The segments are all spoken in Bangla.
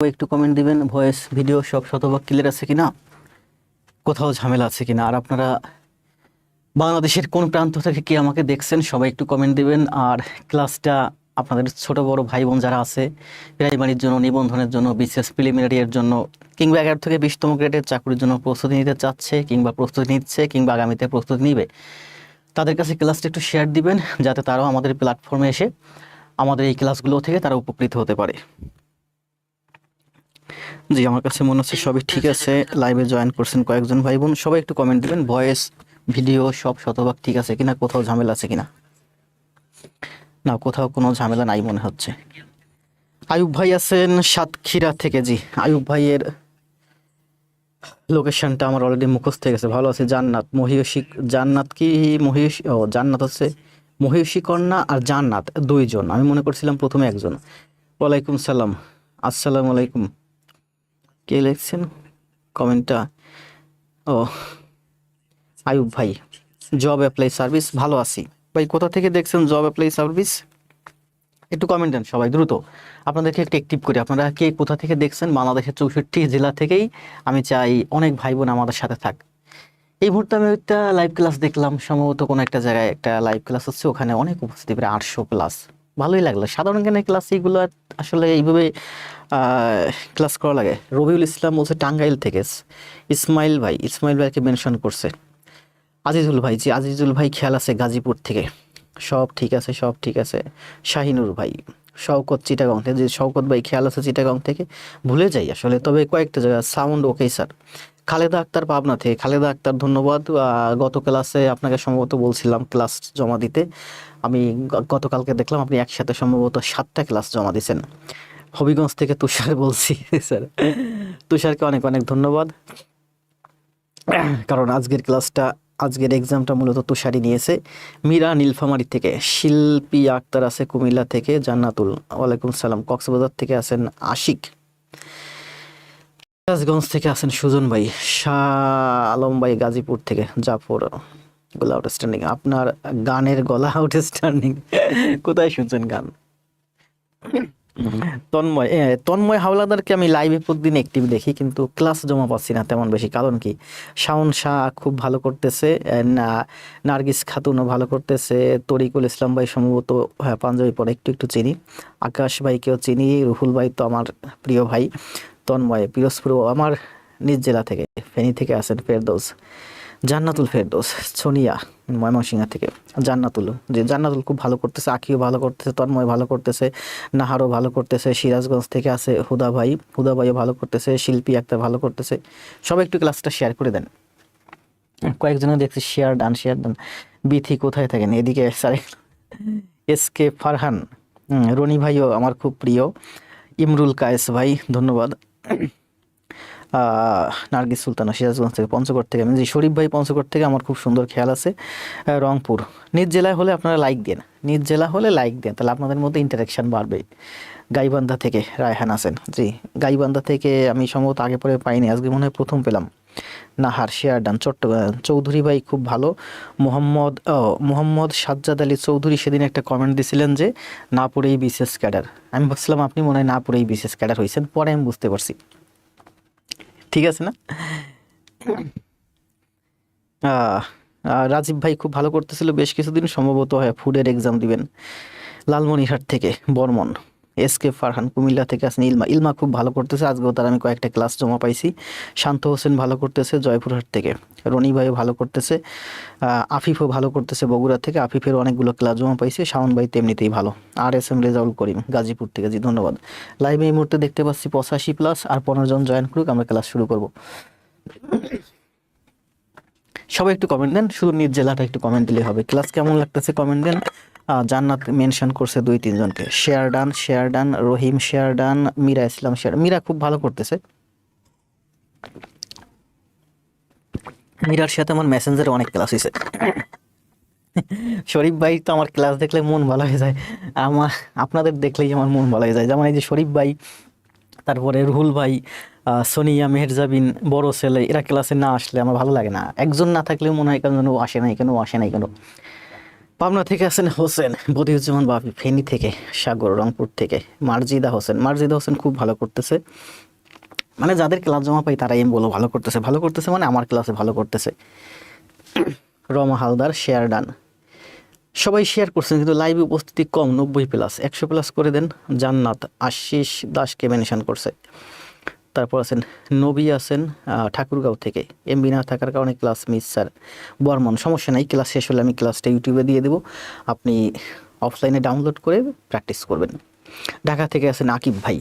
একটু কমেন্ট দিবেন, ভয়েস ভিডিও সব শতভাগ ক্লিয়ার আছে কিনা, কোথাও ঝামেলা আছে কিনা। আর আপনারা বাংলাদেশের কোন প্রান্ত থেকে কি আমাকে দেখছেন সবাই একটু কমেন্ট দিবেন। আর ক্লাসটা আপনাদের ছোট বড় ভাই বোন যারা আছে প্রাইমারির জন্য, নিবন্ধনের জন্য, বিসিএস প্রিলিমিনারি এর জন্য, কিংবা 11 থেকে 20তম গ্রেডের চাকরির জন্য প্রস্তুতি নিতে চাচ্ছে, কিংবা প্রস্তুতি নিচ্ছে, কিংবা আগামীতে প্রস্তুতি নিবে, তাদের কাছে ক্লাসটা একটু শেয়ার দিবেন, যাতে তারাও আমাদের প্ল্যাটফর্মে এসে আমাদের এই ক্লাসগুলো থেকে তারা উপকৃত হতে পারে। জি, আমার কাছে মনে হচ্ছে সবই ঠিক আছে। লাইভে জয়েন করছেন কয়েকজন ভাই বোন, সবাই একটু কমেন্ট দিবেন, ভয়েস ভিডিও সব শতভাগ ঠিক আছে কিনা, কোথাও ঝামেলা আছে কিনা। না, কোথাও কোনো ঝামেলা নাই মনে হচ্ছে। আয়ুব ভাই আছেন সাতক্ষীরা থেকে। জি, আয়ুব ভাইয়ের লোকেশনটা আমার অলরেডি মুখস্থ হয়ে গেছে। ভালো আছে। জান্নাত মহিষী, জান্নাত কি মহিষী? ও, জান্নাত হচ্ছে মহিষী কন্যা আর জান্নাত দুইজন, আমি মনে করছিলাম প্রথমে একজন। ওয়ালাইকুম সালাম, আসসালামু আলাইকুম। কে লিখছেন কমেন্টটা? ও, আয়ুব ভাই, জব অ্যাপ্লাই সার্ভিস। ভালো আছি ভাই। কোথা থেকে দেখছেন জব অ্যাপ্লাই সার্ভিস? একটু কমেন্ট দেন সবাই দ্রুত, আপনাদেরকে একটু অ্যাক্টিভ করি। আপনারা কে কোথা থেকে দেখছেন? বাংলাদেশের 64 জেলা থেকেই আমি চাই অনেক ভাই বোন আমাদের সাথে থাক। এই মুহূর্তে আমি একটা লাইভ ক্লাস দেখলাম, সম্ভবত কোনো একটা জায়গায় একটা লাইভ ক্লাস হচ্ছে, ওখানে অনেক উপস্থিতি, প্রায় 800 প্লাস। ভালোই লাগলো। সাধারণ জ্ঞানের ক্লাস এইগুলো আসলে এইভাবে ক্লাস করা লাগে। রবিউল ইসলাম বলছে টাঙ্গাইল থেকে। ইসমাইল ভাইকে মেনশন করছে। আজিজুল ভাই, জি আজিজুল ভাই খেয়াল আছে গাজীপুর থেকে। সব ঠিক আছে, সব ঠিক আছে। শাহিনুর ভাই, শওকত চিটাগং থেকে। যে শওকত ভাই খেয়াল আছে চিটাগং থেকে, ভুলে যাই আসলে, তবে কয়েকটা জায়গা sound okay sir. Khaleda Akhtar Pabna থেকে। খালেদা আক্তার ধন্যবাদ। গত ক্লাসে আপনাকে সম্ভবত বলছিলাম ক্লাস জমা দিতে। আমি গতকালকে দেখলাম আপনি একসাথে সম্ভবত 7টা ক্লাস জমা দিয়েছেন। হবিগঞ্জ থেকে তুষার বলছি স্যার। তুষারকে অনেক অনেক ধন্যবাদ, কারণ আজকের এক্সামটা মূলত তুষারই নিয়েছে। মীরা নীলফামারী থেকে। শিল্পী আক্তার আছে কুমিল্লা থেকে। জান্নাতুল, ওয়ালাইকুম সালাম। কক্সবাজার থেকে আছেন আশিক। সিরাজগঞ্জ থেকে আছেন সুজন ভাই। শাহ আলম ভাই গাজীপুর থেকে। জাফর, গলা আউটস্ট্যান্ডিং। আপনার গানের গলা আউটস্ট্যান্ডিং। কোথায় শুনছেন গান? তন্ময় হাওলাদারকে আমি লাইভে প্রতিদিন অ্যাক্টিভ দেখি, কিন্তু ক্লাস জমা পাচ্ছি না তেমন বেশি। কারণ কি? শাওন শাহ খুব ভালো করতেছে, নার্গিস খাতুনও ভালো করতেছে, তরিকুল ইসলাম ভাই সম্ভবত, হ্যাঁ পাঞ্জাবি পরে একটু একটু চিনি, আকাশ ভাইকেও চিনি, রুহুল ভাই তো আমার প্রিয় ভাই। তন্ময় পিরোজপুর আমার নিজ জেলা থেকে, ফেনী থেকে আছেন ফেরদৌস। জান্নাতুল ফেরদৌস সোনিয়া ময়মনসিংহ থেকে। জান্নাতুল খুব ভালো করতেছে, আখিও ভালো করতেছে, তন্ময় ভালো করতেছে, নাহারও ভালো করতেছে। সিরাজগঞ্জ থেকে আছে হুদা ভাইও ভালো করতেছে, শিল্পী আক্তার ভালো করতেছে। সবাই একটু ক্লাসটা শেয়ার করে দেন। কয়েকজনে দেখছি শেয়ার ডান। বিথি কোথায় থাকেন? এদিকে স্যার। SK ফারহান, রনি ভাইও আমার খুব প্রিয়। ইমরুল কায়েস ভাই ধন্যবাদ। নার্গিস সুলতানা সিরাজগঞ্জ থেকে। পঞ্চগড় থেকে আমি, জি শরীফ ভাই পঞ্চগড় থেকে, আমার খুব সুন্দর খেয়াল আছে। রংপুর। নিজ জেলায় হলে আপনারা লাইক দেন, তাহলে আপনাদের মধ্যে ইন্টারাকশন বাড়বে। গাইবান্ধা থেকে রায়হান আছেন। জি, গাইবান্ধা থেকে আমি সম্ভবত আগে পরে পাইনি, আজকে মনে হয় প্রথম পেলাম। Nahar share done. চট্টগ্রাম চৌধুরী ভাই খুব ভালো। মোহাম্মদ সাজ্জাদ আলী চৌধুরী সেদিন একটা কমেন্ট দিছিলেন যে না পড়েই বিসিএস ক্যাডার। আমি ভাবছিলাম আপনি মনে হয় না পড়েই বিসিএস ক্যাডার হয়েছেন, পরে আমি বুঝতে পারছি। ঠিক আছে না? রাজীব ভাই খুব ভালো করতেছিল বেশ কিছুদিন, সম্ভবত ফুডের এক্সাম দিবেন। লালমনিরহাট থেকে বর্মন। SK ফারহান কুমিল্লা থেকে আছেন। ইলমা খুব ভালো করতেছে, আজকেও তার আমি কয়েকটা ক্লাস জমা পাইছি। শান্ত হোসেন ভালো করতেছে জয়পুরহাট থেকে। রনি ভাইও ভালো করতেছে। আফিফও ভালো করতেছে বগুড়া থেকে, আফিফের অনেকগুলো ক্লাস জমা পাইছি। শাওন ভাই তেমনিতেই ভালো। RM রেজাউল করিম গাজীপুর থেকে। জি ধন্যবাদ। লাইভে এই মুহূর্তে দেখতে পাচ্ছি 85 প্লাস, আর 15 জন জয়েন করুক, আমরা ক্লাস শুরু করব। সবাই একটু কমেন্ট দেন, শুধু নিজ জেলাটা একটু কমেন্ট দিলে হবে। ক্লাস কেমন লাগতেছে কমেন্ট দেন। জান্নাত মেনশন করছে 2-3 জনকে। Share done. Rahim share done. Mira Islam share. Mira খুব ভালো করতেছে। মীরার সাথে আমার মেসেঞ্জারে অনেক ক্লাস হয়েছে। শরীফ ভাই তো আমার ক্লাস দেখলে মন ভালো হয়ে যায়, আমার আপনাদের দেখলেই আমার মন ভালো হয়ে যায়। যেমন এই যে শরীফ ভাই, তারপরে রুহুল ভাই, সোনিয়া, মেহেরজাবিন, বড় ছেলে, এরা ক্লাসে না আসলে আমার ভালো লাগে না। একজন না থাকলেও মনে হয় কেন আসে নাই কেন। পাবনা থেকে আছেন হোসেন, বদিউজ্জামান বাপি ফেনী থেকে, সাগর রংপুর থেকে, মার্জিদা হোসেন খুব ভালো করতেছে। মানে যাদের ক্লাস জমা পাই তারাই আমি বলবো ভালো করতেছে মানে আমার ক্লাসে ভালো করতেছে। রমা হালদার শেয়ার ডান, সবাই শেয়ার করছেন কিন্তু লাইভে উপস্থিতি কম, 90+, 100+ করে দেন। জান্নাত আশিস দাসকে মেনশন করছে। তারপর আছেন নবী আছেন ঠাকুরগাঁও থেকে, এমবি না থাকার কারণে ক্লাস মিস স্যার। বর্মন, সমস্যা নাই, ক্লাস শেষ হলে আমি ক্লাসটা ইউটিউবে দিয়ে দেবো, আপনি অফলাইনে ডাউনলোড করে প্র্যাকটিস করবেন। ঢাকা থেকে আছেন আকিব ভাই,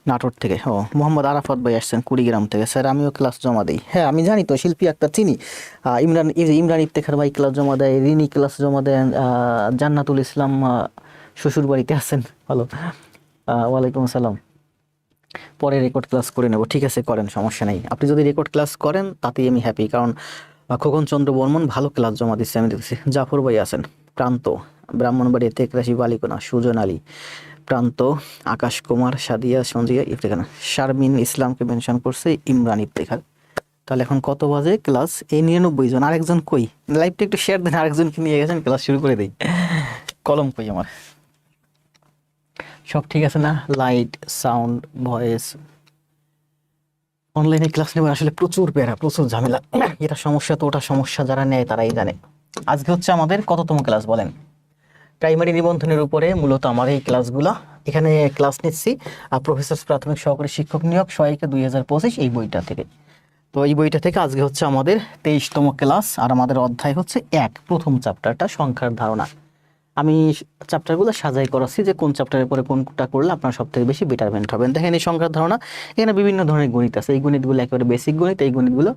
নাটোর থেকে মোহাম্মদ আরাফাত ভাই আসছেন কুড়িগ্রাম থেকে, স্যার আমিও ক্লাস জমা দিই। হ্যাঁ আমি জানি তো, শিল্পী আক্তার চিনি, ইমরান ইফতেখার ভাই ক্লাস জমা দেয়, রিনি ক্লাস জমা দেন, জান্নাতুল ইসলাম শ্বশুর বাড়িতে আছেন, ভালো, ওয়ালাইকুম আসসালাম। পরে রেকর্ড ক্লাস করে নেব, ঠিক আছে করেন, সমস্যা নেই। আপনি যদি রেকর্ড ক্লাস করেন তাতেই আমি হ্যাপি, কারণ খোকন চন্দ্র বর্মন ভালো ক্লাস জমা দিচ্ছে আমি দেখছি। জাফর ভাই আছেন প্রান্ত, ব্রাহ্মণবাড়ি তেকরাশি বালিকোনা, সুজন আলী প্রান্ত, আকাশ কুমার, সাদিয়া সঞ্জিয়া ইফতেখার, শারমিন ইসলামকে মেনশন করছে ইমরান ইফতেখার। তাহলে এখন কত বাজে? ক্লাস এই 99 জন। আরেকজন কই? লাইভটা একটু শেয়ার দেন, আরেকজনকে নিয়ে গেছেন, ক্লাস শুরু করে দিই। কলম কই আমার? সব ঠিক আছে না? Light, sound, voice. অনলাইনে ক্লাস নেবার আসলে প্রচুর প্যারা, প্রচুর ঝামেলা। এটা সমস্যা তো ওটা সমস্যা, যারা নেয় তারাই জানে। আজকে হচ্ছে আমাদের কততম ক্লাস বলেন? প্রাইমারি নিবন্ধনের উপরে মূলত আমার এই ক্লাসগুলা, এখানে ক্লাস নিচ্ছি প্রফেসর প্রাথমিক সহকারী শিক্ষক নিয়োগ সহায়িকা 2025 এই বইটা থেকে। তো এই বইটা থেকে আজকে হচ্ছে আমাদের 23তম ক্লাস, আর আমাদের অধ্যায় হচ্ছে 1, প্রথম চ্যাপ্টারটা সংখ্যার ধারণা। আমি চ্যাপ্টারগুলো সাজাই করাচ্ছি যে কোন চ্যাপ্টারের পরে কোনটা করলে আপনার সব থেকে বেশি বেটারমেন্ট হবেন। দেখেন এই সংখ্যার ধারণা, এখানে বিভিন্ন ধরনের গণিত আছে। এই গণিতগুলো একেবারে বেসিক গণিত, এই গণিতগুলো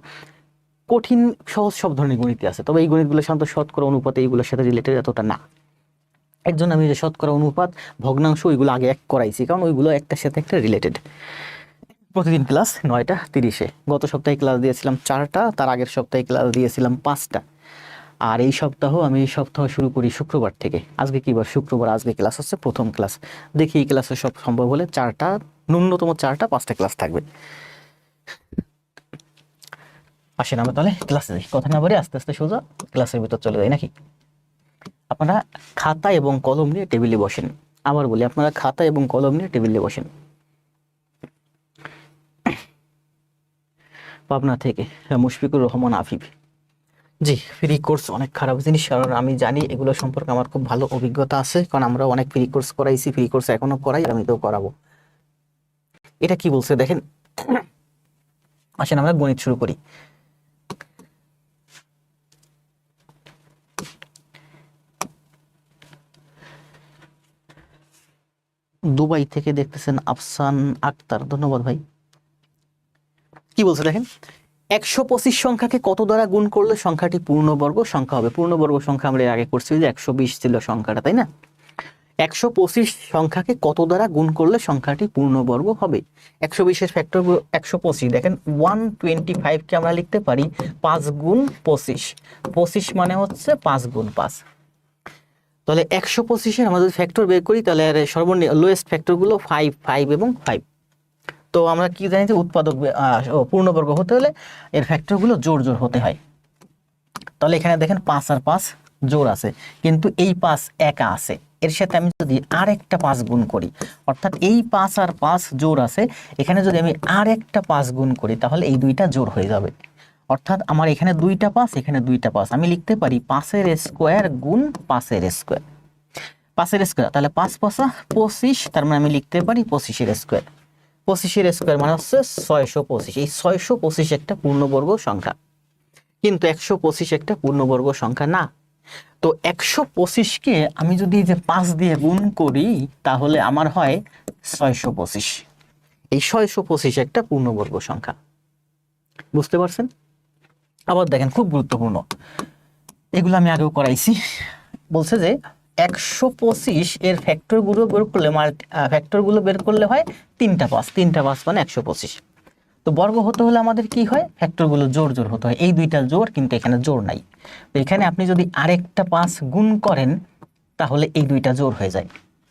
কঠিন সহজ সব ধরনের গণিত আছে, তবে এই গণিতগুলো সাধারণত শতকরা অনুপাত এইগুলোর সাথে রিলেটেড এতটা না। এর জন্য আমি যে শতকরা অনুপাত ভগ্নাংশ ওইগুলো আগে এক করাইছি, কারণ ওইগুলো একটার সাথে একটা রিলেটেড। প্রতিদিন ক্লাস 9টা 30-এ। গত সপ্তাহে ক্লাস দিয়েছিলাম 4টা, তার আগের সপ্তাহে ক্লাস দিয়েছিলাম 5টা। আর এই সপ্তাহ শুরু করি শুক্রবার থেকে। আজকে কি বার? শুক্রবার। আজকে ক্লাস হচ্ছে প্রথম ক্লাস। দেখি এই ক্লাসে সব সম্ভব হলে 4টা, ন্যূনতম 4টা 5টা ক্লাস থাকবে। আসেন আমরা তাহলে ক্লাসে যাই, কথা না বলে আস্তে আস্তে সোজা ক্লাসের ভিতর চলে যাই নাকি। আপনারা খাতা এবং কলম নিয়ে টেবিলে বসেন। আবার বলি, আপনারা খাতা এবং কলম নিয়ে টেবিলে বসেন। পাবনা থেকে মুশফিকুর রহমান আফিফ, জি ফ্রি কোর্স অনেক খারাপ জিনিস, কারণ আমি জানি এগুলো সম্পর্কে আমার খুব ভালো অভিজ্ঞতা আছে, কারণ আমরা অনেক ফ্রি কোর্স করাইছি, ফ্রি কোর্স এখনো করাই, আমি তো করাবো। এটা কি বলছে দেখেন। আসেন আমরা গণিত শুরু করি। দুবাই থেকে দেখতেছেন আফসান আক্তার, ধন্যবাদ ভাই। কি বলছে দেখেন, 125 সংখ্যাকে কত দ্বারা গুণ করলে সংখ্যাটি পূর্ণবর্গ সংখ্যা হবে? পূর্ণবর্গ সংখ্যা আমরা আগে করছি যে 120 ছিল সংখ্যাটা, তাই না? 125 সংখ্যাকে কত দ্বারা গুণ করলে সংখ্যাটি পূর্ণবর্গ হবে? 120-এর ফ্যাক্টর 125, দেখেন 125 কে আমরা লিখতে পারি 5 গুণ 25। 25 মানে হচ্ছে 5 গুণ 5। তাহলে 125-এর আমরা যদি ফ্যাক্টর বের করি, তাহলে সর্বনিম্ন লোয়েস্ট ফ্যাক্টরগুলো 5, 5 এবং 5। তো আমরা কি জানি যে উৎপাদক পূর্ণবর্গ হতে হলে এর ফ্যাক্টরগুলো জোড় জোড় হতে হয়। তাহলে এখানে দেখেন 5 আর 5 জোড় আছে, কিন্তু এই 5 একা আছে, এর সাথে আমি যদি আরেকটা 5 গুণ করি, অর্থাৎ এই 5 আর 5 জোড় আছে, এখানে যদি আমি আরেকটা 5 গুণ করি তাহলে এই দুইটা জোড় হয়ে যাবে। অর্থাৎ আমার এখানে 2টা 5, এখানে 2টা 5, আমি লিখতে পারি 5-এর স্কোয়ার গুণ 5-এর স্কোয়ার। 5-এর স্কোয়ার তাহলে 5 5 25, তার মানে আমি লিখতে পারি 25-এর স্কোয়ার। 25-এর স্কোয়ার মানে হচ্ছে 625। এই 625 একটা পূর্ণবর্গ সংখ্যা, কিন্তু 125 একটা পূর্ণবর্গ সংখ্যা না। তো 125-কে আমি যদি যে 5 দিয়ে গুণ করি তাহলে আমার হয় 625। এই 625 একটা পূর্ণবর্গ সংখ্যা, বুঝতে পারছেন? আবার দেখেন খুব গুরুত্বপূর্ণ, এগুলো আমি আগেও করাইছি। বলছে যে 125 এর ফ্যাক্টরগুলো বের করলে হয় 3টা 5, 3টা 5 মানে 125। তো বর্গ হতে হলে আমাদের কি হয়? ফ্যাক্টরগুলো জোড় জোড় হতে হয়। এই দুইটা জোড়, কিন্তু এখানে জোড় নাই। তো এখানে আপনি যদি আরেকটা 5 গুণ করেন তাহলে এই দুইটা জোড় হয়ে যায়,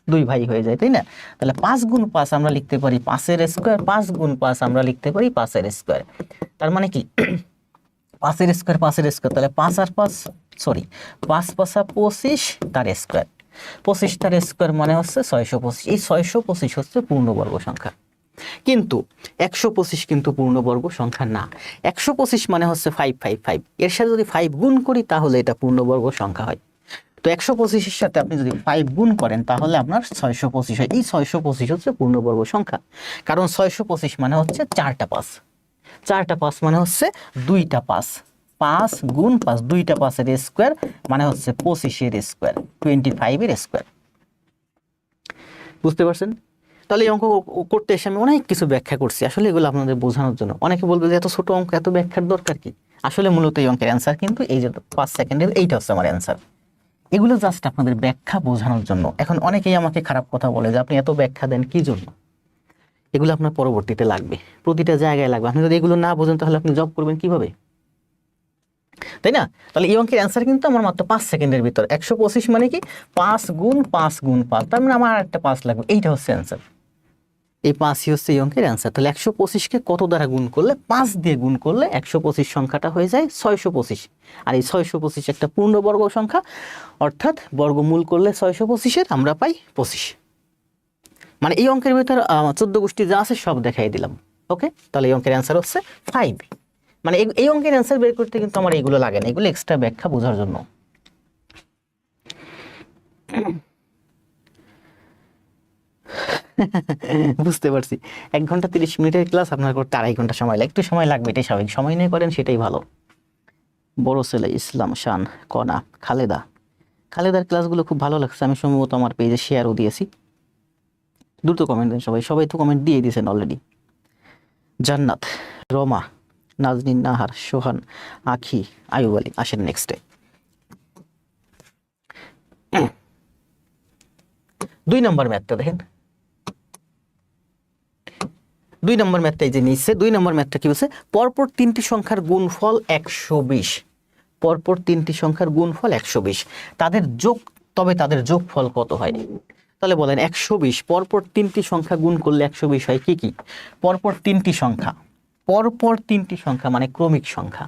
2 ভাই হয়ে যায়, তাই না? তাহলে 5 গুণ 5 আমরা লিখতে পারি 5-এর স্কোয়ার, 5 গুণ 5 আমরা লিখতে পারি 5-এর স্কোয়ার। তার মানে কি 5 এর স্কোয়ার 5 এর স্কোয়ার, তাহলে 5 আর 5 সরি 5 5 25 তার স্কোয়ার, 25 তার স্কোয়ার মানে হচ্ছে 625। এই 625 হচ্ছে পূর্ণবর্গ সংখ্যা, কিন্তু 125 কিন্তু পূর্ণবর্গ সংখ্যা না। 125 মানে হচ্ছে 555, এর সাথে যদি 5 গুণ করি তাহলে এটা পূর্ণবর্গ সংখ্যা হয়। তো 125 এর সাথে আপনি যদি 5 গুণ করেন তাহলে আপনার 625 হয়। এই 625 হচ্ছে পূর্ণবর্গ সংখ্যা, কারণ 625 মানে হচ্ছে 4টা 5, 4টা 5 মানে হচ্ছে 2টা 5, 5 গুণ 5, 2টা 5 এর স্কোয়ার মানে হচ্ছে 25 এর স্কোয়ার, 25 এর স্কোয়ার। বুঝতে পারছেন? তাহলে এই অঙ্ক করতে এসে আমি অনেক কিছু ব্যাখ্যা করছি, আসলে এগুলো আপনাদের বোঝানোর জন্য। অনেকে বলবে যে এত ছোট অঙ্ক এত ব্যাখ্যার দরকার কি? আসলে মূলত এই অঙ্কের অ্যান্সার কিন্তু এই যে 5 সেকেন্ডের, এইটা হচ্ছে আমার অ্যান্সার। এগুলো জাস্ট আপনাদের ব্যাখ্যা বোঝানোর জন্য। এখন অনেকেই আমাকে খারাপ কথা বলে যে আপনি এত ব্যাখ্যা দেন কি জন্য? এগুলো আপনার পরবর্তীতে লাগবে, প্রতিটা জায়গায় লাগবে। আপনি যদি এগুলো না বোঝেন তাহলে আপনি জব করবেন কিভাবে, তাই না? তাহলে এই অঙ্কের অ্যান্সার কিন্তু আমার মাত্র 5 সেকেন্ডের ভিতর। 125 মানে কি 5 গুণ 5 গুণ 5, তার মানে আমার আরেকটা 5 লাগবে, এইটা হচ্ছে অ্যান্সার। এই 5ই হচ্ছে এই অঙ্কের অ্যান্সার। তাহলে 125কে কত দ্বারা গুণ করলে, 5 দিয়ে গুণ করলে 125 সংখ্যাটা হয়ে যায় 625। আর এই 625 একটা পূর্ণবর্গ সংখ্যা, অর্থাৎ বর্গমূল করলে 625-এর আমরা পাই 25। মানে এই অঙ্কের ভিতর 14 গোষ্ঠী যা আছে সব দেখাই দিলাম। ওকে, তাহলে এই অঙ্কের অ্যান্সার হচ্ছে 5। মানে এই অঙ্কের অ্যান্সার বের করতে কিন্তু আমার এইগুলো লাগে না, এগুলো এক্সট্রা ব্যাখ্যা বোঝার জন্য। বুঝতে পারছি। 1 ঘন্টা 30 মিনিটের ক্লাস আপনার করতে 2.5 ঘন্টা সময় লাগে, একটু সময় লাগবে, এটাই স্বাভাবিক। সময় নিয়ে করেন সেটাই ভালো। বড় ছেলে ইসলাম শান কনা খালেদার ক্লাসগুলো খুব ভালো লাগছে, আমি সম্ভবত আমার পেজে শেয়ারও দিয়েছি। দ্রুত কমেন্ট দেন সবাই তো কমেন্ট দিয়ে দিয়েছেন অলরেডি। জান্নাত, রমা, নাজনীন নাহার, সোহান, আখি, আয়ুব আলী। আসেন নেক্সটে। 2 নম্বর ম্যাথটা দেখেন। 2 নম্বর ম্যাথটা এই যে নিচ্ছে। 2 নম্বর ম্যাথটা কি বলছে? পরপর 3টি সংখ্যার গুণফল 120। পরপর 3টি সংখ্যার গুণফল 120, তাদের যোগফল কত হয়? তাহলে বলেন 120 পরপর 3টি সংখ্যা গুণ করলে 120 হয় কি কি? পরপর 3টি সংখ্যা মানে ক্রমিক সংখ্যা।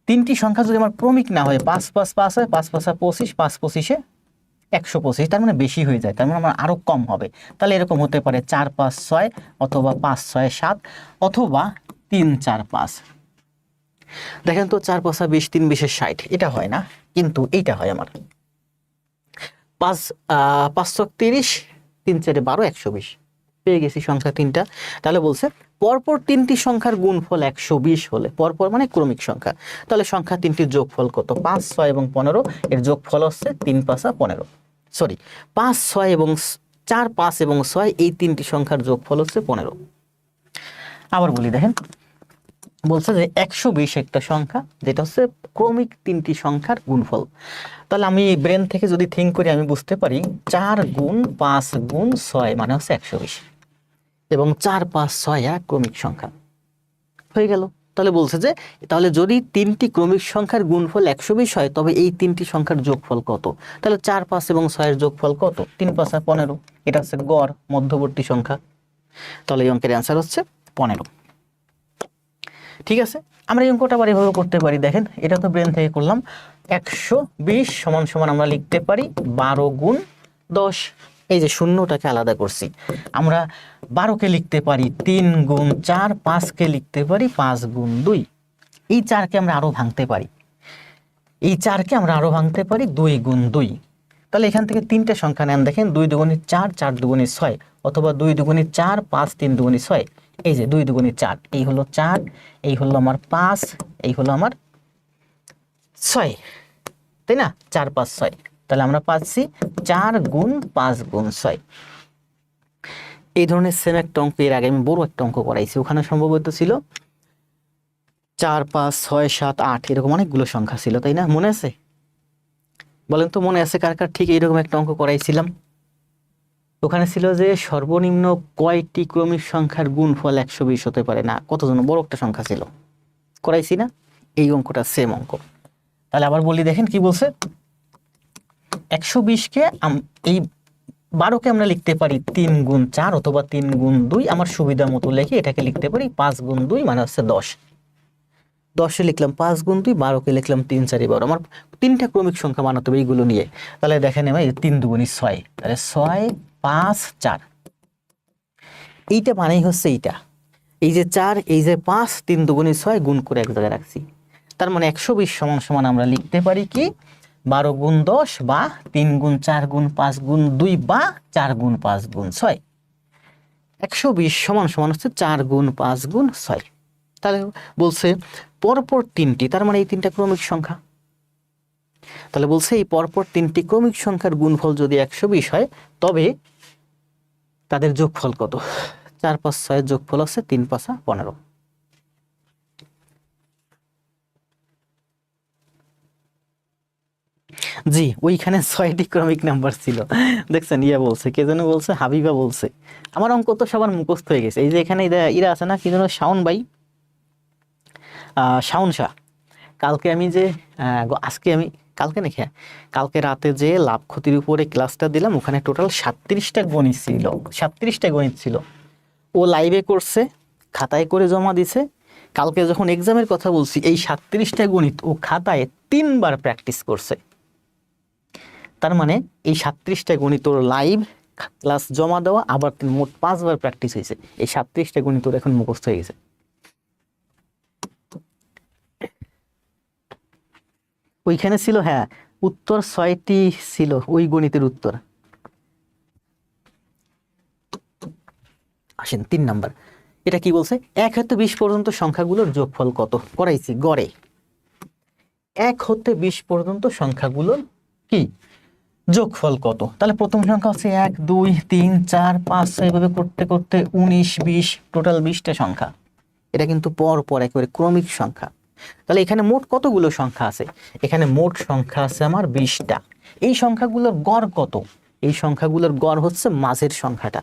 3টি সংখ্যা যদি আমার ক্রমিক না হয়, 5 5 5 হয়, 5 5 25, 5 25-এ 125, তার মানে বেশি হয়ে যায়, তার মানে আমার আরো কম হবে। তাহলে এরকম হতে পারে 4 5 6, অথবা 5 6 7, অথবা 3 4 5। দেখেন তো 4 5 20, 3 20 60, এটা হয় না, কিন্তু এইটা হয় আমার 5 5 30, 3 4 12, 120। পেয়ে গেছি সংখ্যা 3টা। তাহলে বলছে পরপর 3টি সংখ্যার গুণফল 120 হলে, পরপর মানে ক্রমিক সংখ্যা, তাহলে সংখ্যা 3টির যোগফল কত? 5 6 এবং 15, এর যোগফল হচ্ছে 3 5 15। সরি, 5 6 এবং 4 5 এবং 6, এই 3টি সংখ্যার যোগফল হচ্ছে 15। আবার বলি, দেখেন বলছে যে 120 একটা সংখ্যা, যেটা হচ্ছে ক্রমিক 3টি সংখ্যার গুণফল। তাহলে আমি ব্রেন থেকে যদি থিঙ্ক করি, আমি বুঝতে পারি 4 গুণ 5 গুণ 6 মানে হচ্ছে 120, এবং 4 5 6 এক ক্রমিক সংখ্যা হয়ে গেল। তাহলে বলছে যে তাহলে যদি 3টি ক্রমিক সংখ্যার গুণফল 120 হয়, তবে এই 3টি সংখ্যার যোগফল কত? তাহলে 4 5 এবং 6 এর যোগফল কত? 3 5 15। এটা হচ্ছে গড় মধ্যবর্তী সংখ্যা। তাহলে এই অঙ্কের অ্যান্সার হচ্ছে 15। ঠিক আছে, আমরা এই অঙ্কটা আবার এভাবে করতে পারি। দেখেন, এটা তো ব্রেন থেকে করলাম। 120 সমান সমান আমরা লিখতে পারি 12 গুণ 10। এই যে শূন্যটাকে আলাদা করছি, আমরা 12কে লিখতে পারি 3 গুণ 4, 5কে লিখতে পারি 5 গুণ 2। এই 4কে আমরা আরো ভাঙতে পারি, 2 গুণ 2। তাহলে এখান থেকে 3টে সংখ্যা নেন। দেখেন 2 দুগুণে 4, 4 দুগুণে 6, অথবা 2 দুগুণে 4, 5 3 দুগুণে 6। এই যে 2 দুগুণে 4, এই হলো 4, এই হলো আমার 5, এই হলো আমার 6, তাই না? 4 5 6। তাহলে আমরা পাচ্ছি 4 গুণ 5 গুণ 6। এই ধরনের সেম একটা অঙ্ক এর আগে আমি বড় একটা অঙ্ক করাইছি, ওখানে সম্ভবত ছিল 4 5 6 7 8, এরকম অনেকগুলো সংখ্যা ছিল, তাই না? মনে আছে? বলেন তো মনে আছে কার কার? ঠিক এইরকম একটা অঙ্ক করাইছিলাম। ওখানে ছিল যে সর্বনিম্ন কয়টি ক্রমিক সংখ্যার গুণফল 120 হতে পারে না, কতজন, বড় একটা সংখ্যা ছিল, করাইছি না? এই অঙ্কটা সেম অঙ্ক। তাহলে আবার বলি, দেখেন কি বলছে। 120কে এই 12কে আমরা লিখতে পারি 3 গুণ 4, অথবা 3 গুণ 2। আমার সুবিধা মতো লিখে এটাকে লিখতে পারি 5 গুণ 2 মানে হচ্ছে 10। 10-এ লিখলাম 5 গুণ 2, 12-কে লিখলাম 3 4 12। আমার 3টা ক্রমিক সংখ্যা বানাতে হবে এইগুলো নিয়ে। তাহলে দেখেন ভাই 3 দুগুণী 6, তাহলে 6 5 4, এইটা মানেই হচ্ছে এইটা, এই যে 4, এই যে 5, 3 দুগুণী 6 গুণ করে এক জায়গায় রাখছি। তার মানে 120 সমান সমান আমরা লিখতে পারি কি 12 গুণ 10 বা 3 গুণ 4 গুণ 5 গুণ 2 বা 4 গুণ 5 গুণ 6। 120 সমান সমান হচ্ছে 4 গুণ 5 গুণ 6। তাহলে বলছে পরপর 3টি, তার মানে এই 3টা ক্রমিক সংখ্যা। তাহলে বলছে এই পরপর 3টি ক্রমিক সংখ্যার গুণফল যদি 120 হয় তবে তাদের যোগফল কত? 4 5 6 এর যোগফল হচ্ছে 3 5 15। জি, ওইখানে 6টি ক্রমিক নাম্বার ছিল। দেখছেন, বলছে কে যেন বলছে, হাবিবা বলছে। আমার অঙ্ক তো সবার মুখস্থ হয়ে গেছে। এই যে এখানে ইরা আছে না, কি যেন শাওন ভাই, শাওন শাহ। কালকে আমি যে কালকে নাকি, হ্যাঁ, কালকে রাতে যে লাভ ক্ষতির উপরে ক্লাসটা দিলাম, ওখানে টোটাল 37টা গণিত ছিল, 37টা গণিত ছিল। ও লাইভে করছে, খাতায় করে জমা দিছে। কালকে যখন এক্সামের কথা বলছি, এই 37টা গণিত ও খাতায় 3বার প্র্যাকটিস করছে। তার মানে এই 37টা গণিত ওর লাইভ ক্লাস জমা দেওয়া, আবার মোট 5বার প্র্যাকটিস হয়েছে। এই 37টা গণিত ওর এখন মুখস্থ হয়ে গেছে। ওইখানে ছিল, হ্যাঁ, উত্তর 6টি ছিল, ওই গণিতের উত্তর। আসেন 3 নাম্বার, এটা কি বলছে? 1 হতে 20 পর্যন্ত সংখ্যাগুলোর যোগফল কত করাইছি গড়ে। 1 হতে 20 পর্যন্ত সংখ্যাগুলোর কি যোগফল কত? তাহলে প্রথম সংখ্যা হচ্ছে 1 2 3 4 5 6, এইভাবে করতে করতে 19 20, টোটাল 20টা সংখ্যা। এটা কিন্তু পর পর একেবারে ক্রমিক সংখ্যা। তাহলে এখানে মোট কতগুলো সংখ্যা আছে? এখানে মোট সংখ্যা আছে আমার 20টা। এই সংখ্যাগুলোর গড় কত? এই সংখ্যাগুলোর গড় হচ্ছে মাঝের সংখ্যাটা।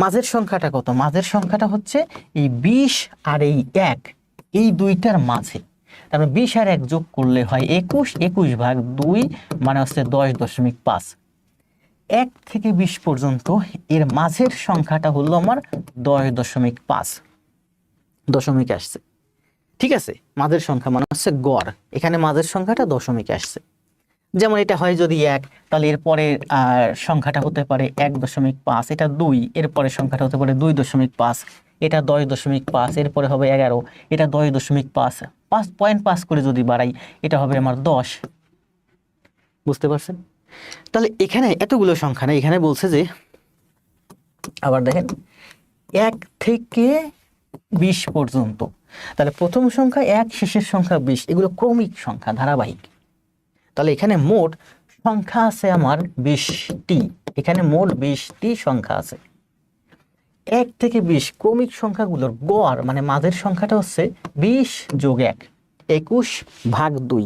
মাঝের সংখ্যাটা কত? মাঝের সংখ্যাটা হচ্ছে এই 20 আর এই 1, এই দুইটার মাঝে। তারপর 20 আর 1 যোগ করলে হয় 21, 21 ভাগ 2 মানে হচ্ছে 10.5। 1 থেকে 20 পর্যন্ত এর মাঝের সংখ্যাটা হলো আমার 10.5, দশমিক আসছে। ঠিক আছে, মাঝের সংখ্যা মানে হচ্ছে গড়, এখানে মাঝের সংখ্যাটা দশমিকে আসছে। যেমন এটা হয় যদি 1, তাহলে এরপরে সংখ্যাটা হতে পারে 1.5, এটা 2, এরপরে সংখ্যাটা হতে পারে 2.5, এটা 10.5, এরপরে হবে 11, এটা 10.5, 5.5 করে যদি বাড়াই এটা হবে আমার 10। বুঝতে পারছেন? তাহলে এখানে এতগুলো সংখ্যা না, এখানে বলছে যে, আবার দেখেন 1 থেকে 20 পর্যন্ত, তাহলে প্রথম সংখ্যা 1, শেষের সংখ্যা 20, এগুলো ক্রমিক সংখ্যা, ধারাবাহিক। তাহলে এখানে মোট সংখ্যা আছে আমার 20টি, এখানে মোট 20টি সংখ্যা আছে। 1 থেকে 20 ক্রমিক সংখ্যাগুলোর গড় মানে মাঝের সংখ্যাটা হচ্ছে 20 যোগ 1, 21 ভাগ 2।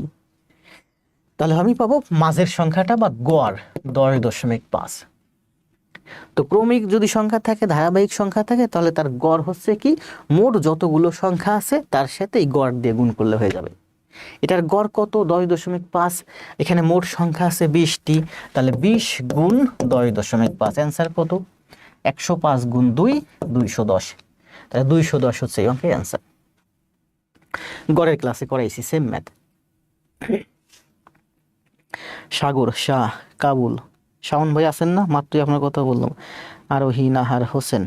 তাহলে আমি পাবো মাঝের সংখ্যাটা বা গড় 10.5। তো ক্রমিক যদি সংখ্যা থাকে, ধারাবাহিক সংখ্যা থাকে, তাহলে তার গড় হচ্ছে কি মোট যতগুলো সংখ্যা আছে তার সাথে এই গড় দিয়ে গুণ করলে হয়ে যাবে। এটার গড় কত? 10.5। এখানে মোট সংখ্যা আছে 20টি, তাহলে 20 গুণ 10.5, অ্যান্সার কত? 105 গুণ 2 210। তাহলে 210 হচ্ছে এই অঙ্কের অ্যান্সার। গড়ের ক্লাসে করাইছি সেম ম্যাথ। সাগর, শাহ, কাবুল, শাওন ভাই আছেন না? মাত্রই আপনার কথা বললাম। আরোহী, নাহার হোসেন।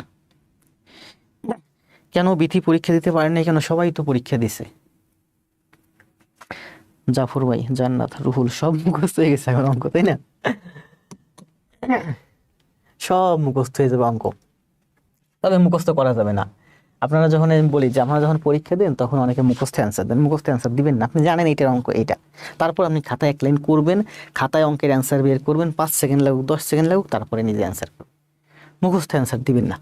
কেন বিথি পরীক্ষা দিতে পারেন না? কেন সবাই তো পরীক্ষা দিছে। জাফর ভাই, জান্নাত, রুহুল, সব মুখস্থ হয়ে গেছে এখন অঙ্ক, তাই না? সব মুখস্থ হয়ে যাবে অঙ্ক, তবে মুখস্থ করা যাবে না। আপনারা যখন বলি যে আপনারা যখন পরীক্ষা দেন তখন অনেকে মুখস্থ অ্যান্সার দেন, মুখস্থ অ্যান্সার দিবেন না। আপনি জানেন এইটার অঙ্ক এইটা, তারপর আপনি খাতায় 1 লাইন করবেন, খাতায় অঙ্কের অ্যান্সার বের করবেন, 5 সেকেন্ড লাগুক 10 সেকেন্ড লাগুক, তারপরে নিজে অ্যান্সার করবেন। মুখস্থ অ্যান্সার দিবেন না।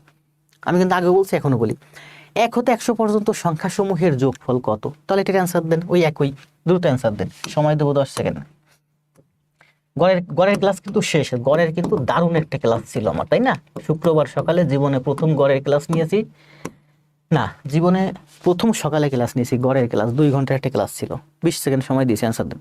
আমি কিন্তু আগে বলছি, এখনো বলি, 1 হতে 100 পর্যন্ত সংখ্যাসমূহের যোগফল কত? তাহলে এটার অ্যান্সার দেন, ওই একই, দ্রুত অ্যান্সার দেন, সময় দেবো 10 সেকেন্ড। গড়ের ক্লাস কিন্তু শেষ। গড়ের কিন্তু দারুণ একটা ক্লাস ছিল আমার, তাই না? শুক্রবার সকালে জীবনে প্রথম গড়ের ক্লাস নিয়েছি, না জীবনে প্রথম সকালে ক্লাস নিয়েছি, গড়ের ক্লাস 2 ঘন্টার একটা ক্লাস ছিল। 20 সেকেন্ড সময় দিয়েছি, অ্যান্সার দেন।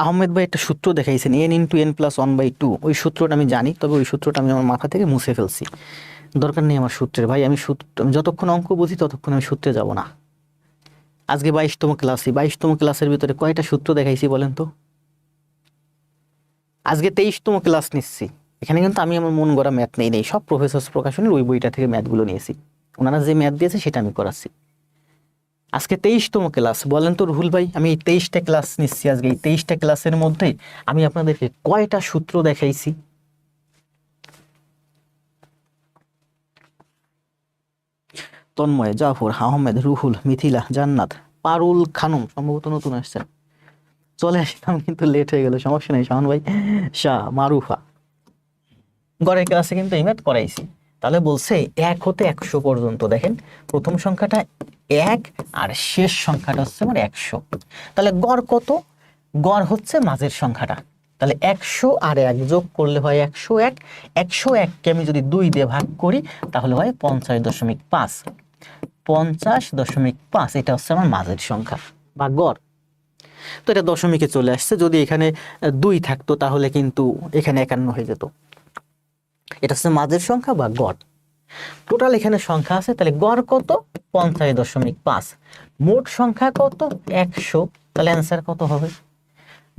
আহমেদ ভাই একটা সূত্র দেখাইছেন, n × n + 1/2। ওই সূত্রটা আমি জানি, তবে ওই সূত্রটা আমি আমার মাথা থেকে মুছে ফেলছি। দরকার নেই আমার সূত্রের ভাই, আমি যতক্ষণ অঙ্ক বুঝি ততক্ষণ আমি সূত্রে যাব না। আজকে 22তম ক্লাসই, 22তম ক্লাসের ভিতরে কয়টা সূত্র দেখাইছি বলেন তো? আজকে 23তম ক্লাস নিচ্ছি। এখানে কিন্তু আমি আমার মন গড়া ম্যাথ নেই, সব প্রফেসর প্রকাশনের ওই বইটা থেকে ম্যাথগুলো নিয়েছি। ওনারা যে ম্যাথ দিয়েছে সেটা আমি করাচ্ছি। আজকে 23তম ক্লাস। বলেন তো রুহুল ভাই, আমি এই 23টা ক্লাস নিচ্ছি আজকে, এই 23টা ক্লাসের মধ্যে আমি আপনাদেরকে কয়টা সূত্র দেখাইছি? তন্ময়, জাফর, আহমেদ, রুহুল, মিথিলা, জান্নাত, পারুল খানম সম্ভবত নতুন আসছেন, চলে আসলাম কিন্তু লেট হয়ে গেল, সমস্যা নেই। শাহন ভাই, শাহ, মারুফা, গড়ের ক্লাসে কিন্তু এই ম্যাথ করাইছি। তাহলে বলছে 1 হতে 100 পর্যন্ত। দেখেন প্রথম সংখ্যাটা 1 আর শেষ সংখ্যাটা হচ্ছে আমার 100। তাহলে গড় কত? গড় হচ্ছে মাঝের সংখ্যাটা। তাহলে 100 আর 1 যোগ করলে হয় 101। 101কে আমি যদি 2 দিয়ে ভাগ করি তাহলে হয় 50.5। 50.5, এটা হচ্ছে আমার মাঝের সংখ্যা বা গড়। তো এটা দশমিকে চলে আসছে। যদি এখানে 2 থাকতো তাহলে কিন্তু এখানে 51 হয়ে যেত। এটা হচ্ছে মাঝের সংখ্যা বা গড়। টোটাল এখানে সংখ্যা আছে, তাহলে গড় কত? 50.5। মোট সংখ্যা কত? 100। তাহলে অ্যান্সার কত হবে?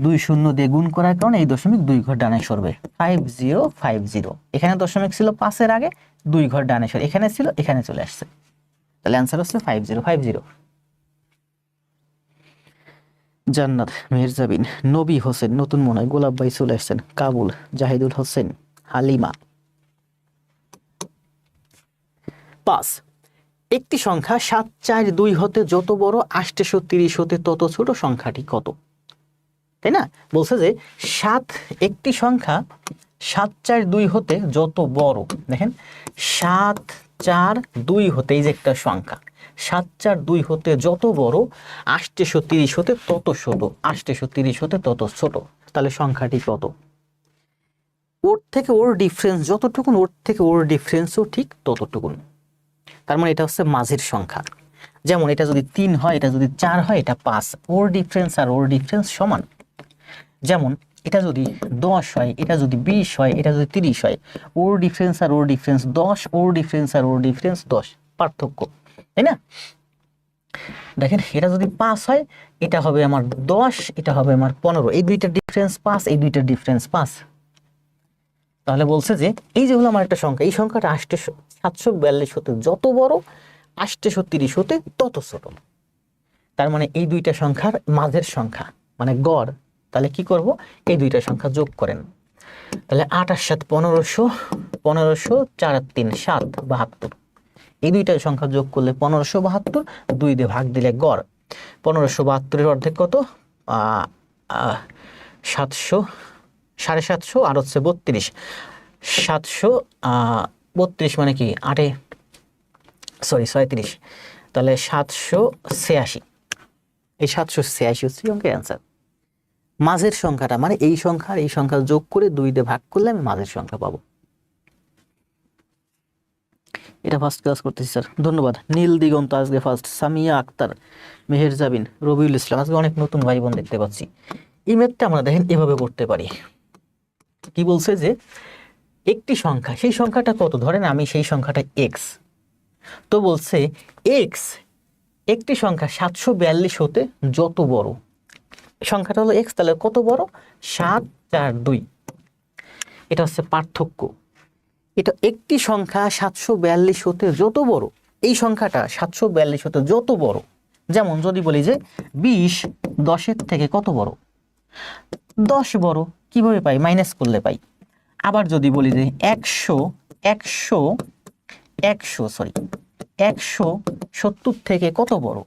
2 শূন্য দিয়ে গুণ করার কারণে এই দশমিক 2 ঘর ডানে সরবে। 5050। এখানে দশমিক ছিল 5-এর আগে, 2 ঘর ডানে সরে এখানে ছিল, এখানে চলে আসছে। তাহলে অ্যান্সার হচ্ছে 5050। জান্নাত, মেহরজাবিন, নবী হোসেন নতুন মনে হয়, গোলাপ ভাই চলে আসছেন, কাবুল, জাহিদুল হোসেন, হালিমা। 5, একটি সংখ্যা 7, 4, 2 হতে যত বড় 830 হতে তত ছোট সংখ্যাটি কত? তাই না? বলছে যে একটি সংখ্যা 7, 4, 2 হতে যত বড়। দেখেন 7, 4, 2 হতে, এই যে একটা সংখ্যা 7, 4, 2 হতে যত বড় 830 হতে তত ছোট, 830 হতে তত ছোট। তাহলে সংখ্যাটি কত? ওর থেকে ওর ডিফারেন্স যতটুকুন, ওর থেকে ওর ডিফারেন্সও ঠিক ততটুকুন। তার মানে এটা হচ্ছে মাঝের সংখ্যা। যেমন এটা যদি 3 হয়, এটা যদি 4 হয়, এটা 5। ওর ডিফারেন্স আর ওর ডিফারেন্স সমান। যেমন এটা যদি 10 হয়, এটা যদি 20 হয়, এটা যদি 30 হয়, ওর ডিফারেন্স আর ওর ডিফারেন্স 10, ওর ডিফারেন্স আর ওর ডিফারেন্স 10, পার্থক্য, তাই না? দেখেন এটা যদি 5 হয়, এটা হবে আমার 10, এটা হবে আমার 15। এই দুইটার ডিফারেন্স 5, এই দুইটার ডিফারেন্স 5। তাহলে বলছে যে এই যে হলো আমার একটা সংখ্যা, এই সংখ্যাটা 742 হতে যত বড় 830 হতে তত ছোট। তার মানে এই দুইটা সংখ্যার মাঝের সংখ্যা মানে গড়। তাহলে কি করব? এই দুইটা সংখ্যা যোগ করেন। তাহলে 8 আর 7 1500, 1500 4 আর 3 7, 72। এই দুইটা সংখ্যা যোগ করলে 1572, 2 দিয়ে ভাগ দিলে গড়। 1572 এর অর্ধেক কত? 700, 750 আর হচ্ছে 32। 732 মানে কি 37। তাহলে 786। এই 786 হচ্ছে অঙ্কের অ্যান্সার। মাঝের সংখ্যাটা মানে এই সংখ্যা আর এই সংখ্যা যোগ করে 2 দিয়ে ভাগ করলে আমি মাঝের সংখ্যা পাবো। এটা ফার্স্ট ক্লাস করতেছি স্যার, ধন্যবাদ। নীল দিগন্ত আজকে ফার্স্ট, সামিয়া আক্তার, মেহেরজাবিন, রবিউল ইসলাম, আজকে অনেক নতুন ভাই বোন দেখতে পাচ্ছি। এই ম্যাথটা আমরা দেখেন এভাবে করতে পারি। কি বলছে যে একটি সংখ্যা, সেই সংখ্যাটা কত? ধরেন আমি সেই সংখ্যাটা x। তো বলছে x একটি সংখ্যা 742 হতে যত বড়, সংখ্যাটা হলো x, তাহলে কত বড়? 7, 4, 2। এটা হচ্ছে পার্থক্য। এটা একটি সংখ্যা 742 হতে যত বড়, এই সংখ্যাটা 742 হতে যত বড়। যেমন যদি বলি যে 20 10-এর থেকে কত বড়? 10 বড়। কিভাবে পাই? মাইনাস করলে পাই। আবার যদি বলি যে 170 থেকে কত বড়?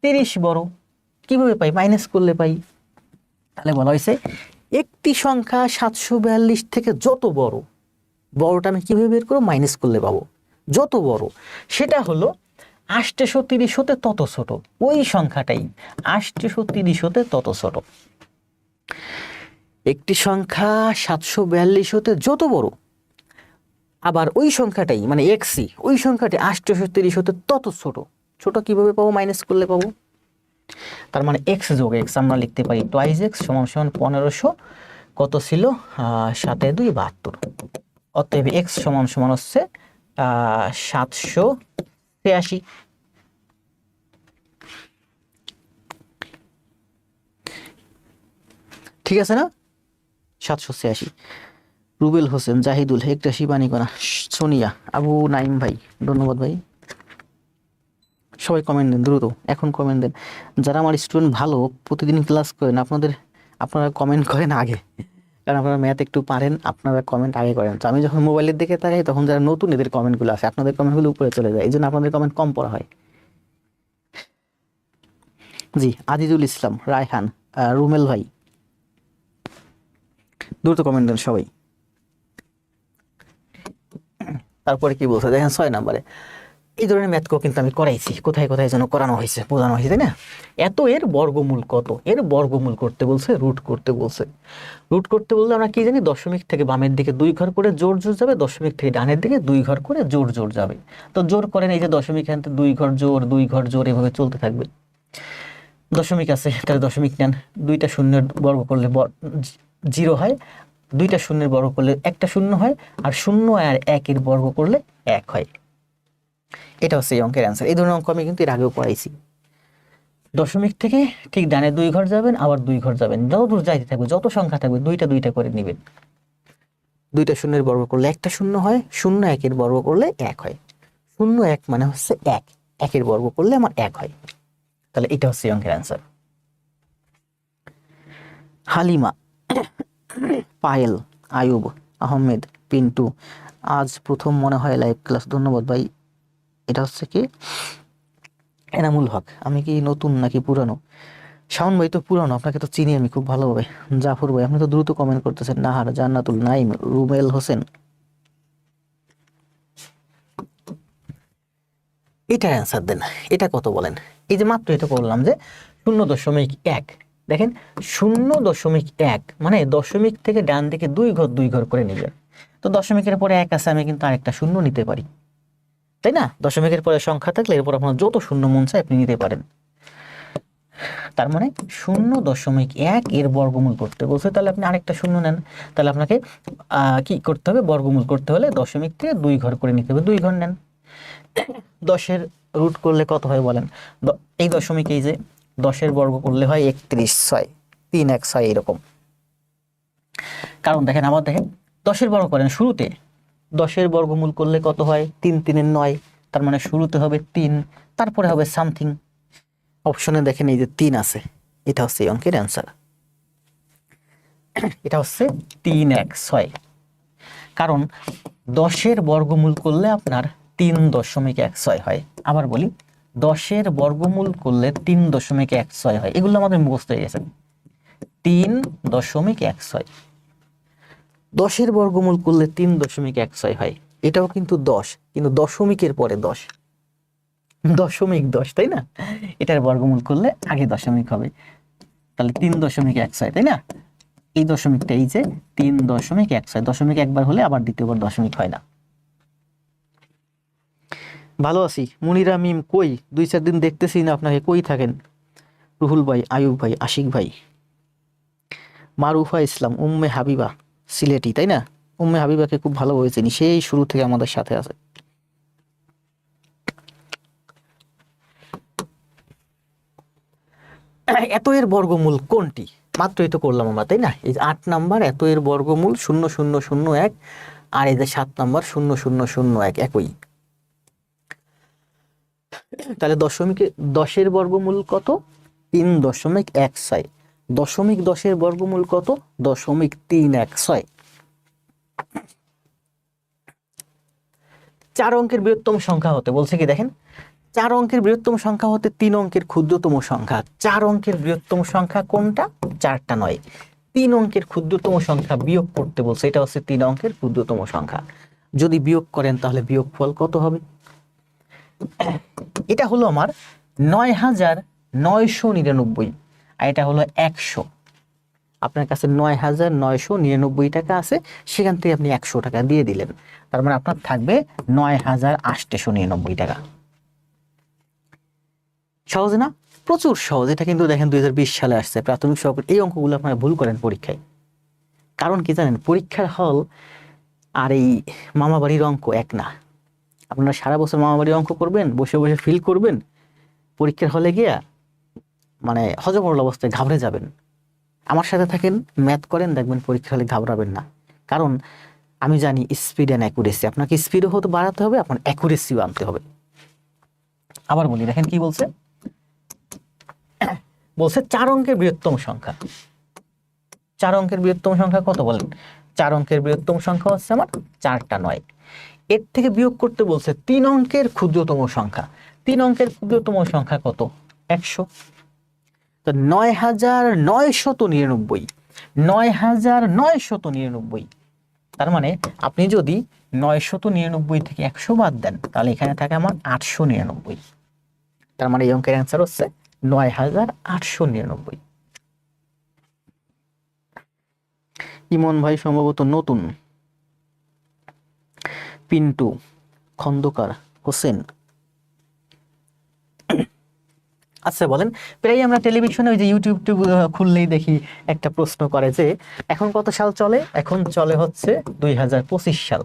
30 বড়। কিভাবে পাই? মাইনাস করলে পাই। তাহলে বলা হয়েছে একটি সংখ্যা 742 থেকে যত বড়, বড়টা আমি কিভাবে বের করবো? মাইনাস করলে পাবো। যত বড় সেটা হলো 830 হতে তত ছোট, ওই সংখ্যাটাই 830 হতে তত ছোট। একটি সংখ্যা 742 হতে যত বড়, আবার ওই সংখ্যাটাই মানে এক্সই, ওই সংখ্যাটি 830 হতে তত ছোট। ছোট কিভাবে পাবো? মাইনাস করলে পাবো। তার মানে এক্স যোগ এক্স আমরা লিখতে পারি টুয়াইস এক্স সমান সমান 1500, কত ছিল? 7 2 72। অতএব এক্স সমান সমান হচ্ছে 783। ঠিক আছে না? 786। রুবেল হোসেন, জাহিদুল, একটা শিবানী কণা, সোনিয়া, আবু নাইম ভাই, ধন্যবাদ ভাই। সবাই কমেন্ট দেন দ্রুত, এখন কমেন্ট দেন। যারা আমার স্টুডেন্ট ভালো, প্রতিদিন ক্লাস করেন, আপনারা কমেন্ট করেন আগে, কারণ আপনারা ম্যাথ একটু পারেন, আপনারা কমেন্ট আগে করেন। তো আমি যখন মোবাইলের দিকে তাকাই তখন যারা নতুন এদের কমেন্টগুলো আসে, আপনাদের কমেন্টগুলো উপরে চলে যায়, এই জন্য আপনাদের কমেন্ট কম পড়া হয়। জি, আজিজুল ইসলাম, রায়হান, রুমেল ভাই, দ্রুত কমেন্ট দেন সবাই। তারপরে কি বলছে দেখেন 6 নম্বরে, এই ধরনের ম্যাথকেও কিন্তু আমি করাইছি, কোথায় কোথায় যেন করানো হয়েছে, বোঝানো হয়েছে, তাই না? এত এর বর্গমূল কত, এর বর্গমূল করতে বলছে, রুট করতে বলছে। রুট করতে বললে আমরা কি জানি, দশমিক থেকে বামের দিকে 2 ঘর করে জোর জোর যাবে, দশমিক থেকে ডানের দিকে 2 ঘর করে জোর জোর যাবে। তো জোর করেন, এই যে দশমিক এখান থেকে 2 ঘর জোর, 2 ঘর জোর, এভাবে চলতে থাকবে। দশমিক আছে, তাহলে দশমিক নেন, 2টা শূন্যের বর্গ করলে 0 হয়, 2টা শূন্যের বর্গ করলে 1টা শূন্য হয়, আর 0 আর 1 এর বর্গ করলে 1 হয়। এটা হচ্ছে এই অঙ্কের অ্যান্সার। এই ধরনের অঙ্ক আমি কিন্তু এর আগেও পড়াইছি। দশমিক থেকে ঠিক ডানে 2 ঘর যাবেন, আবার 2 ঘর যাবেন, যত দূর যাইতে থাকবে, যত সংখ্যা থাকবে 2টা 2টা করে নেবেন। 2টা শূন্যের বর্গ করলে 1টা শূন্য হয়, 0 1 এর বর্গ করলে 1 হয়। 0 1 মানে হচ্ছে 1, 1 এর বর্গ করলে আমার 1 হয়। তাহলে এটা হচ্ছে এই অঙ্কের অ্যান্সার। হালিমা, পায়েল, আয়ুব, আহমেদ, পিন্টু, আজ প্রথম মনে হয় লাইভ ক্লাস, ধন্যবাদ ভাই। এটা হচ্ছে কি এনামুল হক। আমি কি নতুন নাকি পুরানো? শাওন ভাই তো পুরানো, আপনাকে তো চিনি আমি খুব ভালোভাবে। জাফর ভাই, আপনি তো দ্রুত কমেন্ট করতেছেন। নাহার, জান্নাতুল, নাইম, রুমেল হোসেন, এটার অ্যান্সার দেন। এটা কত বলেন? এই যে মাত্র এটা করলাম যে 0.1, দেখেন 0.1 মানে দশমিক থেকে ডান দিকে 2 ঘর 2 ঘর করে নেবেন। তো দশমিকের পরে 1 আছে, আমি কিন্তু আরেকটা শূন্য নিতে পারি, তাই না? দশমিকের পরে সংখ্যা থাকলে এরপর আপনার যত শূন্য মন চায় আপনি নিতে পারেন। তার মানে 0.1 এর বর্গমূল করতে বলছে, তাহলে আপনি আরেকটা শূন্য নেন। তাহলে আপনাকে কি করতে হবে, বর্গমূল করতে হলে দশমিক থেকে 2 ঘর করে নিতে হবে, 2 ঘর নেন। 10-এর রুট করলে কত হয় বলেন? এই দশমিক, এই যে 10-এর বর্গ করলে হয় 31, 6, 3 1 6 এরকম। কারণ দেখেন, আবার দেখেন 10-এর বর্গ করেন শুরুতে, 10-এর বর্গমূল করলে কত হয়? 3 3 9, তার মানে শুরুতে হবে 3, তারপরে হবে সামথিং। অপশনে দেখেন এই যে 3 আছে, এটা হচ্ছে এই অঙ্কের অ্যান্সার। এটা হচ্ছে 3 1 6। কারণ 10-এর বর্গমূল করলে আপনার 3.16 হয়। আবার বলি, 10-এর বর্গমূল করলে 3.16 হয়। এগুলো আমাদের মুখস্থ হয়ে গেছে। 3.16, 10-এর বর্গমূল করলে 3.16 হয়। এটাও কিন্তু 10, কিন্তু দশমিকের পরে 10, দশমিক 10, তাই না? এটার বর্গমূল করলে আগে দশমিক হবে, তাহলে 3.16, তাই না? এই দশমিকটা, এই যে 3.16, দশমিক একবার হলে আবার দ্বিতীয়বার দশমিক হয় না। ভালো আছি। মুনিরা মিম, কই 2-4 দিন দেখতেছি না আপনাকে, কই থাকেন? রুহুল ভাই, আয়ুব ভাই, আশিক ভাই, মারুফা ইসলাম, উম্মে হাবিবা, সিলেটি, তাই না? উম্মে হাবিবাকে খুব ভালোভাবে চিনি, সেই শুরু থেকে আমাদের সাথে আছে। এত এর বর্গমূল কোনটি? মাত্র এই তো করলাম আমরা, তাই না? এই যে 8 নাম্বার, এত এর বর্গমূল 0001, আর এই যে 7 নাম্বার 0001, একই। তাহলে 10-এর বর্গমূল কত? 3.16। দশমিক 10-এর বর্গমূল কত? 0.316। 4 অঙ্কের বৃহত্তম সংখ্যা হতে বলছে কি দেখেন, 4 অঙ্কের বৃহত্তম সংখ্যা হতে 3 অঙ্কের ক্ষুদ্রতম সংখ্যা। 4 অঙ্কের বৃহত্তম সংখ্যা কোনটা? 4টা নয়, 3 অঙ্কের ক্ষুদ্রতম সংখ্যা বিয়োগ করতে বলছে। এটা হচ্ছে 3 অঙ্কের ক্ষুদ্রতম সংখ্যা। যদি বিয়োগ করেন তাহলে বিয়োগফল কত হবে? এটা হলো আমার 9,999, আর এটা হলো 100। আপনার কাছে 9,999 টাকা আছে, সেখান থেকে আপনি 100 টাকা দিয়ে দিলেন, তার মানে আপনার থাকবে 9,899 টাকা। সহজ না? প্রচুর সহজ। এটা কিন্তু দেখেন 2020 সালে আসছে প্রাথমিক সহকারী। এই অঙ্কগুলো আপনারা ভুল করেন পরীক্ষায়। কারণ কি জানেন, পরীক্ষার হল আর এই মামা বাড়ির অঙ্ক এক না। আপনারা সারা বছর মামাবাড়ি অঙ্ক করবেন, বসে বসে ফিল করবেন, পরীক্ষার হলে গিয়া মানে হজবরল অবস্থায় ঘাবড়ে যাবেন। আমার সাথে থাকেন, ম্যাথ করেন, দেখবেন পরীক্ষা হলে ঘাবড়াবেন না। কারণ আমি জানি স্পিড অ্যান্ড অ্যাকুরেসি, আপনাকে স্পিডও হতে বাড়াতে হবে, আপনার অ্যাকুরেসিও আনতে হবে। আবার বলি, দেখেন কি বলছে, বলছে 4 অঙ্কের বৃহত্তম সংখ্যা। 4 অঙ্কের বৃহত্তম সংখ্যা কত বলেন? 4 অঙ্কের বৃহত্তম সংখ্যা হচ্ছে আমার 4টা 9। এর থেকে বিয়োগ করতে বলছে 3 অঙ্কের ক্ষুদ্রতম সংখ্যা। 3 অঙ্কের ক্ষুদ্রতম সংখ্যা কত? 100। তো 9999, 9999। তার মানে আপনি যদি 999 থেকে 100 বাদ দেন, তাহলে এখানে থাকে আমার 899। তার মানে এই অঙ্কের অ্যান্সার হচ্ছে 9899। ইমন ভাই সম্ভবত নতুন। পিন্টু, খন্দকার, হোসেন। আচ্ছা বলেন, প্রায় আমরা টেলিভিশনে ওই যে ইউটিউব খুললেই দেখি একটা প্রশ্ন করে যে এখন কত সাল চলে? এখন চলে হচ্ছে 2025 সাল,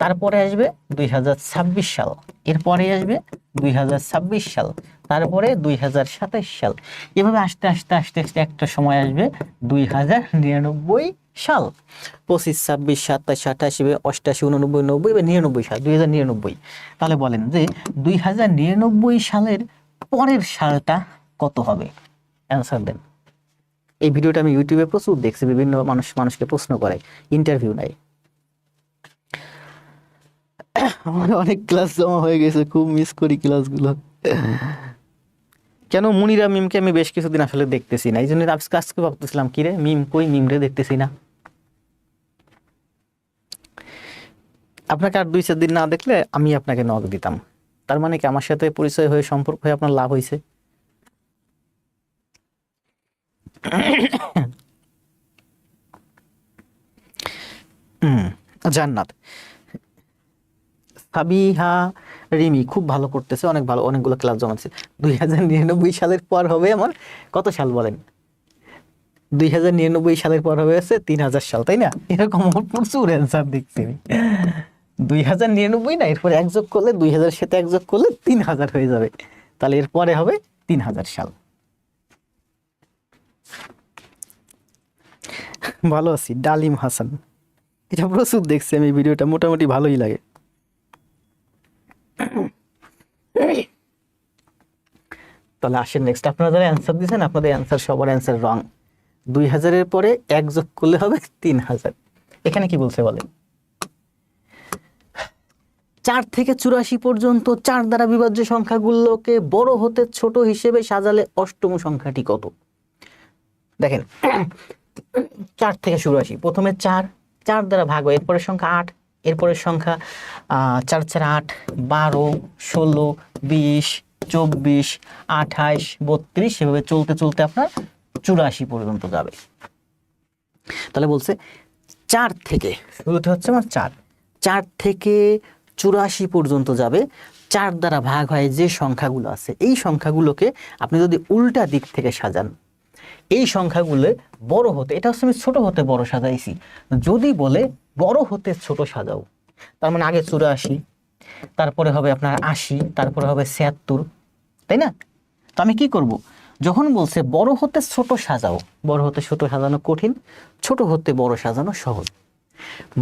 তারপরে আসবে 2026 সাল, এরপরে আসবে 2026 সাল, তারপরে 2027 সাল, এভাবে আস্তে আস্তে আস্তে আস্তে একটা সময় আসবে 2099 সাল। 25, 26, 27, 28, 88, 89, 90 বা 99 সাল, 2099। তাহলে বলেন যে 2099 সালের পরের সালটা কত হবে? অ্যান্সার দেন। এই ভিডিওটা আমি ইউটিউবে প্রচুর দেখছি, বিভিন্ন মানুষকে প্রশ্ন করে, ইন্টারভিউ নেয়। আমার অনেক ক্লাস জমা হয়ে গেছে, খুব মিস করি ক্লাসগুলো। কেন মুনিরা মিমকে আমি বেশ কিছুদিন আসলে দেখতেছি না, এই জন্য আজকে ভাবতেছিলাম কিরে মিম কই, মিমরে দেখতেছি না। আপনাকে আর 2-4 দিন না দেখলে আমি আপনাকে নক দিতাম। তার মানে কি আমার সাথে পরিচয় হয়ে, সম্পর্ক হয়ে আপনার লাভ হয়েছে? জান্নাত, সাবিহা রিমি খুব ভালো করতেছে, অনেক ভালো, অনেকগুলো ক্লাস জমাচ্ছে। 2099 সালের পর হবে আমার কত সাল বলেন? 2099 সালের পর হবে হচ্ছে 3000 সাল, তাই না? এরকম আমার প্রচুর অ্যান্সার দেখছি। 2099 না, এরপরে 1 যোগ করলে 2000 সাথে 1 যোগ করলে 3000 হয়ে যাবে, তাহলে এরপরে হবে 3000 সাল। ভালো আছি। ডালিম হাসান, এটা প্রচুর দেখছি আমি, ভিডিওটা মোটামুটি ভালোই লাগে। তাহলে আসেন নেক্সট, আপনারা যারা অ্যান্সার দিয়েছেন আপনাদের অ্যান্সার সবার অ্যান্সার রং। 2000-এর পরে 1 যোগ করলে হবে 3000। এখানে কি বলছে বলেন? 4 থেকে 84 পর্যন্ত 4 দ্বারা বিভাজ্য সংখ্যাগুলোকে বড় হতে ছোট হিসেবে সাজালে অষ্টম সংখ্যাটি কত? দেখেন, 4 থেকে 84, প্রথমে 4 দ্বারা ভাগ হয়, এরপরের সংখ্যা 8, এরপরের সংখ্যা 4 4 8, 12, 16, 20, 24, 28, 32, সেভাবে চলতে চলতে আপনার 84 পর্যন্ত যাবে। তাহলে বলছে 4 থেকে, শুরুতে হচ্ছে আমার 4 থেকে 84 পর্যন্ত যাবে, 4 দ্বারা ভাগ হয় যে সংখ্যাগুলো আছে, এই সংখ্যাগুলোকে আপনি যদি উল্টা দিক থেকে সাজান, এই সংখ্যাগুলো বড় হতে, এটা হচ্ছে আমি ছোট হতে বড় সাজাইছি, যদি বলে বড় হতে ছোট সাজাও, তার মানে আগে 84, তারপরে হবে আপনার 80, তারপরে হবে 76, তাই না? তো আমি কি করব, যখন বলছে বড় হতে ছোট সাজাও, বড় হতে ছোট সাজানো কঠিন, ছোট হতে বড় সাজানো সহজ।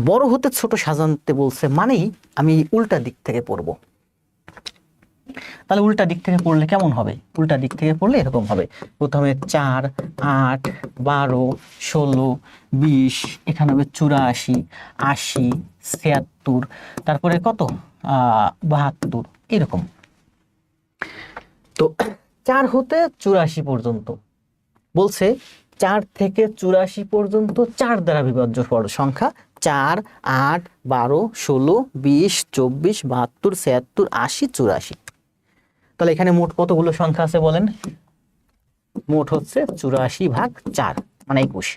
বড় হতে ছোট সাজাতে বলছে মানেই আমি উল্টা দিক থেকে পড়ব। তাহলে উল্টা দিক থেকে পড়লে কেমন হবে? উল্টা দিক থেকে পড়লে এরকম হবে, প্রথমে 4 8 12 16 20, এখানে হবে 84 80 76, তারপরে কত 72, এরকম। তো 4 হতে 84 পর্যন্ত বলছে, 4 থেকে 84 পর্যন্ত 4 দ্বারা বিভাজ্য সংখ্যা 4 8 12 16 20 24 72 76 80 84। তাহলে এখানে মোট কতগুলো সংখ্যা আছে বলেন? মোট হচ্ছে 84/4, মানে 21।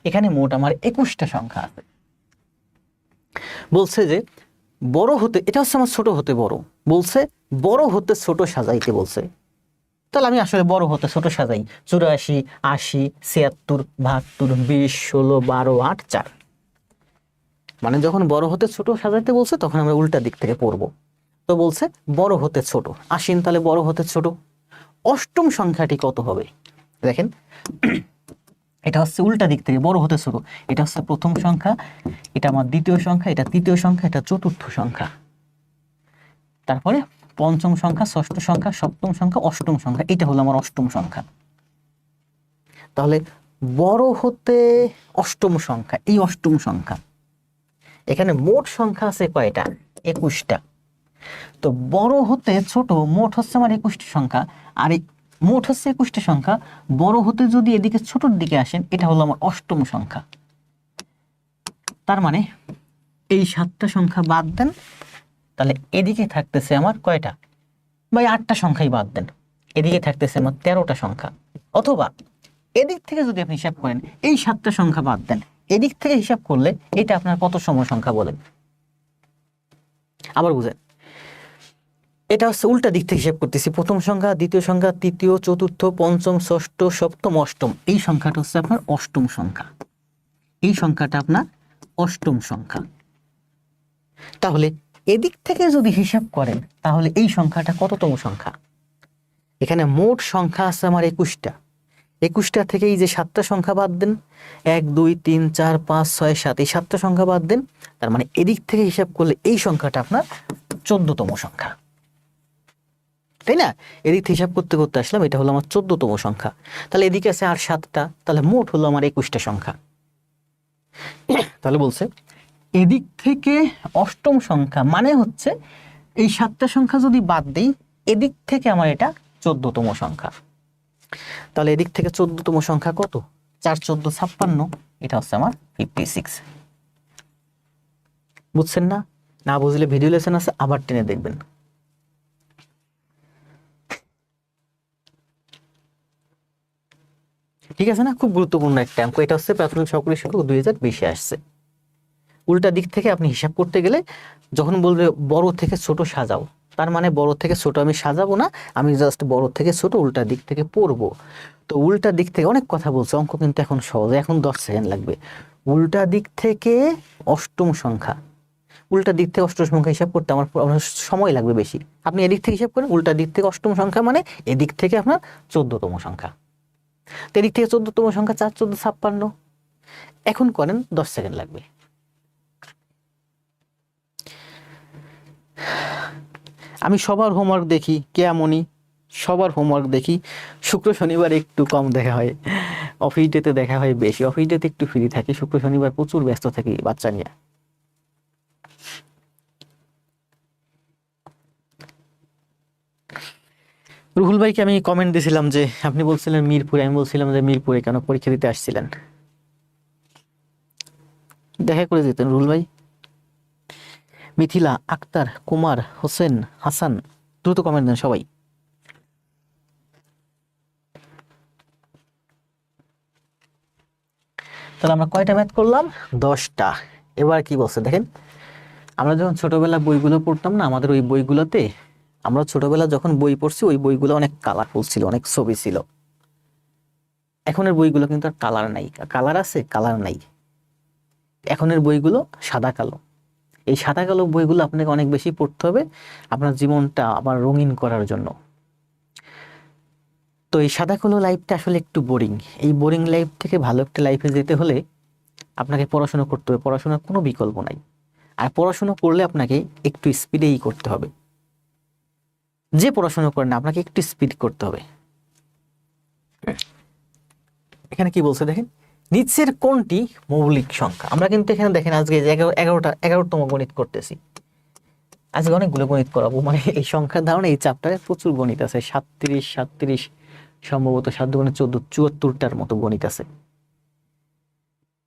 এখানে মোট আমার 21টা সংখ্যা আছে। বলছে যে বড় হতে, এটা হচ্ছে আমার ছোট হতে বড়, বলছে বড় হতে ছোট সাজাইতে বলছে। তাহলে আমি আসলে বড় হতে ছোট সাজাই, 84 80 76 72 20 16 12 8 4। মানে যখন বড় হতে ছোট সাজাইতে বলছে তখন আমরা উল্টা দিক থেকে পড়বো। তো বলছে বড় হতে ছোট। আসেন তাহলে বড় হতে ছোট অষ্টম সংখ্যাটি কত হবে। দেখেন এটা হচ্ছে উল্টা দিক থেকে বড় হতে ছোট। এটা হচ্ছে প্রথম সংখ্যা, এটা আমার দ্বিতীয় সংখ্যা, এটা তৃতীয় সংখ্যা, এটা চতুর্থ সংখ্যা, তারপরে পঞ্চম সংখ্যা, ষষ্ঠ সংখ্যা, সপ্তম সংখ্যা, অষ্টম সংখ্যা, এটা হলো আমার অষ্টম সংখ্যা। তাহলে বড় হতে অষ্টম সংখ্যা, এই অষ্টম সংখ্যা, এখানে মোট সংখ্যা আছে কয়টা? 21টা। তো বড় হতে ছোট মোট হচ্ছে আমার 21টি সংখ্যা, আর এই মোট হচ্ছে 21টি সংখ্যা, বড় হতে যদি এদিকে ছোটর দিকে আসেন এটা হলো আমার অষ্টম সংখ্যা। তার মানে এই 7টা সংখ্যা বাদ দেন, তাহলে এদিকে থাকতেছে আমার কয়টা? ভাই 8টা সংখ্যাই বাদ দেন, এদিকে থাকতেছে আমার 13টা সংখ্যা। অথবা এদিক থেকে যদি আপনি হিসাব করেন এই 7টা সংখ্যা বাদ দেন, এদিক থেকে হিসাব করলে এটা আপনার কত সম সংখ্যা বলেন? আবার বুঝেন, এটা হচ্ছে উল্টা দিক থেকে হিসাব করতেছি। প্রথম সংখ্যা, দ্বিতীয় সংখ্যা, তৃতীয়, চতুর্থ, পঞ্চম, ষষ্ঠ, সপ্তম, অষ্টম, এই সংখ্যাটা হচ্ছে আপনার অষ্টম সংখ্যা। এই সংখ্যাটা আপনার অষ্টম সংখ্যা। তাহলে এদিক থেকে যদি হিসাব করেন তাহলে এই সংখ্যাটা কততম সংখ্যা? এখানে মোট সংখ্যা আছে আমার 21টা। 21টা থেকে এই যে 7টা সংখ্যা বাদ দেন, 1 2 3 4 5 6 7, এই 7টা সংখ্যা বাদ দেন, তার মানে এদিক থেকে হিসাব করলে এই সংখ্যাটা আপনার 14তম সংখ্যা, তাই না? এদিক থেকে হিসাব করতে করতে আসলাম, এটা হলো আমার 14তম সংখ্যা। তাহলে এদিকে আছে আর 7টা, তাহলে মোট হলো আমার 21টা সংখ্যা। তাহলে বলছে এদিক থেকে অষ্টম সংখ্যা মানে হচ্ছে এই 7টা সংখ্যা যদি বাদ দেই এদিক থেকে আমার এটা 14তম সংখ্যা। তাহলে এদিক থেকে 14তম সংখ্যা কত? 4 14 56, এটা হচ্ছে আমার 56। বুঝছেন না? না বুঝলে ভিডিও লেসন আছে, আবার টেনে দেখবেন। ঠিক আছে না? খুব গুরুত্বপূর্ণ একটা অঙ্ক। এটা হচ্ছে প্রাথমিক সহকারী শিক্ষক 2020-এ আসছে। উল্টা দিক থেকে আপনি হিসাব করতে গেলে যখন বলবে বড় থেকে ছোট সাজাও, তার মানে বড় থেকে ছোট আমি সাজাবো না, আমি জাস্ট বড় থেকে ছোট উল্টা দিক থেকে পড়বো। তো উল্টা দিক থেকে অনেক কথা বলছে, অঙ্ক কিন্তু এখন সহজ, এখন 10 সেকেন্ড লাগবে। উল্টা দিক থেকে অষ্টম সংখ্যা, উল্টা দিক থেকে অষ্টম সংখ্যা হিসাব করতে আমার সময় লাগবে বেশি। আপনি এদিক থেকে হিসাব করেন, উল্টা দিক থেকে অষ্টম সংখ্যা মানে এদিক থেকে আপনার 14তম সংখ্যা। তো এদিক থেকে 14তম সংখ্যা 4 14 56। এখন করেন, 10 সেকেন্ড লাগবে। আমি সবার হোমওয়ার্ক দেখি, কেমনই সবার হোমওয়ার্ক দেখি। শুক্র শনিবার একটু কম দেখা হয়, অফিস ডেতে দেখা হয় বেশি। অফিস ডেতে একটু ফ্রি থাকি, শুক্র শনিবার প্রচুর ব্যস্ত থাকি বাচ্চা নিয়ে। রুহুল ভাইকে আমি কমেন্ট দিয়েছিলাম যে আপনি বলছিলেন মিরপুরে, আমি বলছিলাম যে মিরপুরে কেন পরীক্ষা দিতে আসছিলেন, দেখা করে যেতেন রুহুল ভাই। মিথিলা, আক্তার, কুমার, হোসেন, হাসান, দ্রুত কমেন্ট দেন সবাই। তাহলে আমরা কয়টা ম্যাথ করলাম? 10টা। এবার কি বলছে দেখেন, আমরা যখন ছোটবেলা বইগুলো পড়তাম না, আমাদের ওই বইগুলোতে, আমরা ছোটবেলা যখন বই পড়ছি ওই বইগুলো অনেক কালারফুল ছিল, অনেক ছবি ছিল। এখনের বইগুলো কিন্তু আর কালার নাই। কালার আছে, কালার নাই। এখনের বইগুলো সাদা কালো। এই সাদা কালো বইগুলো আপনাকে অনেক বেশি পড়তে হবে আপনার জীবনটা আবার রঙিন করার জন্য। তো এই সাদা কালো লাইফটা আসলে একটু বোরিং। এই বোরিং লাইফ থেকে ভালো একটা লাইফে যেতে হলে আপনাকে পড়াশোনা করতে হবে, পড়াশোনার কোনো বিকল্প নাই। আর পড়াশোনা করলে আপনাকে একটু স্পিডেই করতে হবে। যে পড়াশোনা করেন আপনাকে একটু স্পিড করতে হবে। এখানে কি বলছে দেখেন, নিচের কোনটি মৌলিক সংখ্যা? আমরা কিন্তু এখানে দেখেন আজকে 11তম গণিত করতেছি। আজকে অনেকগুলো গণিত করাবো, মানে এই সংখ্যার ধারণা এই চ্যাপ্টারে প্রচুর গণিত আছে। 37 সম্ভবত 7 গুণে 14 74টার মতো গণিত আছে।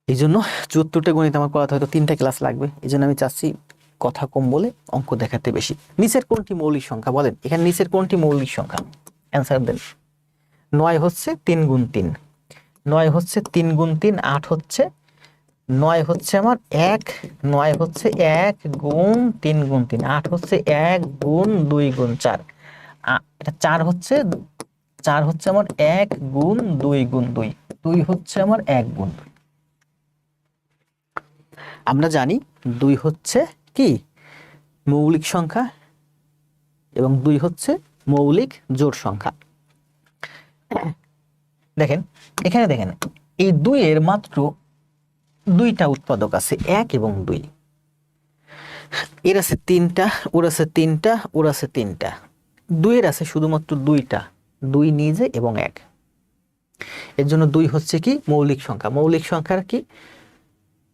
এই জন্য 74টা গণিত আমার করাতে হয়তো 3টা ক্লাস লাগবে। এই জন্য আমি চাচ্ছি কথা কম বলে অঙ্ক দেখাতে বেশি। নিচের কোনটি মৌলিক সংখ্যা বলেন, এখানে নিচের কোনটি মৌলিক সংখ্যা? অ্যান্সার দেন। 9 হচ্ছে 3 গুণ 3, 9 হচ্ছে 3 গুণ 3, 8 হচ্ছে 9 হচ্ছে আমার 1, 9 হচ্ছে 1 গুণ 3 গুণ 3, 8 হচ্ছে 1 গুণ 2 গুণ 4, এটা 4 হচ্ছে আমার 1 গুণ 2 গুণ 2, 2 হচ্ছে আমার 1 গুণ 2। আমরা জানি 2 হচ্ছে কি মৌলিক সংখ্যা, এবং 2 হচ্ছে মৌলিক জোড় সংখ্যা। দেখেন এখানে দেখেন এই 2 এর মাত্র 2টা উৎপাদক আছে, 1 এবং 2। এর আছে 3টা, ওর আছে 3টা, ওর আছে 3টা। 2 এর আছে শুধুমাত্র 2টা, 2 নিজে এবং 1। এর জন্য 2 হচ্ছে কি মৌলিক সংখ্যা। মৌলিক সংখ্যার কি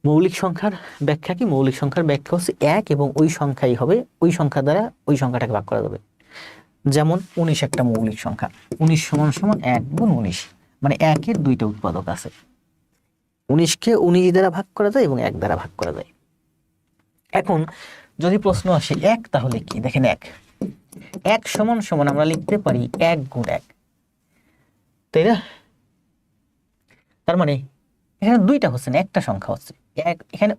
মৌলিক সংখ্যার ব্যাখ্যা কি? মৌলিক সংখ্যার ব্যাখ্যা হচ্ছে 1 এবং ওই সংখ্যাই হবে, ওই সংখ্যা দ্বারা ওই সংখ্যাটাকে ভাগ করা যাবে। যেমন 19 একটা মৌলিক সংখ্যা, 19 সমান সমান 1 গুণ 19, মানে 1 এর 2টা উৎপাদক আছে। 19 কে 19 দ্বারা ভাগ করা যায় এবং 1 দ্বারা ভাগ করা যায়। এখন যদি প্রশ্ন আসে 1 তাহলে কি, দেখেন 1 সমান সমান আমরা লিখতে পারি 1 গুণ 1, তাই না? তার মানে এখানে 2টা হচ্ছে না, একটা সংখ্যা হচ্ছে 1। এখানে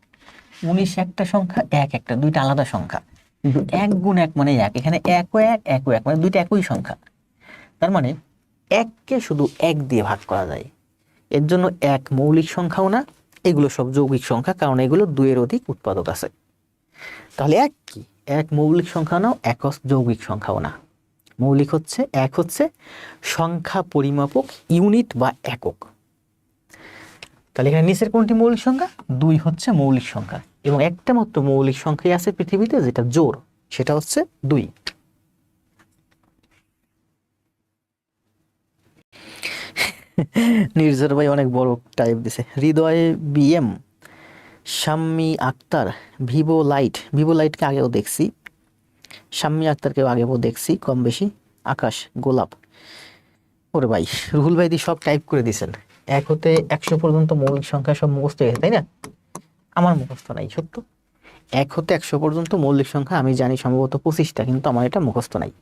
19 একটা সংখ্যা, 1 একটা, 2টা আলাদা সংখ্যা। কিন্তু 1 গুণ 1 মানে 1, এখানে 1 ও 1, 1 ও 1 মানে 2টা একই সংখ্যা। তার মানে 1 কে শুধু 1 দিয়ে ভাগ করা যায়। এর জন্য 1 মৌলিক সংখ্যাও না, এগুলো সব যৌগিক সংখ্যা, কারণ এগুলো 2 এর অধিক উৎপাদক আছে। তাহলে 1 কি? 1 মৌলিক সংখ্যা নাও, 1 যৌগিক সংখ্যাও না। মৌলিক হচ্ছে 1 হচ্ছে সংখ্যা পরিমাপক ইউনিট বা একক। তাহলে এখানে নিচের কোনটি মৌলিক সংখ্যা? 2 হচ্ছে মৌলিক সংখ্যা, এবং একটা মাত্র মৌলিক সংখ্যাই আছে পৃথিবীতে যেটা জোড়, সেটা হচ্ছে 2। নির্ঝর ভাই অনেক বড় টাইপ দিছে। হৃদয় বিএম, শাম্মী আক্তার, ভিভো লাইটকে আগেও দেখছি, শাম্মী আক্তারকেও আগেও দেখছি কম বেশি, আকাশ, গোলাপ। ওরে ভাই রুহুল ভাই দি সব টাইপ করে দিছেন। 1 হতে 100 পর্যন্ত মৌলিক সংখ্যা সব মুখস্থ হয়েছে, তাই না? আমার মুখস্থ নাই সত্য। 1 হতে 100 পর্যন্ত মৌলিক সংখ্যা আমি জানি সম্ভবত 25টা, কিন্তু আমার এটা মুখস্থ নাই,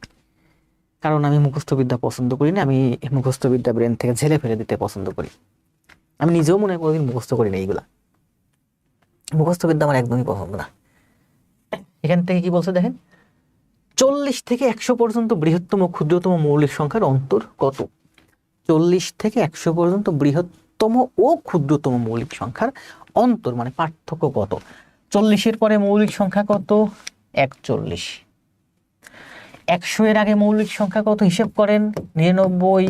কারণ আমি মুখস্থবিদ্যা পছন্দ করি না। আমি মুখস্থবিদ্যা ব্রেন থেকে ঝেলে ফেলে দিতে পছন্দ করি। আমি নিজেও মনে কোনোদিন মুখস্থ করি না এইগুলা। মুখস্থবিদ্যা আমার একদমই পছন্দ না। এখান থেকে কি বলছে দেখেন, 40 থেকে 100 পর্যন্ত বৃহত্তম ক্ষুদ্রতম মৌলিক সংখ্যার অন্তর কত? 40 থেকে 100 পর্যন্ত বৃহত্তম ও ক্ষুদ্রতম মৌলিক সংখ্যার অন্তর মানে পার্থক্য কত? 40-এর পরে মৌলিক সংখ্যা কত? 41। 100 এর আগে মৌলিক সংখ্যা কত হিসেব করেন? 99,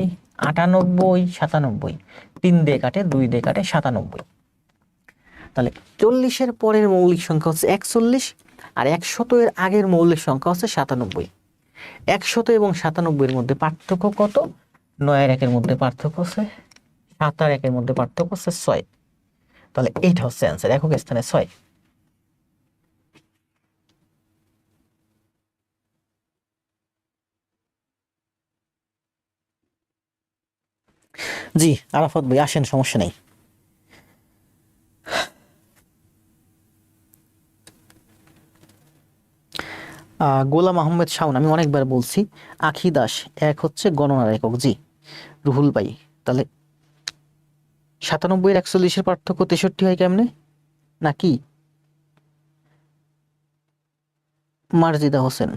98, 97। 3 দিয়ে কাটে, 2 দিয়ে কাটে, 97। তাহলে 40-এর পরের মৌলিক সংখ্যা হচ্ছে 41, আর 100 এর আগের মৌলিক সংখ্যা হচ্ছে 97। 100 এবং 97-এর মধ্যে পার্থক্য কত? 9 আর 1-এর মধ্যে পার্থক্য হচ্ছে 7 আর 1-এর মধ্যে পার্থক্য হচ্ছে 6। তাহলে এইটা হচ্ছে অ্যান্সার, একক স্থানে 6। জি আরাফাত ভাই আসেন, সমস্যা নেই। গোলাম আহমেদ শাওন, আমি অনেকবার বলছি আখি দাস, 1 হচ্ছে গণনার একক। জি রুহুল ভাই, তাহলে 97 এর 41-এর পার্থক্য 63 হয় কেমনে? নাকি মার্জিদা হোসেন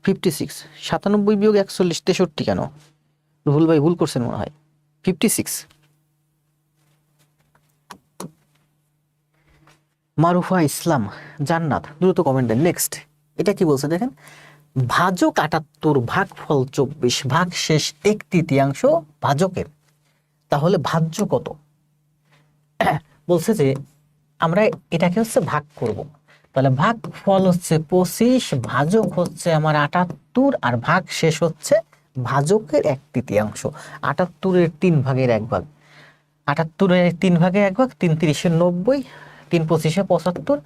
56, 97 বিয়োগ 41 63 কেন? রুহুল ভাই ভুল করছেন মনে হয়, 56। মারুফা ইসলাম, জান্নাত, দ্রুত কমেন্ট দেন। নেক্সট এটা কি বলছে দেখেন, ভাজক 78, ভাগফল 24, ভাগশেষ 1/3 ভাজকের। তাহলে ভাজ্য কত? বলছে যে আমরা এটাকে হচ্ছে ভাগ করব, তাহলে ভাগফল হচ্ছে 25, ভাজক হচ্ছে আমার 78, আর ভাগশেষ হচ্ছে ভাজকের 1/3। 78-এর 3 ভাগের 1 ভাগ, 78-এর 3 ভাগের 1 ভাগ, 3 × 30 = 90, 3 × 25 = 75,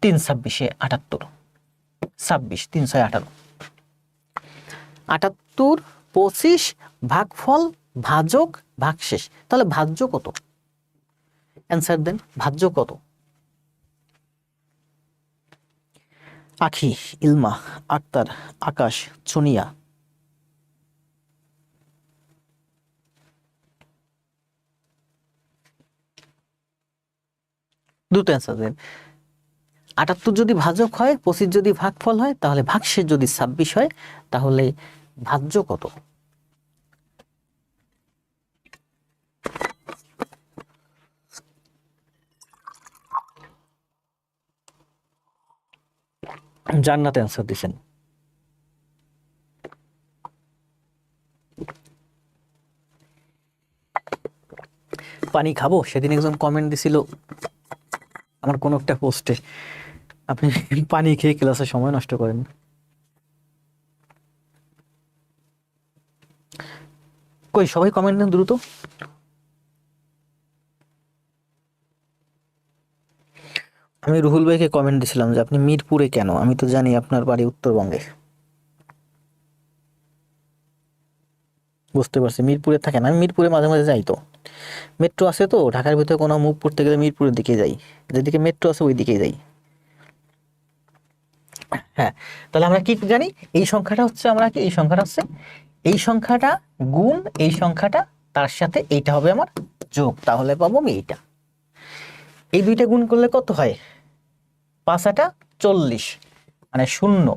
3 × 26 = 78, 26, 3 × 6 = 18। 78, 25, ভাগফল, ভাজক, ভাগশেষ। তাহলে ভাজ্য কত? অ্যান্সার দেন, ভাজ্য কত? আখি, ইলমা, আক্তার, আকাশ, সোনিয়া। দুটো অ্যান্সার দেন। 78 যদি ভাজক হয়, 25 যদি ভাগফল হয়, তাহলে ভাগশেষ যদি 26 হয়, তাহলে ভাজ্য কত? জান্নাত অ্যান্সার দিছেন। পানি খাবো, সেদিন একজন কমেন্ট দিছিল আমার কোনো একটা পোস্টে, আপনি পানি খেয়ে ক্লাসে সময় নষ্ট করেন। কই সবাই কমেন্ট দেন দ্রুত। আমি রুহুল ভাইকে কমেন্ট দিছিলাম যে আপনি মিরপুরে কেন, আমি তো জানি আপনার বাড়ি উত্তরবঙ্গে। বুঝতে পারছি মিরপুরে থাকেন, আমি মিরপুরে মাঝে মাঝে যাই, তো মেট্রো আছে তো ঢাকার ভিতরে কোনো মুভ করতে গেলে মিরপুরের দিকে যাই, যেদিকে মেট্রো আছে ওই দিকেই যাই। হ্যাঁ, তাহলে আমরা কি জানি, এই সংখ্যাটা হচ্ছে, আমরা কি এই সংখ্যাটা হচ্ছে, এই সংখ্যাটা গুণ এই সংখ্যাটা, তার সাথে এইটা হবে আমার যোগ, তাহলে পাবো আমি এইটা। এই দুইটা গুণ করলে কত হয়, 5×8 = 40, মানে 0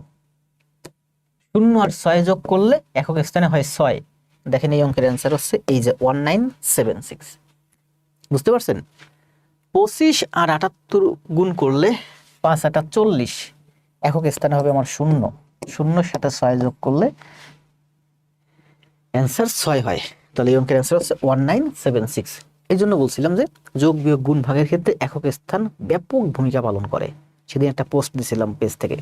0 আর 6 যোগ করলে একক স্থানে হয় 6। দেখেন এই অঙ্কের অ্যান্সার হচ্ছে এই যে 1976। বুঝতে পারছেন? 25 আর 78 গুণ করলে 5×8 = 40, একক স্থানে হবে আমার 0, 0-র সাথে 6 যোগ করলে অ্যান্সার 6 হয়। তাহলে এই অঙ্কের অ্যান্সার হচ্ছে 1976। এই জন্য বলছিলাম যে যোগ বিয়োগ গুণ ভাগের ক্ষেত্রে একক স্থান ব্যাপক ভূমিকা পালন করে। সেদিন একটা পোস্ট দিছিলাম পেজ থেকে।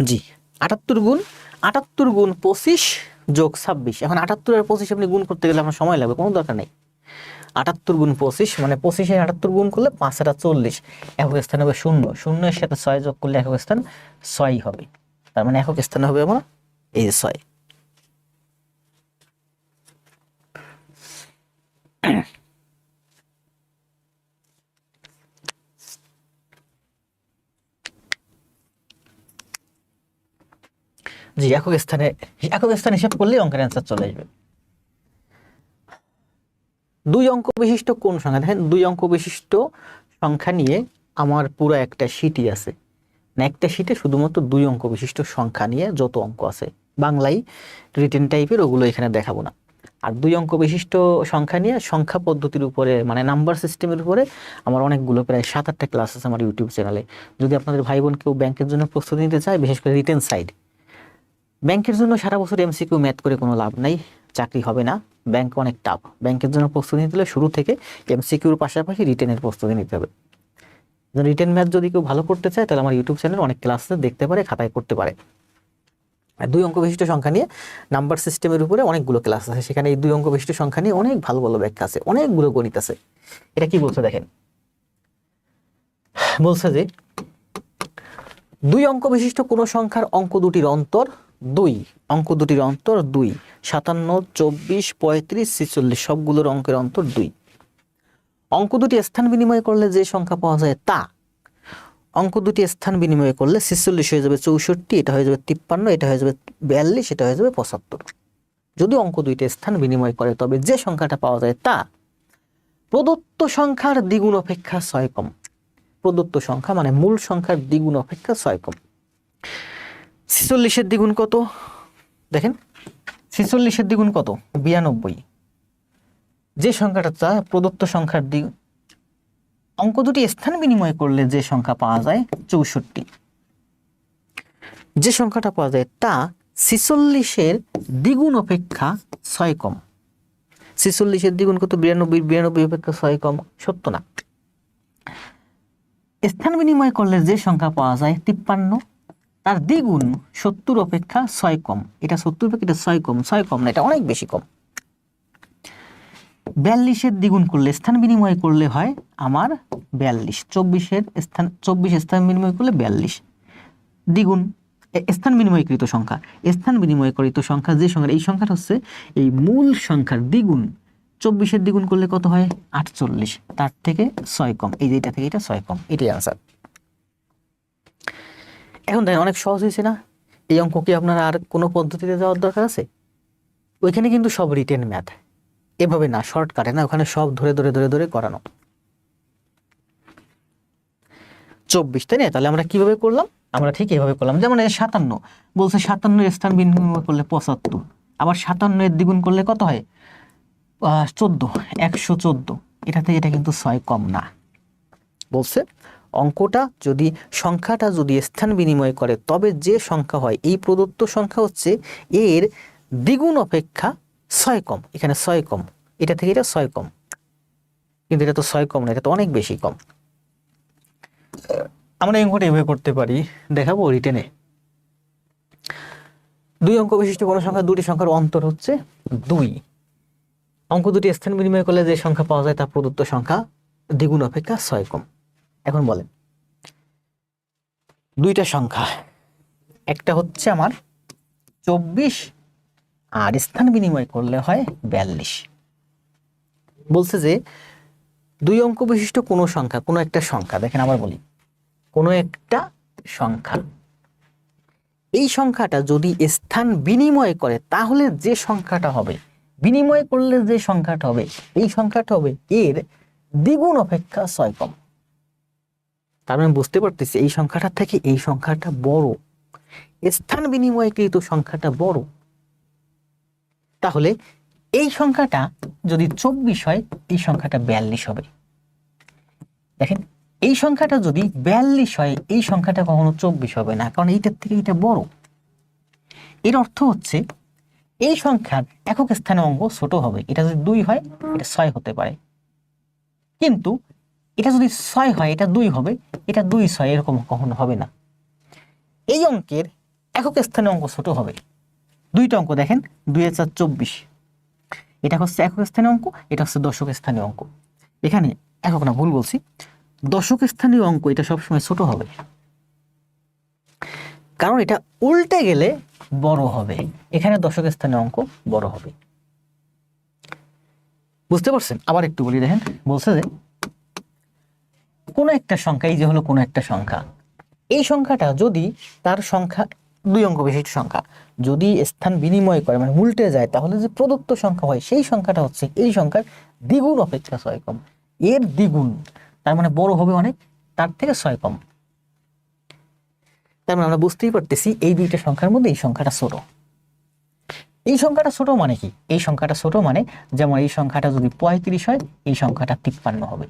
জি, 78 গুণ 25 যোগ 26। এখন 78 আর 25 আপনি গুণ করতে গেলে আপনার সময় লাগবে, কোনো দরকার নেই। 78 গুণ 25 মানে 25 এর 78 গুণ করলে 5×8 = 40, একক স্থান হবে 0, 0-এর সাথে 6 যোগ করলে একক স্থান 6 হবে, তার মানে একক স্থান হবে আমার এই যে 6। জি, একক স্থান হিসাব করলে অঙ্কের অ্যান্সার চলে আসবে। 2 অঙ্ক বিশিষ্ট কোন সংখ্যা, দেখেন 2 অঙ্ক বিশিষ্ট সংখ্যা নিয়ে আমার পুরো একটা শীটই আছে, না একটা শীটে শুধুমাত্র 2 অঙ্ক বিশিষ্ট সংখ্যা নিয়ে যত অঙ্ক আছে, বাংলায় রিটেন টাইপের, ওগুলো এখানে দেখাবো না। আর 2 অঙ্ক বিশিষ্ট সংখ্যা নিয়ে সংখ্যা পদ্ধতির উপরে, মানে নাম্বার সিস্টেমের উপরে আমার অনেকগুলো, প্রায় 7-8টা ক্লাস আছে আমার ইউটিউব চ্যানেলে। যদি আপনাদের ভাই বোন কেউ ব্যাংকের জন্য প্রস্তুতি নিতে চায়, বিশেষ করে রিটেন সাইড, ব্যাংকের জন্য সারা বছর এমসিকিউ ম্যাথ করে কোনো লাভ নাই, চাকরি হবে না, ব্যাংক অনেক টাফ। ব্যাংকের জন্য প্রস্তুতি নিতে হলে শুরু থেকে এমসিকিউর পাশাপাশি রিটেনের প্রস্তুতি নিতে হবে। রিটেন ম্যাথ যদি কেউ ভালো করতে চায় তাহলে আমার ইউটিউব চ্যানেলে অনেক ক্লাস দেখতে পারে, খাতায় করতে পারে। আর 2 অঙ্ক বিশিষ্ট সংখ্যা নিয়ে নাম্বার সিস্টেমের উপরে অনেকগুলো ক্লাস আছে, সেখানে এই 2 অঙ্ক বিশিষ্ট সংখ্যা নিয়ে অনেক ভালো ভালো ব্যাখ্যা আছে, অনেকগুলো গণিত আছে। এটা কি বলছে দেখেন, বলছে যে 2 অঙ্ক বিশিষ্ট কোনো সংখ্যার অঙ্ক দুটির অন্তর 2, অঙ্ক দুটির অন্তর 2, 57, 24, 35, 46 সবগুলোর অঙ্কের অন্তর 2। অঙ্ক দুটি স্থান বিনিময় করলে যে সংখ্যা পাওয়া যায় তা, অঙ্ক দুটি স্থান বিনিময় করলে 46 হয়ে যাবে 64, এটা হয়ে যাবে 53, এটা হয়ে যাবে 42, এটা হয়ে যাবে 75। যদি অঙ্ক দুইটি স্থান বিনিময় করে তবে যে সংখ্যাটা পাওয়া যায় তা প্রদত্ত সংখ্যার দ্বিগুণ অপেক্ষা 6 কম। প্রদত্ত সংখ্যা মানে মূল সংখ্যার দ্বিগুণ অপেক্ষা 6 কম। 46-এর দ্বিগুণ কত, দেখেন 46-এর দ্বিগুণ কত, 92। যে সংখ্যাটা তা প্রদত্ত সংখ্যার দ্বিগুণ, অঙ্ক দুটি স্থান বিনিময় করলে যে সংখ্যা পাওয়া যায় 64। যে সংখ্যাটা পাওয়া যায় তা 46-এর দ্বিগুণ অপেক্ষা 6 কম। 46-এর দ্বিগুণ কত, 92, 92 অপেক্ষা 6 কম, সত্য না। স্থান বিনিময় করলে যে সংখ্যা পাওয়া যায় 53, তার দ্বিগুণ 70 অপেক্ষা 6 কম। এটা 70 অপেক্ষা এটা 6 কম, 6 কম না, এটা অনেক বেশি কম। 42-এর দ্বিগুণ করলে স্থান বিনিময় করলে হয় আমার 42, 24 স্থান বিনিময় করলে 42 দ্বিগুণ স্থান বিনিময়কৃত সংখ্যা। স্থান বিনিময়কৃত সংখ্যা যে সংখ্যা, এই সংখ্যাটা হচ্ছে এই মূল সংখ্যার দ্বিগুণ। 24-এর দ্বিগুণ করলে কত হয় 48, তার থেকে 6 কম, এই যে এটা থেকে এটা 6 কম, এটাই আনসার। এখন দেখেন অনেক সহজ হয়েছে না? এই অঙ্ক কি আপনার আর কোনো পদ্ধতিতে যাওয়ার দরকার আছে? ওইখানে কিন্তু সব রিটেন ম্যাথ, এভাবে না শর্টকাটে না, ওখানে সব ধরে ধরে ধরে ধরে করানো। 24, তাই না? তাহলে আমরা কিভাবে করলাম, আমরা ঠিক এভাবে করলাম। যেমন 57 বলছে, 57-এর স্থান বিনিময় করলে 75, আবার 57-এর দ্বিগুণ করলে কত হয় 14, 114, এটা থেকে এটা কিন্তু 6 কম না। বলছে অঙ্কটা যদি, সংখ্যাটা যদি স্থান বিনিময় করে তবে যে সংখ্যা হয়, এই প্রদত্ত সংখ্যা হচ্ছে এর দ্বিগুণ অপেক্ষা 6 কম, এখানে 6 কম, এটা থেকে এটা 6 কম, কিন্তু এটা তো 6 কম না, এটা তো অনেক বেশি কম। আমরা এই অঙ্কটা এভাবে করতে পারি, দেখাবো রিটেনে। 2 অঙ্ক বিশিষ্ট কোন সংখ্যা দুটি সংখ্যার অন্তর হচ্ছে 2। অঙ্ক দুটি স্থান বিনিময় করলে যে সংখ্যা পাওয়া যায় তা প্রদত্ত সংখ্যা দ্বিগুণ অপেক্ষা 6 কম। এখন বলেন, দুইটা সংখ্যা, একটা হচ্ছে আমার 24 আর স্থান বিনিময় করলে হয় 42। বলছে যে 2 অঙ্ক বিশিষ্ট কোনো সংখ্যা, কোনো একটা সংখ্যা, দেখেন আবার বলি, কোনো একটা সংখ্যা, এই সংখ্যাটা যদি স্থান বিনিময় করে তাহলে যে সংখ্যাটা হবে, বিনিময় করলে যে সংখ্যাটা হবে, এই সংখ্যাটা হবে এর দ্বিগুণ অপেক্ষা 6 কম। তার মানে বুঝতে পারতেছি এই সংখ্যাটা থেকে এই সংখ্যাটা বড়, স্থান বিনিময়কৃত সংখ্যাটা বড়। তাহলে এই সংখ্যাটা যদি 24 হয়, এই সংখ্যাটা 42 হবে। দেখেন, এই সংখ্যাটা যদি 42 হয়, এই সংখ্যাটা কখনো 24 হবে না, কারণ এইটার থেকে এটা বড়। এর অর্থ হচ্ছে এই সংখ্যার একক স্থানে অঙ্ক ছোট হবে। এটা যদি 2 হয়, এটা 6 হতে পারে, কিন্তু এটা যদি 6 হয়, এটা 2 হবে, এটা 2 6 এরকম কখনো হবে না। এই অঙ্কের একক স্থানে অঙ্ক ছোট হবে। দুইটা অঙ্ক দেখেন, 2 4 24, এটা হচ্ছে একক স্থানীয় অঙ্ক, এটা হচ্ছে দশক স্থানীয় অঙ্ক। এখানে একক না, ভুল বলছি, দশক স্থানীয় অঙ্ক এটা সবসময় ছোট হবে, কারণ এটা উল্টে গেলে বড় হবে। এখানে দশক স্থানীয় অঙ্ক বড় হবে। বুঝতে পারছেন? আবার একটু বলি, দেখেন বলছে যে কোনো একটা সংখ্যা, এই যে হলো কোনো একটা সংখ্যা, এই সংখ্যাটা যদি তার সংখ্যা 2 অঙ্ক বিশিষ্ট সংখ্যা যদি স্থান বিনিময় করে, মানে উল্টে যায়, তাহলে যে প্রদত্ত সংখ্যা হয় সেই সংখ্যাটা হচ্ছে এই সংখ্যার দ্বিগুণ অপেক্ষা 6 কম। এর দ্বিগুণ, তার মানে বড় হবে অনেক, তার থেকে 6 কম। তার মানে আমরা বুঝতেই পারতেছি এই দুইটা সংখ্যার মধ্যে এই সংখ্যাটা ছোট। এই সংখ্যাটা ছোট মানে কি? এই সংখ্যাটা ছোট মানে, যেমন এই সংখ্যাটা যদি 35 হয়, এই সংখ্যাটা 53 হবে,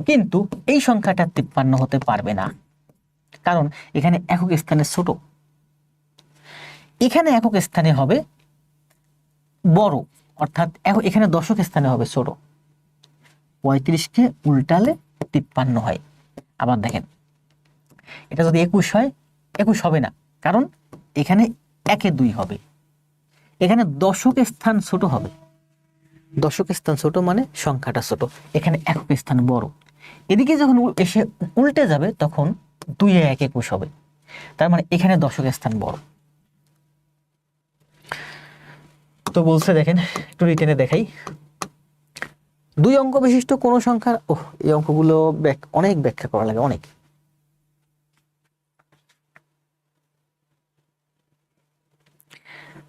কিন্তু এই সংখ্যাটা 53 হতে পারবে না, কারণ এখানে একক স্থানে ছোট, এখানে একক স্থানে হবে বড়, অর্থাৎ এখানে দশক স্থানে হবে ছোট। 35কে উল্টালে 53 হয়। আবার দেখেন, এটা যদি 21 হয়, 21 হবে না, কারণ এখানে 1 এ 2 হবে, এখানে দশক স্থান ছোট হবে। দশক স্থান ছোট মানে সংখ্যাটা ছোট, এখানে একক স্থান বড়। এদিকে যখন এসে উল্টে যাবে, তখন 2 এ 1 21 হবে, তার মানে এখানে দশক স্থান বড়। তো বলছে, দেখেন একটু রিটেনে দেখাই, 2 অঙ্ক বিশিষ্ট কোন সংখ্যার, এই অঙ্কগুলো অনেক ব্যাখ্যা করা লাগে, অনেক।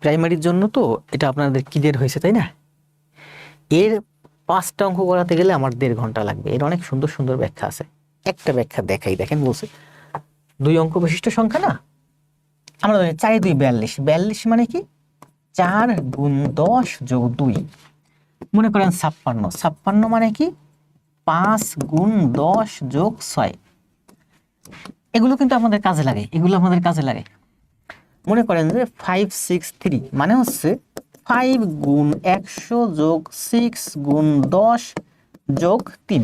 প্রাইমারির জন্য তো এটা আপনাদের ক্লিয়ার হয়েছে, তাই না? এর 5টা অঙ্ক করাতে গেলে আমার 1.5 ঘন্টা লাগবে। এর অনেক সুন্দর সুন্দর ব্যাখ্যা আছে। একটা ব্যাখ্যা দেখাই, দেখেন বলছে 2 অঙ্ক বিশিষ্ট সংখ্যা না, আমরা জানি 4 2 42, 42 মানে কি 4 গুণ 10 যোগ 2, মনে করেন 56, 56 মানে কি 5 গুণ 10 যোগ 6। এগুলো কিন্তু আমাদের কাজে লাগে, এগুলো আমাদের কাজে লাগে। মনে করেন যে 563 মানে হচ্ছে 5 গুণ 100 যোগ 6 গুণ 10 যোগ 3।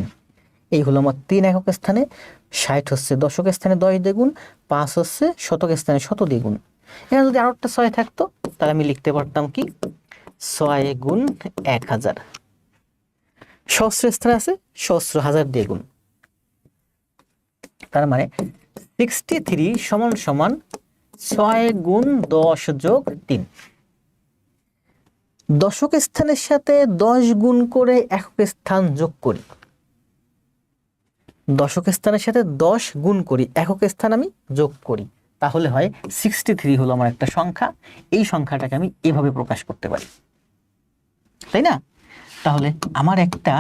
এই হলো আমার 3 একক স্থানে, 60 হচ্ছে দশক স্থানে 10 দ্বিগুণ, 5 হচ্ছে শতক স্থানে 100 দ্বিগুণ। এখানে যদি আরো একটা 6 থাকতো, তাহলে আমি লিখতে পারতাম কি 6 গুণ 1000। সহস্র স্থানে আছে সহস্র হাজার দ্বিগুণ, তার মানে 63 সমান সমান 6 গুণ 10 যোগ 3। দশক স্থানের সাথে 10 গুণ করে একক স্থান যোগ করি, দশক স্থানের সাথে 10 গুণ করি, একক স্থান আমি যোগ করি, তাহলে হয় 63 হলো আমার একটা সংখ্যা। এই সংখ্যাটাকে আমি এভাবে প্রকাশ করতে পারি, তাই না? তাহলে আমার একটা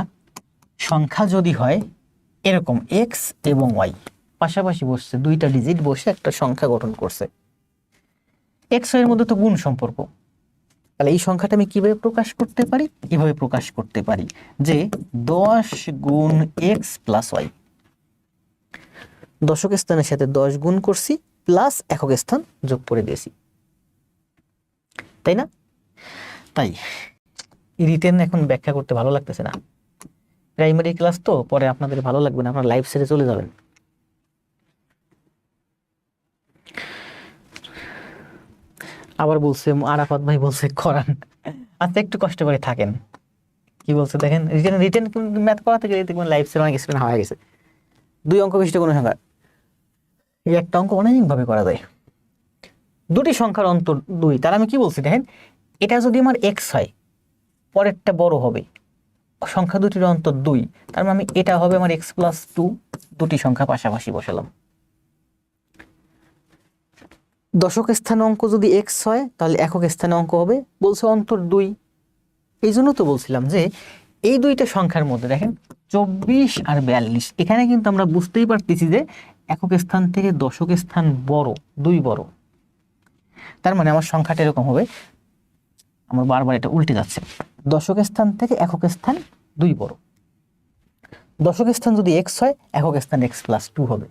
সংখ্যা যদি হয় এরকম x এবং y পাশাপাশি বসছে, 2টা ডিজিট বসে একটা সংখ্যা গঠন করছে, x এর মধ্যে তো গুণ সম্পর্ক, তাহলে এই সংখ্যাটা আমি কিভাবে প্রকাশ করতে পারি? এভাবে প্রকাশ করতে পারি যে 10 গুণ x প্লাস y, দশক স্থানের সাথে 10 গুণ করছি প্লাস একক স্থান যোগ করে দিয়েছি, তাই না? তাই রিটেন এখন ব্যাখ্যা করতে ভালো লাগতেছে না, প্রাইমারি ক্লাস তো, পরে আপনাদের ভালো লাগবে না, আপনারা লাইভ ছেড়ে চলে যাবেন। আবার বলছে আরাফাত ভাই বলছে করান, আচ্ছা একটু কষ্ট করে থাকেন। কি বলছে দেখেন, রিটেন ম্যাথ করাতে গেলে দেখবেন লাইভ ছেড়ে অনেক এক্সপিরিয়েন্স হয়ে গেছে। 2 অঙ্ক বিশিষ্ট কোনো সংখ্যা, এই একটা অঙ্ক অনেকভাবে করা যায়। দুটি সংখ্যার অন্তর 2, তার আমি কি বলছি দেখেন, এটা যদি আমার এক্স হয়, পরেরটা বড় হবে, সংখ্যা দুটির অন্তর 2, তার মানে এটা হবে আমার x+2, দুটি সংখ্যা পাশাপাশি বসালাম। দশক স্থানে অঙ্ক যদি x হয় তাহলে একক স্থানে অঙ্ক হবে, বলছে অন্তর 2। এই জন্য তো বলছিলাম যে এই দুইটা সংখ্যার মধ্যে দেখেন 24 আর 42, এখানে কিন্তু আমরা বুঝতেই পারতেছি যে একক স্থান থেকে দশক স্থান বড়, 2 বড়। তার মানে আমার সংখ্যাটা এরকম হবে, আমার বারবার এটা উল্টে যাচ্ছে, দশক স্থান থেকে একক স্থান 2 বড়। দশক স্থান যদি x হয়, একক স্থান x+2 হবে।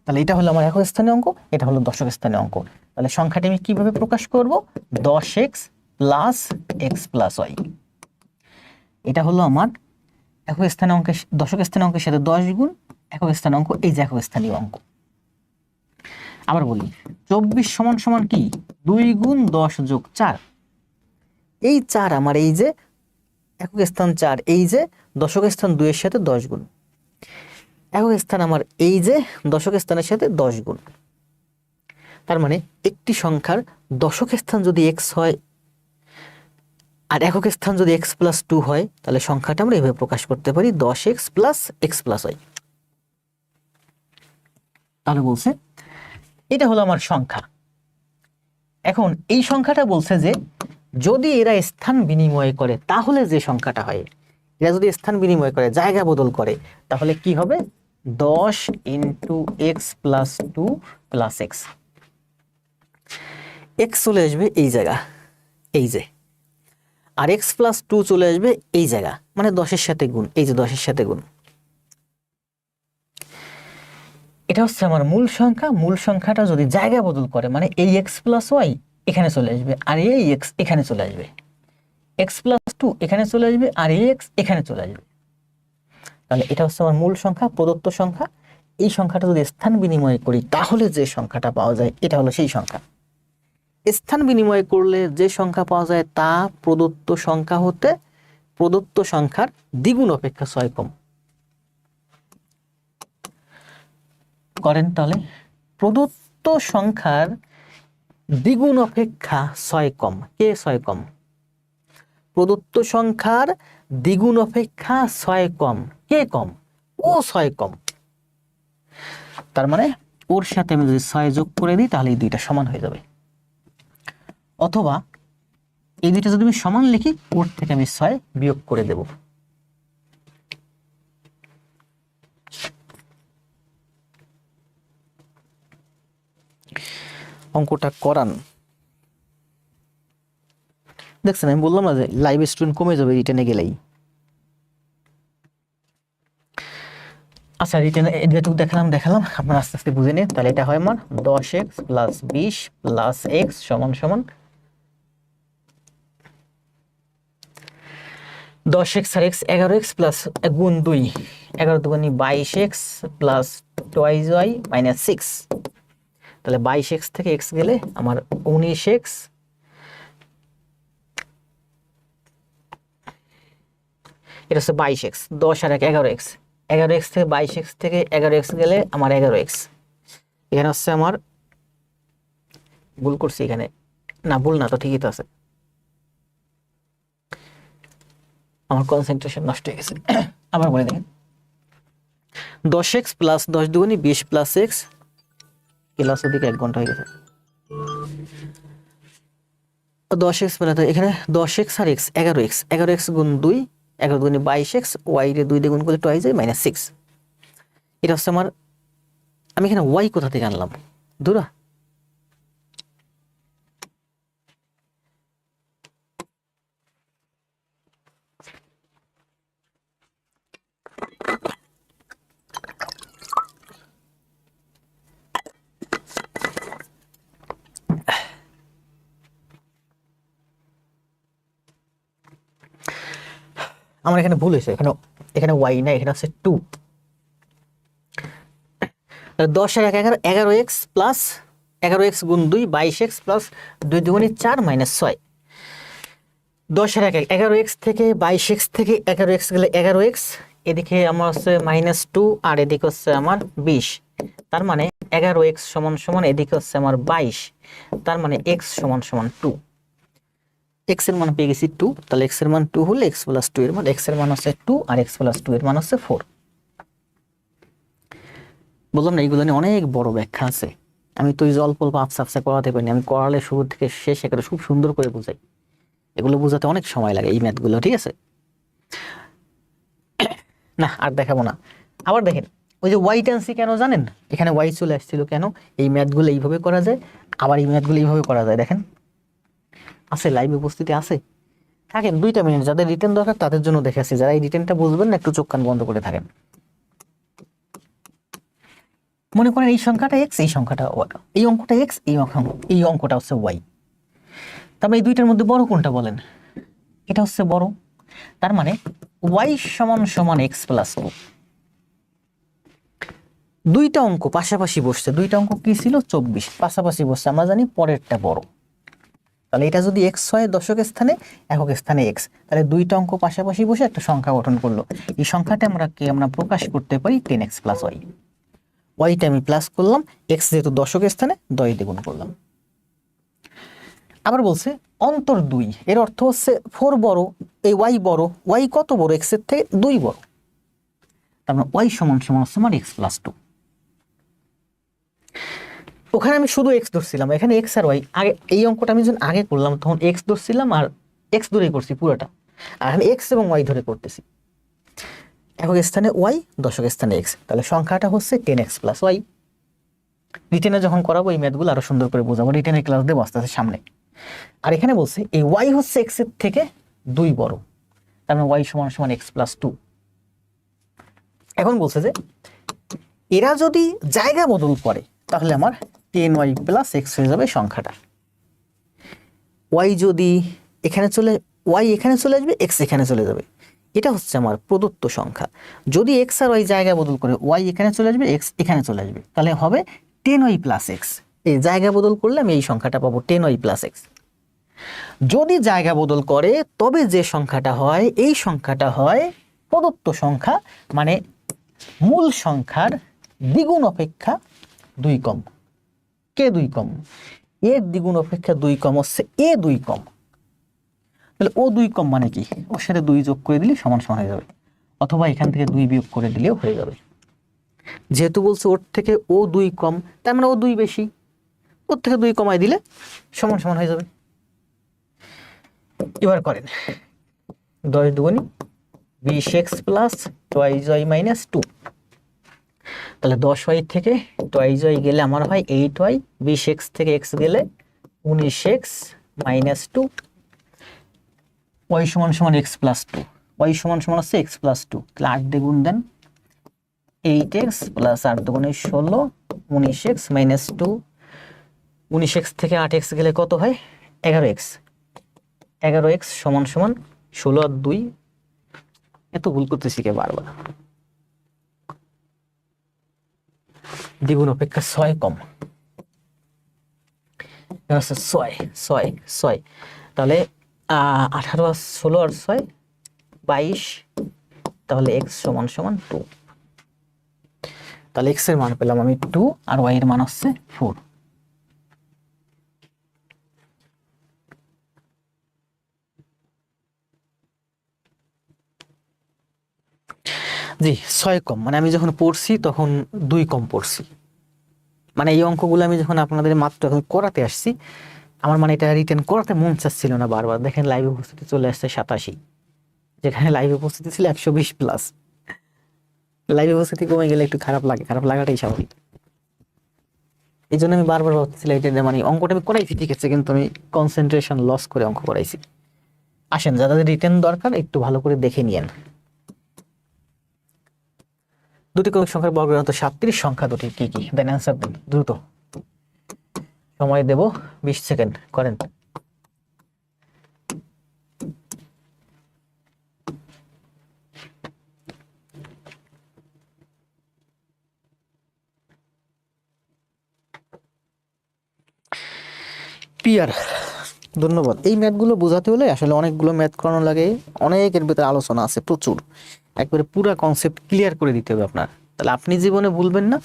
তাহলে এটা হলো আমার একক স্থানীয় অঙ্ক, এটা হলো দশক স্থানীয় অঙ্ক। তাহলে সংখ্যাটি আমি কিভাবে প্রকাশ করব, 10x plus x plus y। এটা হলো আমার একক স্থানীয় অঙ্কের, দশক স্থানীয় অঙ্কের সাথে 10 গুণ একক স্থানীয় অঙ্ক, এই যে একক স্থানীয় অঙ্ক। আবার বলি 24 সমান সমান কি, 2 গুণ 10 যোগ 4। এই 4 আমার এই যে একক স্থান 4, এই যে দশক স্থান 2 এর সাথে 10 গুণ, একক স্থান আমার এই যে দশক স্থানের সাথে 10 গুণ। তার মানে একটি সংখ্যার দশক স্থান যদি x হয় আর একক স্থান যদি x+2 হয়, তাহলে সংখ্যাটা আমরা এভাবে প্রকাশ করতে পারি 10x plus x plus y। তাহলে বলছে এটা হলো আমার সংখ্যা। এখন এই সংখ্যাটা বলছে যে যদি এরা স্থান বিনিময় করে তাহলে যে সংখ্যাটা হয়, এরা যদি স্থান বিনিময় করে, জায়গা বদল করে, তাহলে কি হবে, 10 × x+2 প্লাস x। x চলে আসবে এই জায়গা, এই যে, আর x+2 চলে আসবে এই জায়গা, মানে 10-এর সাথে গুণ, এই যে 10-এর সাথে গুণ। এটা হচ্ছে আমার মূল সংখ্যা। মূল সংখ্যাটা যদি জায়গা বদল করে, মানে এই x+y এখানে চলে আসবে, আর এই x এখানে চলে আসবে, x+2 এখানে চলে আসবে, আর এই x এখানে চলে আসবে। তাহলে এটা হচ্ছে আমার মূল সংখ্যা, প্রদত্ত সংখ্যা। এই সংখ্যাটা যদি স্থান বিনিময় করি তাহলে যে সংখ্যাটা পাওয়া যায়, এটা হলো সেই সংখ্যা। স্থান বিনিময় করলে যে সংখ্যা পাওয়া যায় তা প্রদত্ত সংখ্যা হতে প্রদত্ত সংখ্যার দ্বিগুণ অপেক্ষা 6 কম। করেন তাহলে, প্রদত্ত সংখ্যার দ্বিগুণ অপেক্ষা 6 কম। কে 6 কম? প্রদত্ত সংখ্যার দ্বিগুণ অপেক্ষা 6 কম। কে কম? ও 6 কম। তার মানে ওর সাথে আমি যদি 6 যোগ করে দিই তাহলে এই দুইটা সমান হয়ে যাবে, অথবা এই দুইটা যদি আমি সমান লিখি ওর থেকে আমি 6 বিয়োগ করে দেব। অঙ্কটা করান। দেখছেন আমি বললাম না যে লাইভ স্টুডেন্ট কমে যাবে রিটেনে গেলেই। আচ্ছা রিটেনে যেটুকু দেখালাম আপনারা আস্তে আস্তে বুঝে নিন। তাহলে এটা হয় আমার 10x প্লাস 20 প্লাস x সমান সমান 10x আর x 11x প্লাস গুণ 2, 11 দুগুণে 22x plus twice y minus 6। তাহলে 22x থেকে x গেলে আমার 19x, এটা হচ্ছে 22x, 10 আর 1 11x, 11x থেকে 22x থেকে 11x গেলে আমার 11x। এখানে হচ্ছে আমার ভুল করছি, এখানে না, ভুল না তো, ঠিকই তো আছে, আমার কনসেন্ট্রেশন নষ্ট হয়ে গেছে। আবার বলে দেখেন 10x প্লাস 10 দুগুণে 20 প্লাস x, ক্লাস ওদিকে 1 ঘন্টা হয়ে গেছে। 10x মানে তো এখানে 10x আর x 11x, 11x গুণ 2, 11 দুগুণে 22x, y রে 2 দিয়ে গুণ করলে টুয়াইস যায় মাইনাস 6। এটা হচ্ছে আমার, আমি এখানে y কোথা থেকে আনলাম দুরা, আমার এখানে ভুল হয়েছে, এখানে এখানে ওয়াই না, এখানে হচ্ছে 2। 10 আর 1 11, 11x প্লাস 11x গুণ 2 22x প্লাস 2 দুগুণে 4 মাইনাস 6। 10 আর 1 11x থেকে 22x থেকে 11x গেলে 11x, এদিকে আমার হচ্ছে -2 আর এদিকে হচ্ছে আমার 20, তার মানে 11x সমান সমান এদিকে হচ্ছে আমার 22, তার মানে x সমান সমান 2। x এর মান পেয়ে গেছি 2, তাহলে x এর মান 2 হলে x প্লাস 2 এর মান, x এর মান হচ্ছে 2 আর x প্লাস 2 এর মান হচ্ছে 4। বললাম না এইগুলো নিয়ে অনেক বড় ব্যাখ্যা আছে, আমি তো অল্প অল্প আফসা আফসা করাতে পারিনি, আমি করালে শুরু থেকে শেষ একেবারে খুব সুন্দর করে বোঝাই, এগুলো বোঝাতে অনেক সময় লাগে এই ম্যাথগুলো, ঠিক আছে? না আর দেখাবো না। আবার দেখেন ওই যে ওয়াই টানছি কেন জানেন, এখানে ওয়াই চলে আসছিল কেন, এই ম্যাথগুলো এইভাবে করা যায়, আবার এই ম্যাথগুলো এইভাবে করা যায়। দেখেন আছে, লাইভ উপস্থিতি আছে, থাকেন 2টা মিনিট, যাদের রিটেন দরকার তাদের জন্য দেখে আসছি, যারা এই রিটেনটা বুঝবেন না একটু চোখ কান বন্ধ করে থাকেন। মনে করেন এই সংখ্যাটা এক্স, এই সংখ্যাটা এই অঙ্কটা এক্স, এই অঙ্কটা হচ্ছে ওয়াই, তবে এই দুইটার মধ্যে বড় কোনটা বলেন? এটা হচ্ছে বড়, তার মানে ওয়াই সমান সমান এক্স প্লাস 2। দুইটা অঙ্ক পাশাপাশি বসছে, দুইটা অঙ্ক কি ছিল 24, পাশাপাশি বসছে, আমরা জানি পরেরটা বড়, তাহলে এটা যদি এক্স হয় দশক স্থানে, একক স্থানে এক্স, তাহলে দুইটা অঙ্ক পাশাপাশি বসে একটা সংখ্যা গঠন করলো, এই সংখ্যাটা আমরা প্রকাশ করতে পারি 10x প্লাস ওয়াই। ওয়াইটা আমি প্লাস করলাম, এক্স যেহেতু দশক স্থানে 10 দিয়ে গুণ করলাম। আবার বলছে অন্তর 2, এর অর্থ হচ্ছে 4 বড়, এই ওয়াই বড়, ওয়াই কত বড়, এক্স এর থেকে 2 বড়, তার মানে ওয়াই সমান সমান সমান এক্স প্লাস 2। ওখানে আমি শুধু এক্স ধরছিলাম, এখানে এক্স আর ওয়াই, আগে এই অঙ্কটা আমি যখন আগে করলাম তখন এক্স ধরছিলাম আর এক্স ধরেই করছি পুরোটা, আর এখানে এক্স এবং ওয়াই ধরে করতেছি, একক স্থানে ওয়াই, দশক স্থানে এক্স, তাহলে সংখ্যাটা হচ্ছে 10x প্লাস ওয়াই। রিটেনে যখন করাবো এই ম্যাথগুলো আরো সুন্দর করে বোঝাবো, রিটেনের ক্লাস দেবো আস্তে আস্তে সামনে। আর এখানে বলছে এই ওয়াই হচ্ছে এক্স এর থেকে 2 বড়, তার মানে ওয়াই সমান সমান এক্স প্লাস 2। এখন বলছে যে এরা যদি জায়গা বদল করে তাহলে আমার 10y প্লাস এক্স হয়ে যাবে সংখ্যাটা। ওয়াই যদি এখানে ওয়াই এখানে চলে আসবে, এক্স এখানে চলে যাবে, এটা হচ্ছে আমার প্রদত্ত সংখ্যা। যদি এক্স আর ওয়াই জায়গা বদল করে, ওয়াই এখানে চলে আসবে, এক্স এখানে চলে আসবে, তাহলে হবে 10y প্লাস এক্স। এই জায়গা বদল করলে আমি এই সংখ্যাটা পাবো 10y প্লাস এক্স। যদি জায়গা বদল করে তবে যে সংখ্যাটা হয়, এই সংখ্যাটা হয় প্রদত্ত সংখ্যা, মানে মূল সংখ্যার দ্বিগুণ অপেক্ষা 2 কম। কে 2 কম? এর দ্বিগুণ অপেক্ষা 2 কম হচ্ছে এ 2 কম, তাহলে ও 2 কম মানে কি, ওর সাথে 2 যোগ করে দিলে সমান সমান হয়ে যাবে, অথবা এখান থেকে 2 বিয়োগ করে দিলেও হয়ে যাবে। যেহেতু বলছে ওর থেকে ও 2 কম, তার মানে ও 2 বেশি, ওর থেকে 2 কমাই দিলে সমান সমান হয়ে যাবে। এবার করেন 10 দুগুণী 20x প্লাস 2y মাইনাস 2, তাহলে 10y থেকে 2y গেলে আমার হয় 8y, 20x থেকে x গেলে 19x মাইনাস 2, y সমান সমান x প্লাস 2, y সমান সমান হচ্ছে x প্লাস 2, তাহলে 8 দিয়ে গুণ দেন, 8x প্লাস 8 দুগুণে 16, 19x মাইনাস 2, 19x থেকে 8x গেলে কত হয় 11x, 11x সমান সমান 16 আর 2, এত ভুল করতেছি কে বারবার, দ্বিগুণ অপেক্ষা 6 কম, 6, তাহলে 18 আর 16 আর 6 22, তাহলে x সমান সমান 2, তাহলে x এর মান পেলাম আমি 2 আর y এর মান হচ্ছে 4। জি 6 কম, মানে আমি যখন পড়ছি তখন 2 কম পড়ছি, মানে এই অঙ্কগুলো আমি যখন আপনাদের মাত্র এখন করাতে আসছি, আমার মানে এটা রিটেন করাতে মন চাচ্ছিল না বারবার। দেখেন লাইভ উপস্থিতি চলে আসছে 87, যেখানে লাইভ উপস্থিতি ছিল 120 প্লাস। লাইভ উপস্থিতি কমে গেলে একটু খারাপ লাগে, খারাপ লাগাটাই স্বাভাবিক। এই জন্য আমি বারবার ভাবতেছিলাম এটা মানে অঙ্কটা আমি করাইছি ঠিক আছে, কিন্তু আমি কনসেন্ট্রেশন লস করে অঙ্ক করাইছি। আসেন যাদের রিটেন দরকার একটু ভালো করে দেখে নিয়েন। দুটি ক্রমিক সংখ্যার বর্গগ্রান্ত 37 সংখ্যা দুটি কি কি, দেন অ্যান্সার দেন দ্রুত, সময় দেব 20 সেকেন্ড, করেন। পিয়ার, ধন্যবাদ। এই ম্যাথগুলো বোঝাতে হলে আসলে অনেকগুলো ম্যাথ করানো লাগে, অনেকের ভিতরে আলোচনা আছে প্রচুর, একবারে পুরা কনসেপ্ট ক্লিয়ার করে দিতে হবে আপনার, তাহলে আপনি জীবনে ভুলবেন না,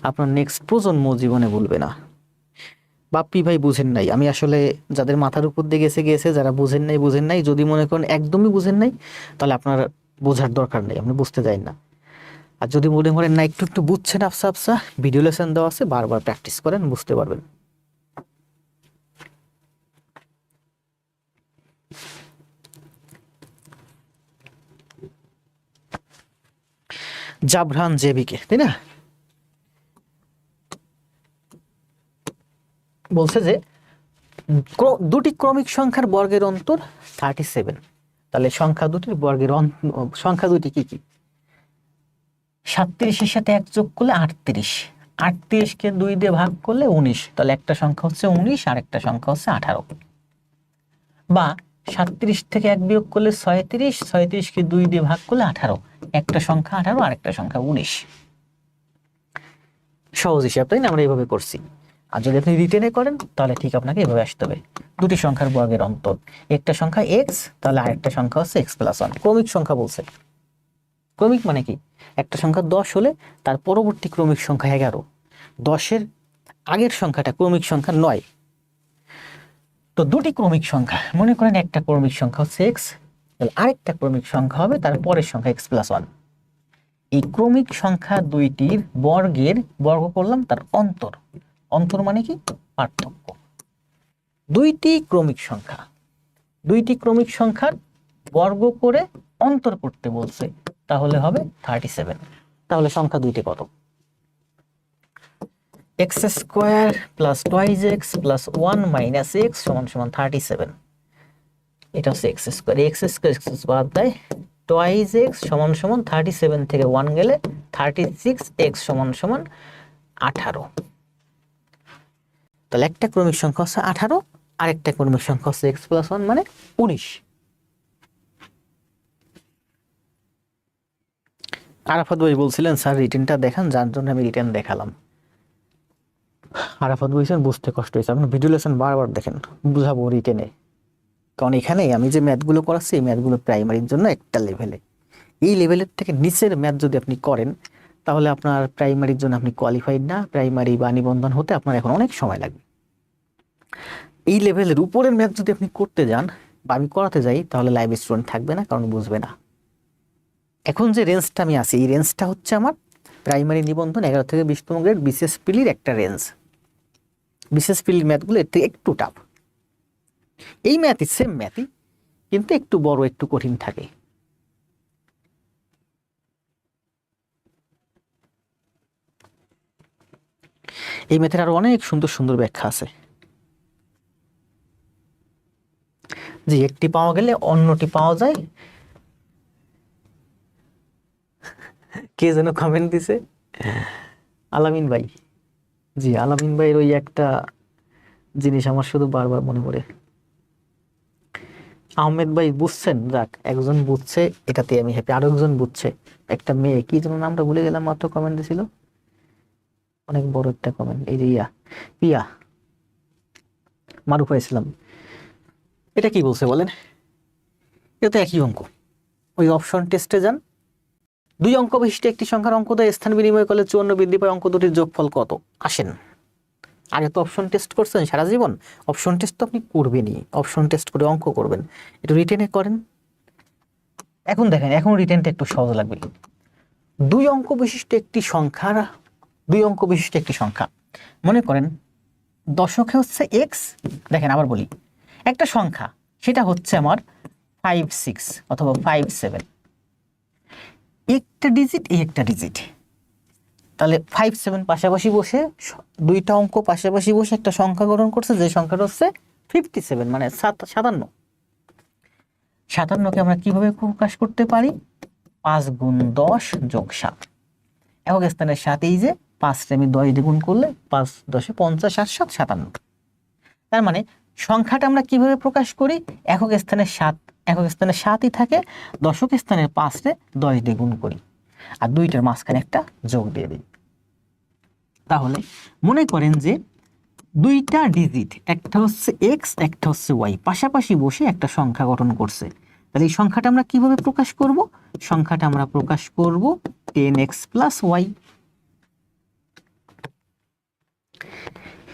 আপনার নেক্সট প্রজন্ম জীবনে ভুলবে না। বাপ্পি ভাই বুঝেন নাই, আমি আসলে যাদের মাথার উপর দিয়ে গেছে গেছে, যারা বুঝেন নাই, যদি মনে করেন একদমই বুঝেন নাই, তাহলে আপনার বোঝার দরকার নেই, আপনি বুঝতে যাই না। আর যদি মনে করেন না একটু একটু বুঝছেন আফসা আফসা, ভিডিও লেসন দেওয়া আছে, বারবার প্র্যাকটিস করেন, বুঝতে পারবেন। জাবরান জেবিকে, তাই না? বলছে যে দুটি ক্রমিক সংখ্যার বর্গের অন্তর 37, তাহলে সংখ্যা দুটির বর্গের সংখ্যা দুটি কি কি? 37-এর সাথে 1 যোগ করলে 38, 38কে 2 দিয়ে ভাগ করলে 19, তাহলে একটা সংখ্যা হচ্ছে 19 আর একটা সংখ্যা হচ্ছে 18। বা 37 থেকে 1 বিয়োগ করলে 36, 36কে 2 দিয়ে ভাগ করলে 18, একটা সংখ্যা 18 আর একটা সংখ্যা 19। সহজ হিসাব, তাই না? আমরা এইভাবে করছি। আর যদি আপনি রিটেনে করেন তাহলে ঠিক আপনাকে এভাবে আসতে হবে, দুটি সংখ্যার বর্গের অন্তর, একটা সংখ্যা x, তাহলে আরেকটা সংখ্যা হচ্ছে x+1। ক্রমিক সংখ্যা বলছে, ক্রমিক মানে কি? একটা সংখ্যা 10 হলে তার পরবর্তী ক্রমিক সংখ্যা 11, 10-এর আগের সংখ্যাটা ক্রমিক সংখ্যা 9। তো দুটি ক্রমিক সংখ্যা, মনে করেন একটা ক্রমিক সংখ্যা হচ্ছে x, তাহলে আরেকটা ক্রমিক সংখ্যা হবে তার পরের সংখ্যা x+1। এই ক্রমিক সংখ্যা দুইটির বর্গের বর্গ করলাম তার অন্তর, অন্তর মানে কি? পার্থক্য। দুইটি ক্রমিক সংখ্যার বর্গ করে অন্তর করতে বলছে, তাহলে হবে 37। তাহলে সংখ্যা দুইটি কত? x² + 2x + 1 - x = 37। এটা হচ্ছে x² বাদ দেয়, 2x = 37 থেকে 1 গেলে 36x = 18। তাহলে একটা ক্রমিক সংখ্যা হচ্ছে 18 আর একটা ক্রমিক সংখ্যা হচ্ছে x+1 মানে 19। আরাফাত ভাই বলছিলেন স্যার রিটেনটা দেখান, যার জন্য আমি রিটেন দেখালাম। আরাফাত বলছেন বুঝতে কষ্ট হয়েছে, আপনি ভিডিও লেসন বারবার দেখেন, বুঝাবো রিটেনে। কারণ এখানে আমি যে ম্যাথগুলো করাচ্ছি এই ম্যাথগুলো প্রাইমারির জন্য একটা লেভেলে, এই লেভেলের থেকে নিচের ম্যাথ যদি আপনি করেন তাহলে আপনার প্রাইমারির জন্য আপনি কোয়ালিফাইড না, প্রাইমারি বা নিবন্ধন হতে আপনার এখন অনেক সময় লাগবে। এই লেভেলের উপরের ম্যাথ যদি আপনি করতে যান বা আমি করাতে যাই তাহলে লাইভ স্টুডেন্ট থাকবে না, কারণ বুঝবে না। এখন যে রেঞ্জটা আমি আছি এই রেঞ্জটা হচ্ছে আমার প্রাইমারি নিবন্ধন 11 থেকে 20তম গ্রেড বিশেষ পিলির একটা রেঞ্জ। বিশেষ পিলির ম্যাথগুলো এর থেকে একটু টাফ, এই ম্যাথই সেম ম্যাথই কিন্তু একটু বড় একটু কঠিন থাকে। এই ম্যাথের আরো অনেক সুন্দর সুন্দর ব্যাখ্যা আছে। জি, একটি পাওয়া গেলে অন্যটি পাওয়া যায়। কে যেন কমেন্ট দিছে, আলামিন ভাই। জি, আলামিন ভাইয়ের ওই একটা জিনিস আমার শুধু বারবার মনে পড়ে। আহমেদ ভাই বুঝছেন, যাক একজন বুঝছে এটাতে আমি হ্যাপি, আরো একজন বুঝছে। একটা মেয়ে, কি যেন নামটা ভুলে গেলাম, মাত্র কমেন্ট দিছিল, অনেক বড় একটা কমেন্ট, এই যে পিয়া মারুফা ইসলাম। এটা কি বলছে বলেন? এটা তো একই অঙ্ক, ওই অপশন টেস্টে যান, 2 অঙ্ক বিশিষ্ট একটি সংখ্যার অঙ্ক দ্বয় স্থান বিনিময় করলে 54 বৃদ্ধি পায়, অঙ্ক দুটির যোগফল কত? আসেন, আগে তো অপশন টেস্ট করছেন সারা জীবন, অপশন টেস্ট তো আপনি করবেনই, অপশন টেস্ট করে অঙ্ক করবেন, একটু রিটেনে করেন। এখন দেখেন, এখন রিটেনটা একটু সহজ লাগবে। 2 অঙ্ক বিশিষ্ট একটি সংখ্যা, মনে করেন দশকে হচ্ছে x, দেখেন আবার বলি, একটা সংখ্যা সেটা হচ্ছে আমার 5 6 অথবা 5 7, একটা ডিজিট এই একটা ডিজিট, তাহলে 5 7 পাশাপাশি বসে, দুইটা অঙ্ক পাশাপাশি বসে একটা সংখ্যা গঠন করছে, যে সংখ্যাটা হচ্ছে 57 মানে 57। 57কে আমরা কিভাবে প্রকাশ করতে পারি? 5 × 10 + 7, একক স্থানের 7, এই যে 5 আমি 10 দিয়ে গুণ করলে 5 10 50 আর 7 57। তার মানে সংখ্যাটা আমরা কিভাবে প্রকাশ করি? একক স্থানে 7, একক স্থানে 7ই থাকে, দশক স্থানের 5 10 দিয়ে গুণ করি আর দুইটার মাঝখানে একটা যোগ দিয়ে দিই। তাহলে মনে করেন যে দুইটা ডিজিট, একটা হচ্ছে এক্স একটা হচ্ছে ওয়াই, পাশাপাশি বসে একটা সংখ্যা গঠন করছে। তাহলে এই সংখ্যাটা আমরা কিভাবে প্রকাশ করব? সংখ্যাটা আমরা প্রকাশ করব 10x plus Y.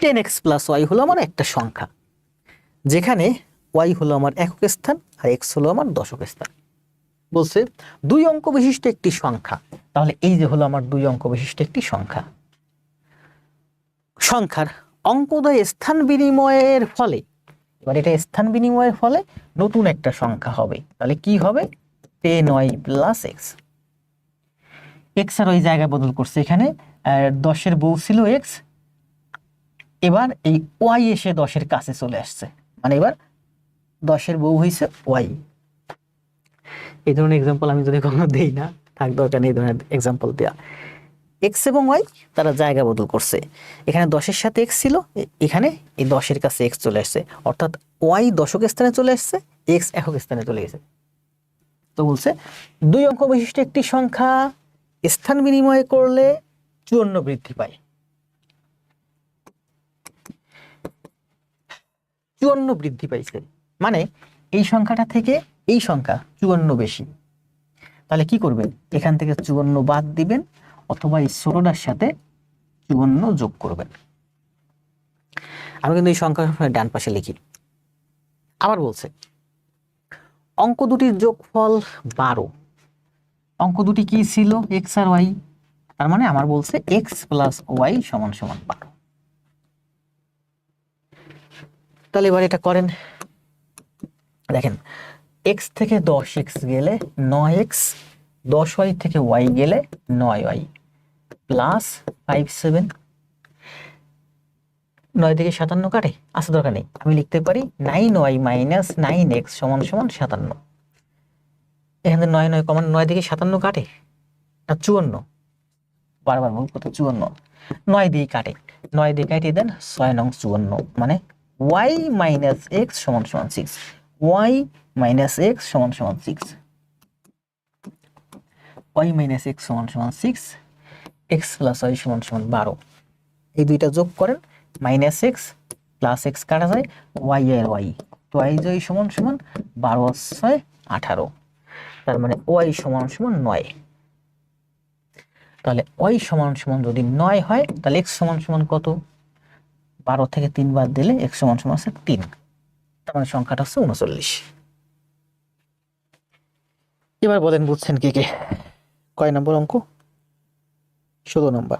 10x plus Y হলো আমার একটা সংখ্যা, যেখানে ওয়াই হলো আমার একক স্থান আর এক্স হলো আমার দশক স্থান। বলছে দুই অঙ্ক বিশিষ্ট একটি সংখ্যা, তাহলে এই যে হলো আমার দুই অঙ্ক বিশিষ্ট একটি সংখ্যা। সংখ্যার অঙ্কোদয় স্থান বিনিময়ের ফলে, এবার এটা স্থান বিনিময়ের ফলে নতুন একটা সংখ্যা হবে। তাহলে কি হবে? 10y plus x. এক্স আর ওই জায়গায় বদল করছে, এখানে 10-এর বউ ছিল এক্স, এবার এই ওয়াই এসে 10-এর কাছে চলে আসছে, মানে এবার 10-এর বউ হয়েছে ওয়াই। এই ধরনের এক্সাম্পল আমি যদি কখনো দেই না, থাক দরকার নেই এই ধরনের এক্সাম্পল দেওয়া। এক্স এবং ওয়াই তারা জায়গা বদল করছে, এখানে 10-এর সাথে এক্স ছিল, এখানে এই 10-এর কাছে এক্স চলে আসছে, অর্থাৎ ওয়াই দশক স্থানে চলে আসছে, এক্স একক স্থানে চলে গেছে। তো বলছে দুই অঙ্ক বিশিষ্ট একটি সংখ্যা স্থান বিনিময় করলে 54 বৃদ্ধি পায়। 54 বৃদ্ধি পাইছে, মানে এই সংখ্যাটা থেকে এই সংখ্যা 54 বেশি। তাহলে কি করবেন? এখান থেকে 54 বাদ দিবেন, অথবা এই ষোলোটার সাথে 54 যোগ করবেন। আমি কিন্তু এই সংখ্যা ডান পাশে লিখি। আবার বলছে অঙ্ক দুটির যোগফল 12। অঙ্ক দুটি কি ছিল? এক্স আর ওয়াই, তার মানে আমার বলছে এক্স প্লাস ওয়াই সমান সমান 12। তাহলে এবার এটা করেন, দেখেন এক্স থেকে 10x গেলে 9x, 10y থেকে ওয়াই গেলে 9y প্লাস 5 7। 9 থেকে 57 কাটে, আসা দরকার নেই, আমি লিখতে পারি 9y মাইনাস 9x সমান সমান 57। এখানে 9 9 কমান, 9 থেকে 57 কাটে না 54, বারবার ভুল করতে, 54 9 দিয়ে কাটে, 9 দিয়ে কাটিয়ে দেন 6 নং 54, মানে y মাইনাস x সমান সমান 6, y মাইনাস x সমান সমান 6, y মাইনাস x সমান সমান 6, x প্লাস y সমান সমান 12। এই দুইটা যোগ করেন, মাইনাস এক্স প্লাস এক্স কাটা যায়, ওয়াই আর ওয়াই, তো ওয়াই জয় সমান সমান 12 আর 6 18, তার মানে ওয়াই সমান সমান 9। তাহলে ওয়াই সমান সমান যদি 9 হয়, তাহলে এক্স সমান সমান কত? 12 থেকে 3 বাদ দিলে এক্স সমান সমান আছে 3, তার মানে সংখ্যাটা হচ্ছে 39। এবার বলেন বুঝছেন কে কে? কয় নম্বর অঙ্ক? 16 নম্বর।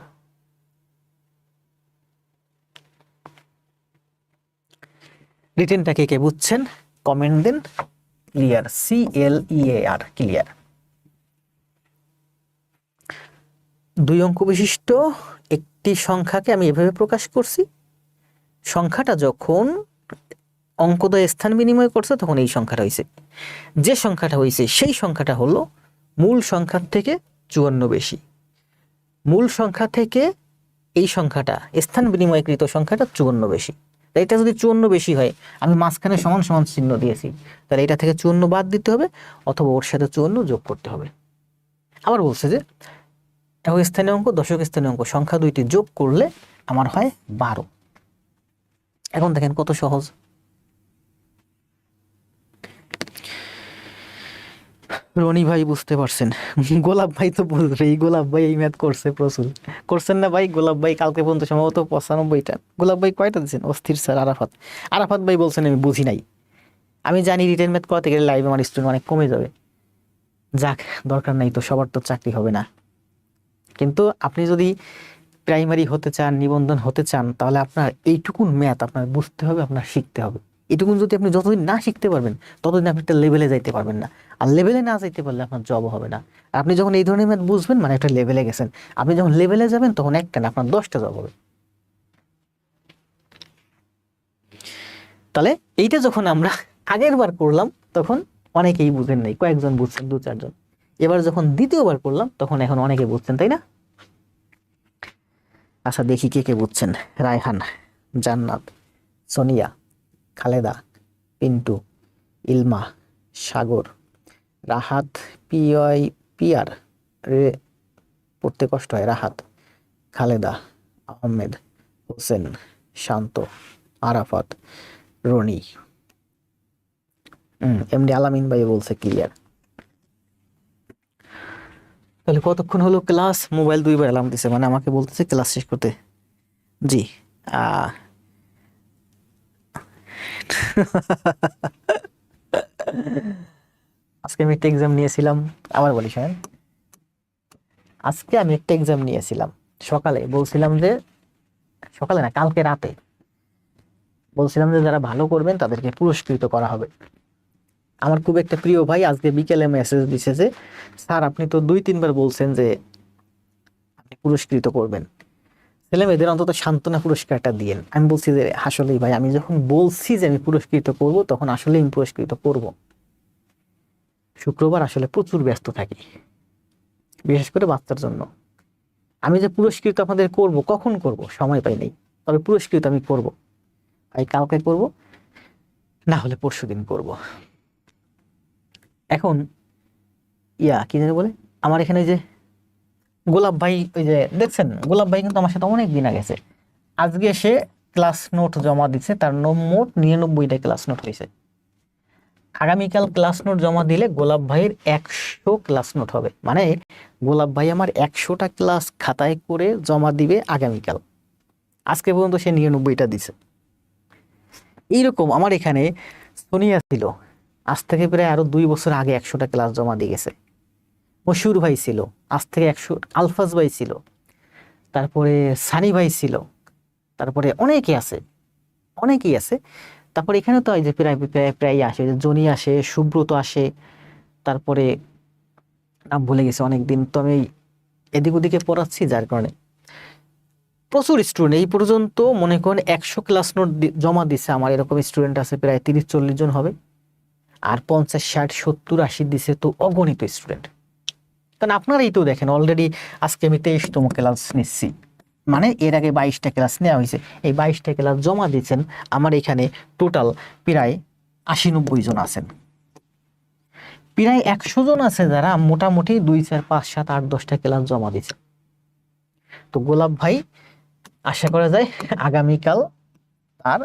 রিটেনটা কে কে বুঝছেন কমেন্ট দেন। Clear, CLEAR, clear. দুই অঙ্ক বিশিষ্ট একটি সংখ্যাকে আমি এভাবে প্রকাশ করছি। সংখ্যাটা যখন অঙ্কদ্বয় স্থান বিনিময় করছে তখন এই সংখ্যাটা হয়েছে। যে সংখ্যাটা হয়েছে সেই সংখ্যাটা হলো মূল সংখ্যার থেকে 54 বেশি। মূল সংখ্যা থেকে এই সংখ্যাটা স্থান বিনিময়কৃত সংখ্যাটা 54 বেশি। এটা যদি 54 বেশি হয়, আমি মাঝখানে সমান সমান চিহ্ন দিয়েছি, তাহলে এটা থেকে 54 বাদ দিতে হবে, অথবা ওর সাথে 54 যোগ করতে হবে। আবার বলছে যে একক স্থানীয় অঙ্ক দশক স্থানীয় অঙ্ক সংখ্যা দুইটি যোগ করলে আমার হয় 12। এখন দেখেন কত সহজ। রনি ভাই বুঝতে পারছেন, গোলাপ ভাই তো বুঝবে, এই গোলাপ ভাই এই ম্যাথ করছে প্রচুর। করছেন না ভাই? গোলাপ ভাই কালকে পর্যন্ত সম্ভবত 95টা। গোলাপ ভাই কয়টা দিচ্ছেন? অস্থির স্যার। আরাফাত, আরাফাত ভাই বলছেন আমি বুঝি নাই। আমি জানি রিটেন ম্যাথ করাতে গেলে লাইভে আমার স্টুডেন্ট অনেক কমে যাবে। যাক, দরকার নাই তো, সবার তো চাকরি হবে না। কিন্তু আপনি যদি প্রাইমারি হতে চান, নিবন্ধন হতে চান, তাহলে আপনার এইটুকুন ম্যাথ আপনার বুঝতে হবে, আপনার শিখতে হবে। এটুকুন যদি আপনি যতদিন না শিখতে পারবেন ততদিন আপনি একটা লেভেলে যাইতে পারবেন না, আর লেভেলে না যাইতে পারলে আপনার জব হবে না। আর আপনি যখন এই ধরনের ম্যাথ বুঝবেন মানে একটা লেভেলে গেছেন, আপনি যখন লেভেলে যাবেন তখন একটা না আপনার 10টা জব হবে। তাহলে এইটা যখন আমরা আগের বার করলাম তখন অনেকেই বুঝেন নাই, কয়েকজন বুঝছেন, 2-4 জন। এবার যখন দ্বিতীয়বার করলাম তখন এখন অনেকে বুঝছেন, তাই না? আচ্ছা দেখি কে কে বুঝছেন। রায়হান, জান্নাত, সোনিয়া, খালেদা, পিন্টু, ইলমা, সাগর, রাহাত, পিয়ার রে পড়তে কষ্ট হয়, রাহাত, খালেদা, আহমেদ, হোসেন, শান্ত, আরাফাত, রনি। এমনি আলামিন ভাই বলছে ক্লিয়ার। তাহলে কতক্ষণ হলো ক্লাস? মোবাইল 2বার অ্যালার্ম দিছে, মানে আমাকে বলতেছে ক্লাস শেষ করতে। জি। আহ আজকে আমি একটা এক্সাম নিয়েছিলাম, আবার বলি শোনেন। আজকে আমি একটা এক্সাম নিয়েছিলাম, সকালে বলছিলাম যে, সকালে না কালকে রাতে বলছিলাম যে যারা ভালো করবেন তাদেরকে পুরস্কৃত করা হবে। আমার খুব একটা প্রিয় ভাই আজকে বিকেলে মেসেজ দিছে যে, স্যার আপনি তো 2-3বার বলছেন যে আপনি পুরস্কৃত করবেন, ছেলে মেয়েদের অন্তত সান্ত্বনা পুরস্কারটা দিয়েন। আমি বলছি যে আসলেই ভাই, আমি যখন বলছি যে আমি পুরস্কৃত করব, তখন আসলে আমি পুরস্কৃত করব। শুক্রবার আসলে প্রচুর ব্যস্ত থাকি, বিশেষ করে বাচ্চার জন্য। আমি যে পুরস্কৃত আপনাদের করব, কখন করব সময় পাই নাই, তবে পুরস্কৃত আমি করব ভাই, কালকে করব, না হলে পরশুদিন করব। এখন কি জানি বলে, আমার এখানে যে গোলাপ ভাই, ওই যে দেখছেন গোলাপ ভাই কিন্তু আমার সাথে অনেক দিন আগে গেছে। আজকে সে ক্লাস নোট জমা দিচ্ছে, তার মোট 99টা ক্লাস নোট হয়েছে। আগামীকাল ক্লাস নোট জমা দিলে গোলাপ ভাইয়ের 100 ক্লাস নোট হবে, মানে গোলাপ ভাই আমার 100টা ক্লাস খাতায় করে জমা দিবে আগামীকাল। আজকে পর্যন্ত সে 99টা দিছে। এইরকম আমার এখানে সোনিয়া ছিল, আজ থেকে প্রায় আরো 2 বছর আগে 100টা ক্লাস জমা দিয়ে গেছে। মশিউর ভাই ছিল, আজ থেকে 100। আলফাজ ভাই ছিল, তারপরে সানি ভাই ছিল, তারপরে অনেকেই আছে, অনেকেই আছে। তারপরে এখানে তো এই যে প্রায় প্রায় প্রায় আসে, জনি আসে, সুব্রত আসে, তারপরে নাম ভুলে গেছে, অনেকদিন তো আমি এদিক ওদিকে পড়াচ্ছি, যার কারণে প্রচুর স্টুডেন্ট এই পর্যন্ত মনে করেন 100 ক্লাস নোট জমা দিছে। আমার এরকম স্টুডেন্ট আছে প্রায় 30-40 জন হবে, আর 50-60-70-80 দিছে তো অগণিত স্টুডেন্ট। কারণ আপনারাই তো দেখেন, অলরেডি আজকে আমি 23তম ক্লাস নিচ্ছি, মানে এর আগে 22টা ক্লাস নেওয়া হয়েছে। এই 22টা ক্লাস জমা দিয়েছেন আমার এখানে টোটাল প্রায় 80-90 জন আছেন। প্রায় 100 জন আছে যারা মোটামুটি 2-4-5-7-8-10টা ক্লাস জমা দিয়েছে। তো গোলাপ ভাই আশা করা যায় আগামীকাল তার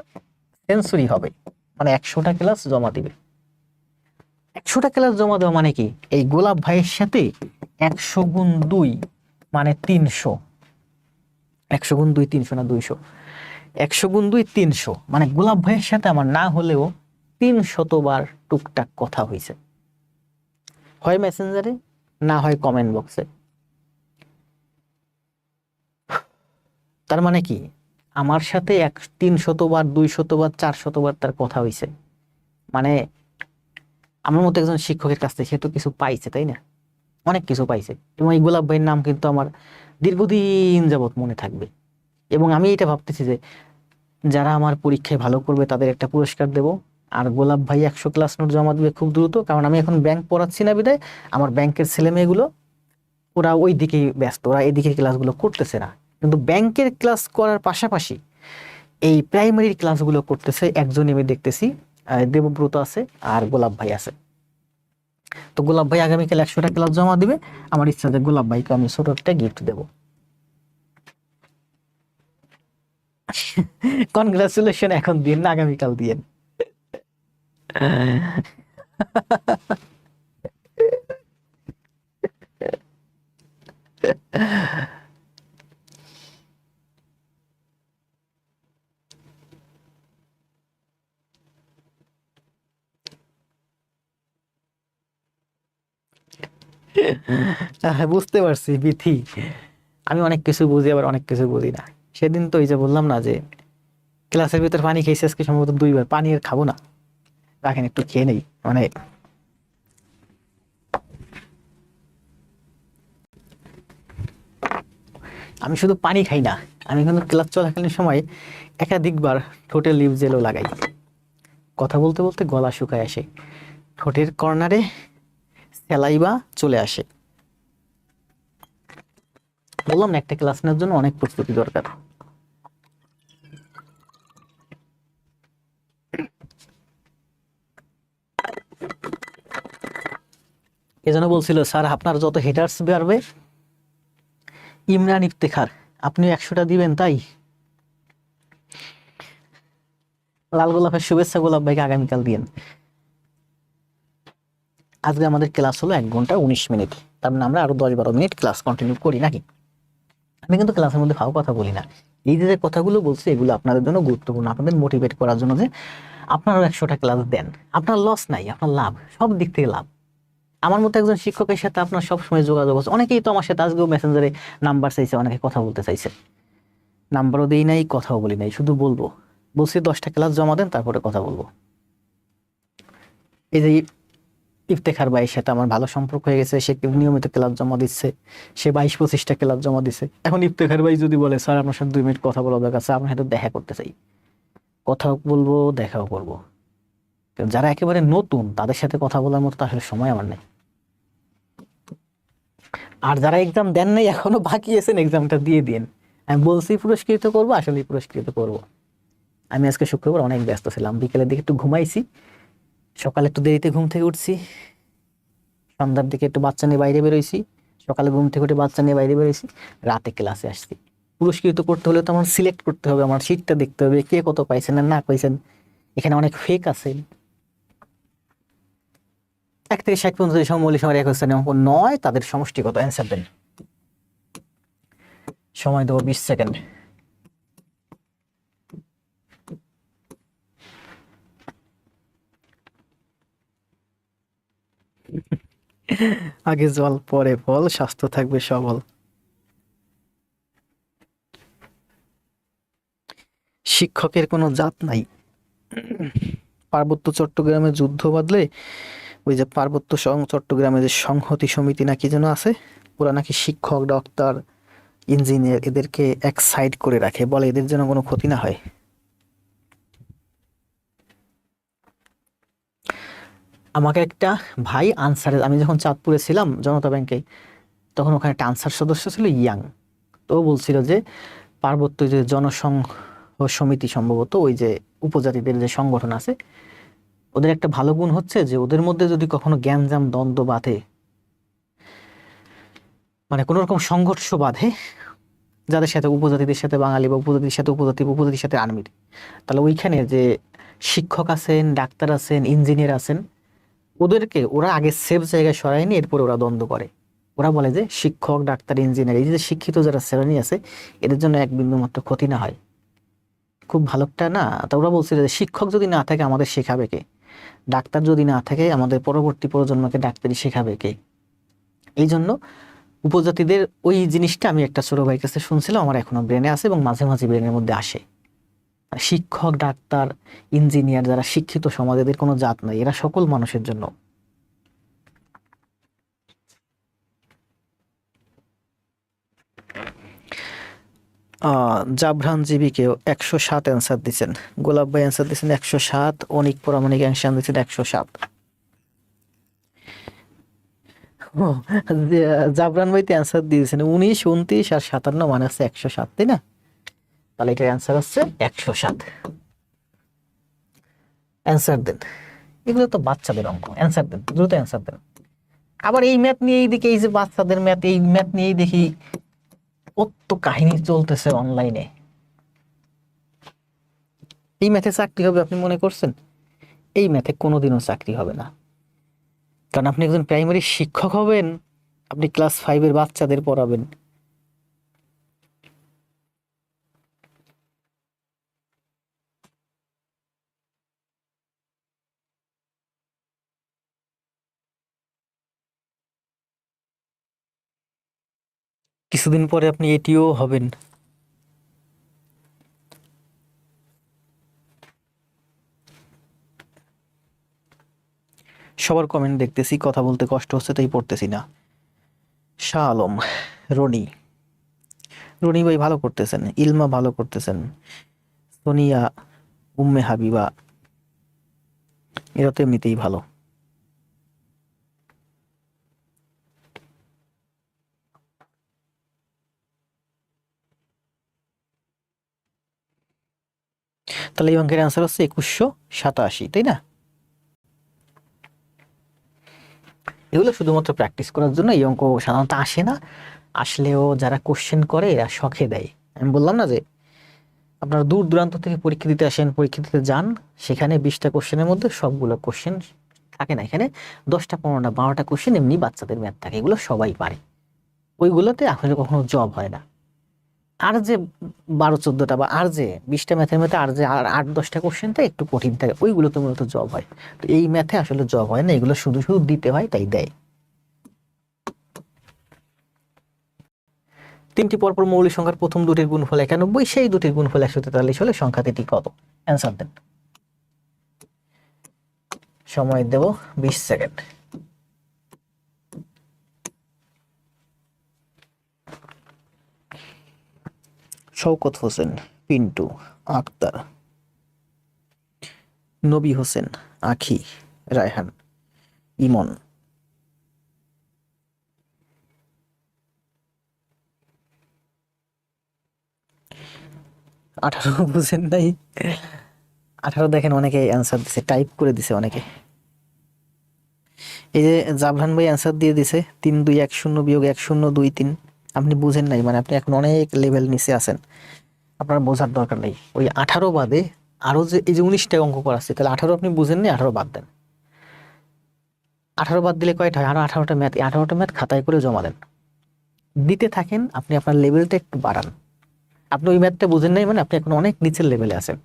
সেঞ্চুরি হবে, মানে 100টা ক্লাস জমা দিবে। 100টা ক্লাস জমা দেওয়া মানে কি, এই গোলাপ ভাইয়ের সাথে 100 গুণ 2 মানে 300। 100 গুণ 2 300 না 200, 100 গুণ 2 300, মানে গোলাপ ভাইয়ের সাথে আমার না হলেও 300 বার টুকটাক কথা হয়েছে, হয় মেসেঞ্জারে, না হয় কমেন্ট বক্সে। তার মানে কি, আমার সাথে 300 বার, 200 বার, 400 বার তার কথা হয়েছে। মানে আমার মতো একজন শিক্ষকের কাছ থেকে সে তো কিছু পাইছে, তাই না? অনেক কিছু পাইছে। এবং এই গোলাপ ভাইয়ের নাম কিন্তু আমার দীর্ঘদিন যাবৎ মনে থাকবে। এবং আমি এটা ভাবতেছি যে যারা আমার পরীক্ষায় ভালো করবে তাদের একটা পুরস্কার দেব। আর গোলাপ ভাই 100 ক্লাস নোট জমা দিবে খুব দ্রুত, কারণ আমি এখন ব্যাংক পড়াচ্ছি না বিদায় আমার ব্যাংকের ছেলে মেয়েগুলো ওরা ওই দিকেই ব্যস্ত, ওরা এদিকে ক্লাসগুলো করতেছে না। কিন্তু ব্যাংকের ক্লাস করার পাশাপাশি এই প্রাইমারির ক্লাসগুলো করতেছে একজনই আমি দেখতেছি, দেবব্রত আছে আর গোলাপ ভাই আছে। তো গোলাপ ভাই আগামীকাল 100টা ক্লাস জমা দিবে। আমার ইচ্ছা যে গোলাপ ভাইকে আমি ছোট একটা গিফট দেবো। কনগ্রাচুলেশন এখন দিন না, আগামীকাল দিয়েন। বুঝতে পারছি বিথি, আমি অনেক কিছু বুঝি আবার অনেক কিছু বুঝি না। সেদিন তো এই যে বললাম না যে ক্লাসের ভিতর পানি খেয়েছি আজকে সম্ভবত 2বার, পানি আর খাবো না, রাখেন একটু খেয়ে নেই। মানে আমি শুধু পানি খাই না, আমি কিন্তু ক্লাস চলাকালীন সময় একাধিকবার ঠোঁটে লিপ জেলও লাগাই। কথা বলতে বলতে গলা শুকায় আসে, ঠোঁটের কর্নারে স্যালাইভা চলে আসে। বললাম না একটা ক্লাস নেওয়ার জন্য অনেক প্রস্তুতি দরকার। এজন্য বলছিল স্যার আপনার যত হেটার্স বাড়বে, ইমরান ইফতেখার আপনি 100টা দিবেন তাই। লাল গোলাপের শুভেচ্ছা গোলাপ ভাইকে আগামীকাল দিয়েন। আজকে আমাদের ক্লাস হলো 1 ঘন্টা 19 মিনিট, তার মানে আমরা আরো 10-12 মিনিট ক্লাস কন্টিনিউ করি নাকি? আমি কিন্তু ক্লাসের মধ্যে ফাও কথা বলি না। এই যে কথাগুলো বলছি এগুলো আপনাদের জন্য গুরুত্বপূর্ণ, আপনাদের মোটিভেট করার জন্য, যে আপনারা 100টা ক্লাস দেন, আপনার লস নাই, আপনার লাভ, সব দিক থেকে লাভ। আমার মতো একজন শিক্ষকের সাথে আপনার সবসময় যোগাযোগ আছে। অনেকেই তো আমার সাথে আজকেও মেসেঞ্জারে নাম্বার চাইছে, অনেকে কথা বলতে চাইছে, নাম্বারও দেই নাই, কথাও বলি নাই, শুধু বলছি 10টা ক্লাস জমা দেন তারপরে কথা বলবো। এই যে ইফতেখার ভাইয়ের সাথে আমার ভালো সম্পর্ক হয়ে গেছে, সে নিয়মিত ক্লাস জমা দিচ্ছে, সে 22-25টা ক্লাস জমা দিচ্ছে। এখন ইফতেখার ভাই যদি বলে স্যার আপনার সাথে 2 মিনিট কথা বলা দরকার, স্যার আপনার সাথে দেখা করতে চাই, কথাও বলবো, দেখাও করবো। যারা একেবারে নতুন তাদের সাথে কথা বলার মতো আসলে সময় আমার নেই। আর যারা এক্সাম দেন নাই, এখনো বাকি আছেন, এক্সামটা দিয়ে দিন। আমি বলছি পুরস্কৃত করবো, আসলে পুরস্কৃত করবো। আমি আজকে শুক্রবার অনেক ব্যস্ত ছিলাম, বিকেলের দিকে একটু ঘুমাইছি, সকালে একটু দেরিতে ঘুম থেকে উঠছি, সন্ধ্যার দিকে একটু বাচ্চা নিয়ে বাইরে বেরোইছি, সকালে ঘুম থেকে উঠে বাচ্চা নিয়ে বাইরে বেরোইছি, রাতে ক্লাসে আসছি। পুরস্কৃত করতে হলে তো আমার সিলেক্ট করতে হবে, আমার সিটটা দেখতে হবে, কে কত পাইছেন আর না পাইছেন। এখানে অনেক ফেক আছে। 1 থেকে 60 পর্যন্ত যে মৌলিক সংখ্যার একক স্থানীয় অঙ্ক 9, তাদের সমষ্টিগত অ্যান্সার দেন। সময় দেবো 20 সেকেন্ড। আগে জল পরে ফল, স্বাস্থ্য থাকবে সবল। শিক্ষকের কোনো জাত নাই। পার্বত্য চট্টগ্রামে যুদ্ধ বাঁধলে ওই যে পার্বত্য চট্টগ্রামে যে সংহতি সমিতি নাকি যেন আছে, ওরা নাকি শিক্ষক, ডক্টর, ইঞ্জিনিয়ার এদেরকে এক সাইড করে রাখে, বলে এদের যেন কোনো ক্ষতি না হয়। আমাকে একটা ভাই আনসারে, আমি যখন চাঁদপুরে ছিলাম জনতা ব্যাংকে, তখন ওখানে একটা আনসার সদস্য ছিল ইয়াং, তো ও বলছিল যে পার্বত্য যে জনসংঘ সমিতি, সম্ভবত ওই যে উপজাতিদের যে সংগঠন আছে, ওদের একটা ভালো গুণ হচ্ছে যে ওদের মধ্যে যদি কখনো গ্যাঞ্জাম দ্বন্দ্ব বাঁধে, মানে কোনো রকম সংঘর্ষ বাঁধে, যাদের সাথে উপজাতিদের সাথে বাঙালি, বা উপজাতির সাথে উপজাতির সাথে আর্মির, তাহলে ওইখানে যে শিক্ষক আছেন, ডাক্তার আছেন, ইঞ্জিনিয়ার আছেন, ওদেরকে ওরা আগে সেফ জায়গায় সরায় নিয়ে এরপরে ওরা দ্বন্দ্ব করে। ওরা বলে যে শিক্ষক, ডাক্তার, ইঞ্জিনিয়ার, এই যে শিক্ষিত যারা শ্রেণী আছে, এদের জন্য এক বিন্দু মাত্র ক্ষতি না হয়। খুব ভালোটা না? তা ওরা বলছিল যে শিক্ষক যদি না থাকে আমাদের শেখাবে কে, ডাক্তার যদি না থাকে আমাদের পরবর্তী প্রজন্মকে ডাক্তারি শেখাবে কে। এই জন্য উপজাতিদের ওই জিনিসটা আমি একটা ছোট ভাইয়ের কাছে শুনছিলাম, আমার এখনো ব্রেনে আছে এবং মাঝে মাঝে ব্রেনের মধ্যে আসে। শিক্ষক, ডাক্তার, ইঞ্জিনিয়ার, যারা শিক্ষিত সমাজ, এদের কোনো জাত নাই, এরা সকল মানুষের জন্য। জাবরান জীবিকেও 107 অ্যান্সার দিচ্ছেন, গোলাপ ভাই অ্যান্সার দিচ্ছেন 107, অনিক প্রামাণিক অ্যান্সার দিচ্ছেন 107। জাবরান ভাই তো অ্যান্সার দিয়েছেন 19, 29 আর 57, মানে হচ্ছে 107, তাই না? তাহলে এটার অ্যান্সার হচ্ছে 107। অ্যান্সার দেন, এগুলো তো বাচ্চাদের অঙ্ক, অ্যান্সার দেন, দ্রুত অ্যান্সার দেন। আবার এই ম্যাথ নিয়ে এইদিকে, এই যে বাচ্চাদের ম্যাথ, এই ম্যাথ নিয়েই দেখি কত কাহিনী চলতেছে অনলাইনে। এই ম্যাথে চাকরি হবে আপনি মনে করছেন? এই ম্যাথে কোনোদিনও চাকরি হবে না, কারণ আপনি একজন প্রাইমারি শিক্ষক হবেন, আপনি ক্লাস 5-এর বাচ্চাদের পড়াবেন। কিছুদিন পরে আপনি এটিও হবেন। সবার কমেন্ট দেখতেছি, কথা বলতে কষ্ট হচ্ছে তাই পড়তেছি না। শাহ আলম, রনি, রনি ভাই ভালো করতেছেন, ইলমা ভালো করতেছেন, সোনিয়া, উম্মে হাবিবা, এরা তো এমনিতেই ভালো। তাহলে এই অঙ্কের অ্যান্সার হচ্ছে 2187, তাই না? এগুলো শুধুমাত্র প্র্যাকটিস করার জন্য, এই অঙ্ক সাধারণত আসে না, আসলেও যারা কোশ্চেন করে এরা শখে দেয়। আমি বললাম না যে আপনারা দূর দূরান্ত থেকে পরীক্ষা দিতে আসেন, পরীক্ষা দিতে যান, সেখানে 20টা কোশ্চেনের মধ্যে সবগুলো কোশ্চেন থাকে না, এখানে 10টা 15টা 12টা কোশ্চেন এমনি বাচ্চাদের ম্যাথ থাকে, এগুলো সবাই পারে, ওইগুলোতে আসলে কখনো জব হয় না। আর যে 12-14টা বা আর যে 20টা ম্যাথের মধ্যে আর যে 8-10টা কোশ্চেনটা একটু কঠিন থাকে, ওইগুলোতে মূলত জব হয়। তো এই ম্যাথে আসলে জব হয় না, এগুলো শুধু শুধু দিতে হয়, তাই দেয়। 3টি পরপর মৌলিক সংখ্যার প্রথম দুটির গুণফল 91, সেই দুটির গুণফল 143 হলে সংখ্যাটি কত? অ্যান্সার দেন। সময় দেব 20 সেকেন্ড। শওকত হোসেন, পিন্টু, আক্তার, নবী হোসেন, আখি, রায়হান, ইমন। 18 বুঝেন নাই? 18 দেখেন অনেকে অ্যান্সার দিছে, টাইপ করে দিছে অনেকে। এই যে জাবরান ভাই অ্যান্সার দিয়ে দিছে 3210 বিয়োগ 1023। আপনি বুঝেন নাই, মানে আপনি এখন অনেক লেভেল নিচে আছেন, আপনার বোঝার দরকার নেই। ওই 18 বাদে আরো যে এই যে 19টা অঙ্ক করা আছে, তাহলে 18 আপনি বুঝেন নি, 18 বাদ দেন। 18 বাদ দিলে কয়টা হয়? আরো 18টা ম্যাথ, 18টা ম্যাথ খাতায় করে জমা দেন, দিতে থাকেন, আপনি আপনার লেভেলটা একটু বাড়ান। আপনি ওই ম্যাথটা বুঝেন নাই, মানে আপনি এখন অনেক নিচের লেভেলে আছেন।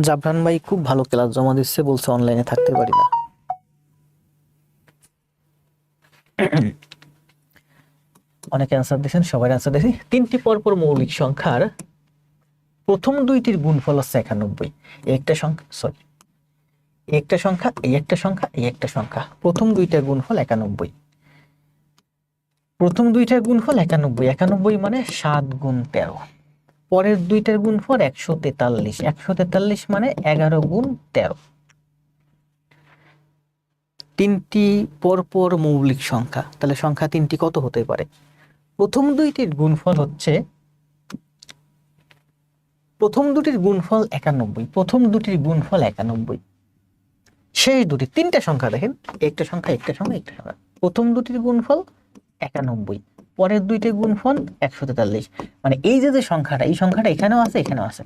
জাবরান ভাই খুব ভালো ক্লাস জমা দিচ্ছে, বলছে অনলাইনে থাকতে পারি না। অনেকে অ্যান্সার দিয়েছেন, সবাই অ্যান্সার দিয়েছি। 3টি পরপর মৌলিক সংখ্যার প্রথম দুইটির গুণফল হচ্ছে 91। একটা সংখ্যা, সরি, একটা সংখ্যা, এই একটা সংখ্যা, এই একটা সংখ্যা, প্রথম দুইটার গুণফল 91। প্রথম দুইটার গুণফল 91, 91 মানে 7 গুণ 13। পরের দুইটার গুণফল 143, 143 মানে 11 গুণ 13। 3টি পরপর মৌলিক সংখ্যা, তাহলে সংখ্যা 3টি কত হতে পারে? প্রথম দুইটির গুণফল হচ্ছে, প্রথম দুটির গুণফল 91, প্রথম দুটির গুণফল 91, শেষ দুটি 3টা সংখ্যা দেখেন, একটা সংখ্যা, একটা সংখ্যা, একটা সংখ্যা, প্রথম দুটির গুণফল 91, পরের দুইটির গুণফল 143, মানে এই যে যে সংখ্যাটা, এই সংখ্যাটা এখানেও আছে, এখানেও আছে,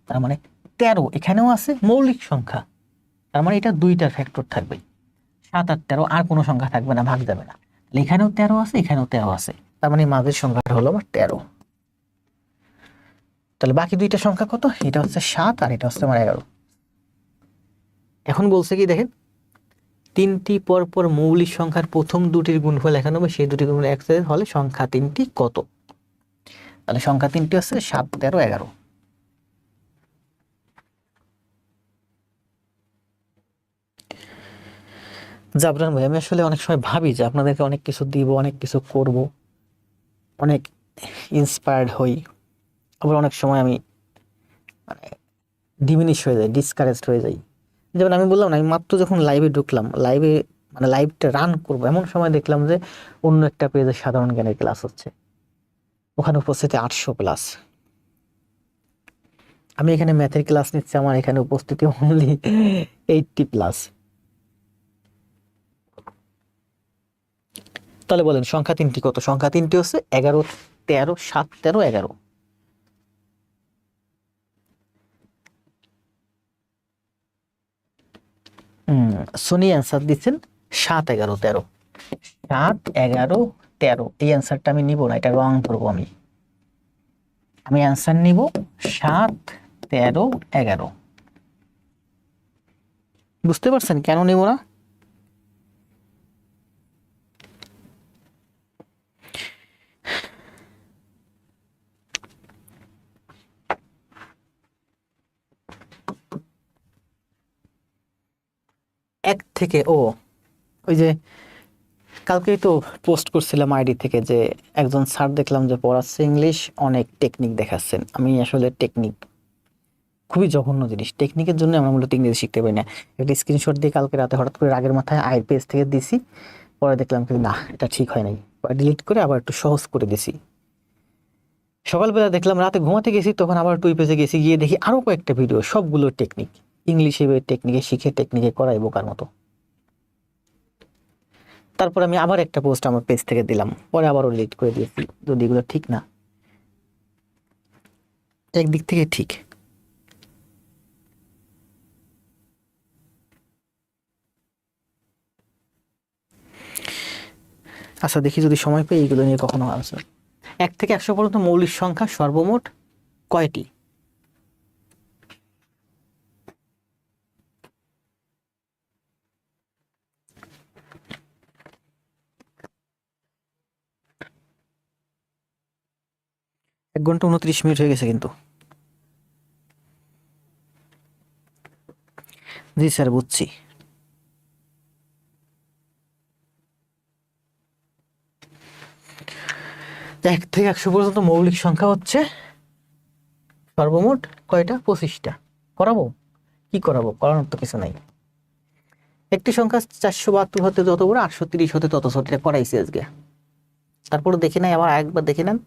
তার মানে 13 এখানেও আছে, মৌলিক সংখ্যা, তার মানে এটা দুইটার ফ্যাক্টর থাকবে। 7 আর 13 আর কোনো সংখ্যা থাকবে না, ভাগ যাবে না, এখানেও 13 আছে, এখানেও 13 আছে, তার মানে মাঝের সংখ্যাটা হলো আমার 13। তাহলে বাকি দুইটা সংখ্যা কত? এটা হচ্ছে 7 আর এটা হচ্ছে আমার 11। এখন বলছে কি দেখেন, 3টি পরপর মৌলিক সংখ্যার প্রথম দুটির গুণফল 91, সেই দুটি গুণফল 1 হলে সংখ্যা 3টি কত? তাহলে সংখ্যা 3টি হচ্ছে 7, 13, 11। জাবরান ভাই, আমি আসলে অনেক সময় ভাবি যে আপনাদেরকে অনেক কিছু দিব, অনেক কিছু করব, অনেক ইন্সপায়ার্ড হই, আবার অনেক সময় আমি মানে ডিমিনিশ হয়ে যাই, ডিসকারেজড হয়ে যাই। যেমন আমি বললাম না, আমি মাত্র যখন লাইভে ঢুকলাম, লাইভে মানে লাইভটা রান করবো এমন সময় দেখলাম যে অন্য একটা পেজে সাধারণ জ্ঞানের ক্লাস হচ্ছে, ওখানে উপস্থিতি 800+। আমি এখানে ম্যাথের ক্লাস নিচ্ছি, আমার এখানে উপস্থিতি অনলি 80+। তাহলে বলেন সংখ্যা 3টি কত? সংখ্যা 3টি হচ্ছে 11, 13, 7, 13, 11। সোনি অ্যান্সার দিচ্ছেন 7, 11, 13। 7, 11, 13, এই অ্যান্সারটা আমি নিব না, এটা রং ধরবো আমি। আমি অ্যান্সার নিব 7, 13, 11। বুঝতে পারছেন কেন নিব না? এক থেকে ওই যে কালকেই তো পোস্ট করছিলাম আইডি থেকে, যে একজন স্যার দেখলাম যে পড়াচ্ছে ইংলিশ, অনেক টেকনিক দেখাচ্ছেন। আমি আসলে টেকনিক খুবই জঘন্য জিনিস, টেকনিকের জন্য আমরা মূলত ইংরেজি শিখতে পারি না। একটা স্ক্রিনশট দিয়ে কালকে রাতে হঠাৎ করে রাগের মাথায় আইএর পেজ থেকে দিছি, পরে দেখলাম কি না, এটা ঠিক হয় নাই, ডিলিট করে আবার একটু সহজ করে দিছি। সকালবেলা দেখলাম, রাতে ঘুমাতে গেছি, তখন আবার টুই পেজে গেছি, গিয়ে দেখি আরো কয়েকটা ভিডিও, সবগুলো টেকনিক, ইংলিশে টেকনিকে শিখে টেকনিকে করাই বোকার মতো। তারপর আমি আবার একটা পোস্ট আমার পেজ থেকে দিলাম, পরে আবারও ডিলিট করে দিয়েছি, যদি এগুলো ঠিক না, একদিক থেকে ঠিক। আচ্ছা দেখি যদি সময় পাই এইগুলো নিয়ে কখনো আলোচনা। 1 থেকে 100 পর্যন্ত মৌলিক সংখ্যা সর্বমোট কয়টি? এক ঘন্টা 29 মিনিট হয়ে গেছে কিন্তু। জি স্যার বুঝছি। এক থেকে 100 পর্যন্ত মৌলিক সংখ্যা হচ্ছে সর্বমোট কয়টা? 25টা। করাবো? কি করাবো, করানোর তো কিছু নাই। একটি সংখ্যা 472 হতে যত বড়, 830 হতে তত ছোট, এটা করাইছি আজকে। তারপরে দেখি নাই, আবার একবার দেখে নেন।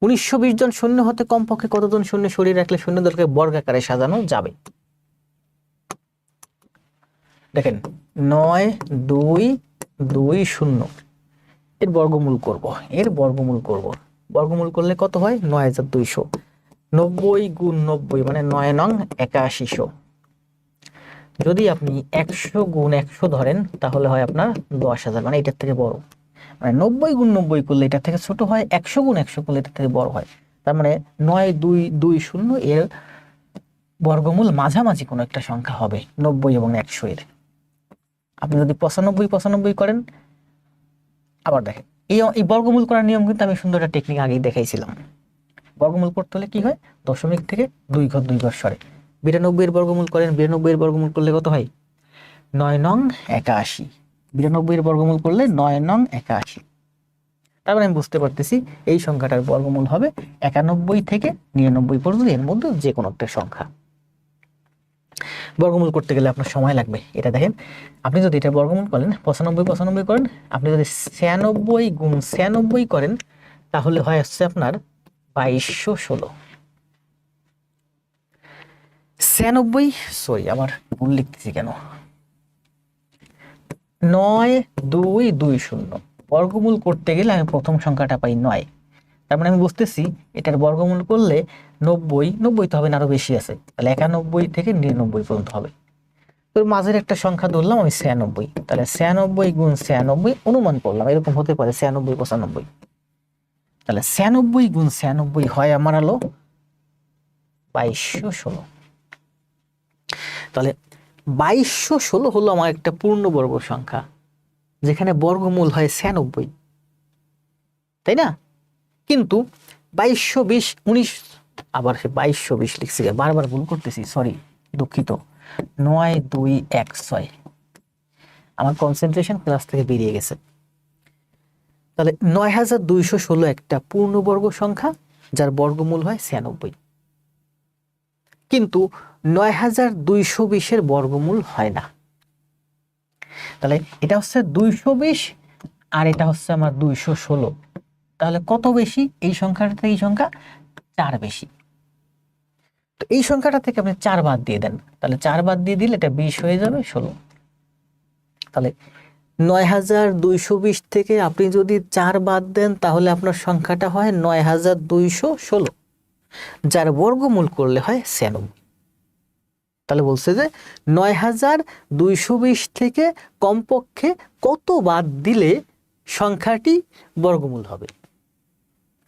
1920 জন শূন্য হতে কমপক্ষে কতজন শূন্য সরিয়ে রাখলে শূন্যদলকে বর্গাকারে সাজানো যাবে? দেখেন 9 2 2 0, এর বর্গমূল করব, বর্গমূল করলে কত হয়? 9200। 90 গুণ 90 মানে 9 নং 8100। যদি আপনি 100 গুণ 100 ধরেন তাহলে হয় আপনার 10,000, মানে এটার থেকে বড়। মানে 90 গুণ 90 করলে এটার থেকে ছোট হয়, 100 গুণ 100 করলে এটার থেকে বড় হয়। তার মানে 9220 এর বর্গমূল মাঝামাঝি কোনো একটা সংখ্যা হবে 90 এবং 100 এর। আপনি যদি 95 করেন, আবার দেখেন এই বর্গমূল করার নিয়ম কিন্তু আমি সুন্দর একটা টেকনিক আগেই দেখাইছিলাম। বর্গমূল করতে হলে কি হয়? দশমিক থেকে 2 ঘর 2 ঘর সরে 92 এর বর্গমূল করেন, 92 এর বর্গমূল করলে কত হয়? 9 নং 81। 92 এর বর্গমূল করলে 9 নং 81। তারপরে আমি বুঝতে পারতেছি এই সংখ্যাটার বর্গমূল হবে 91 থেকে 99 পর্যন্ত, এর মধ্যে যে কোনো একটা সংখ্যা। বর্গমূল করতে গেলে আপনার সময় লাগবে। এটা দেখেন, আপনি যদি এটা বর্গমূল করেন 95 করেন, আপনি যদি 96 গুণ 96 করেন তাহলে হয় হচ্ছে আপনার 2216। 96, সরি আমার ভুল লিখতেছি কেন, 9220। বর্গমূল করতে গেলে আমি প্রথম সংখ্যাটা পাই 9। তার মানে আমি বুঝতেছি এটার বর্গমূল করলে 90 তো হবে না, আরো বেশি আছে, তাহলে 91 থেকে 99 পর্যন্ত হবে। তো মাঝের একটা সংখ্যা ধরলাম আমি 96, তাহলে 96 গুণ 96 অনুমান করলাম এরকম হতে পারে 96 95। তাহলে 96 গুণ 96 হয় আমার হলো 2216। তাহলে 2216 হলো আমার একটা পূর্ণবর্গ সংখ্যা যেখানে বর্গমূল হয় 96, তাই না? কিন্তু 2220 19, আবার সে 2220 লিখছি, বারবার ভুল করতেছি, সরি দুঃখিত। 9216, আমার কনসেন্ট্রেশন ক্লাস থেকে বেরিয়ে গেছে। তাহলে 9216 একটা পূর্ণবর্গ সংখ্যা যার বর্গমূল হয় 96, কিন্তু 9220 এর বর্গমূল হয় না। তাহলে এটা হচ্ছে 220 আর এটা হচ্ছে আমার 216, তাহলে কত বেশি? এই সংখ্যাটা থেকে এই সংখ্যা 4 বেশি। তো এই সংখ্যাটা থেকে আপনি 4 বাদ দিয়ে দেন, তাহলে 4 বাদ দিয়ে দিলে এটা 20 হয়ে যাবে 16। তাহলে 9220 থেকে আপনি যদি 4 বাদ দেন তাহলে আপনার সংখ্যাটা হয় 9216, যার বর্গমূল করলে হয় 96। তাহলে বলছে যে 9220 থেকে কমপক্ষে কত বাদ দিলে সংখ্যাটি বর্গমূল হবে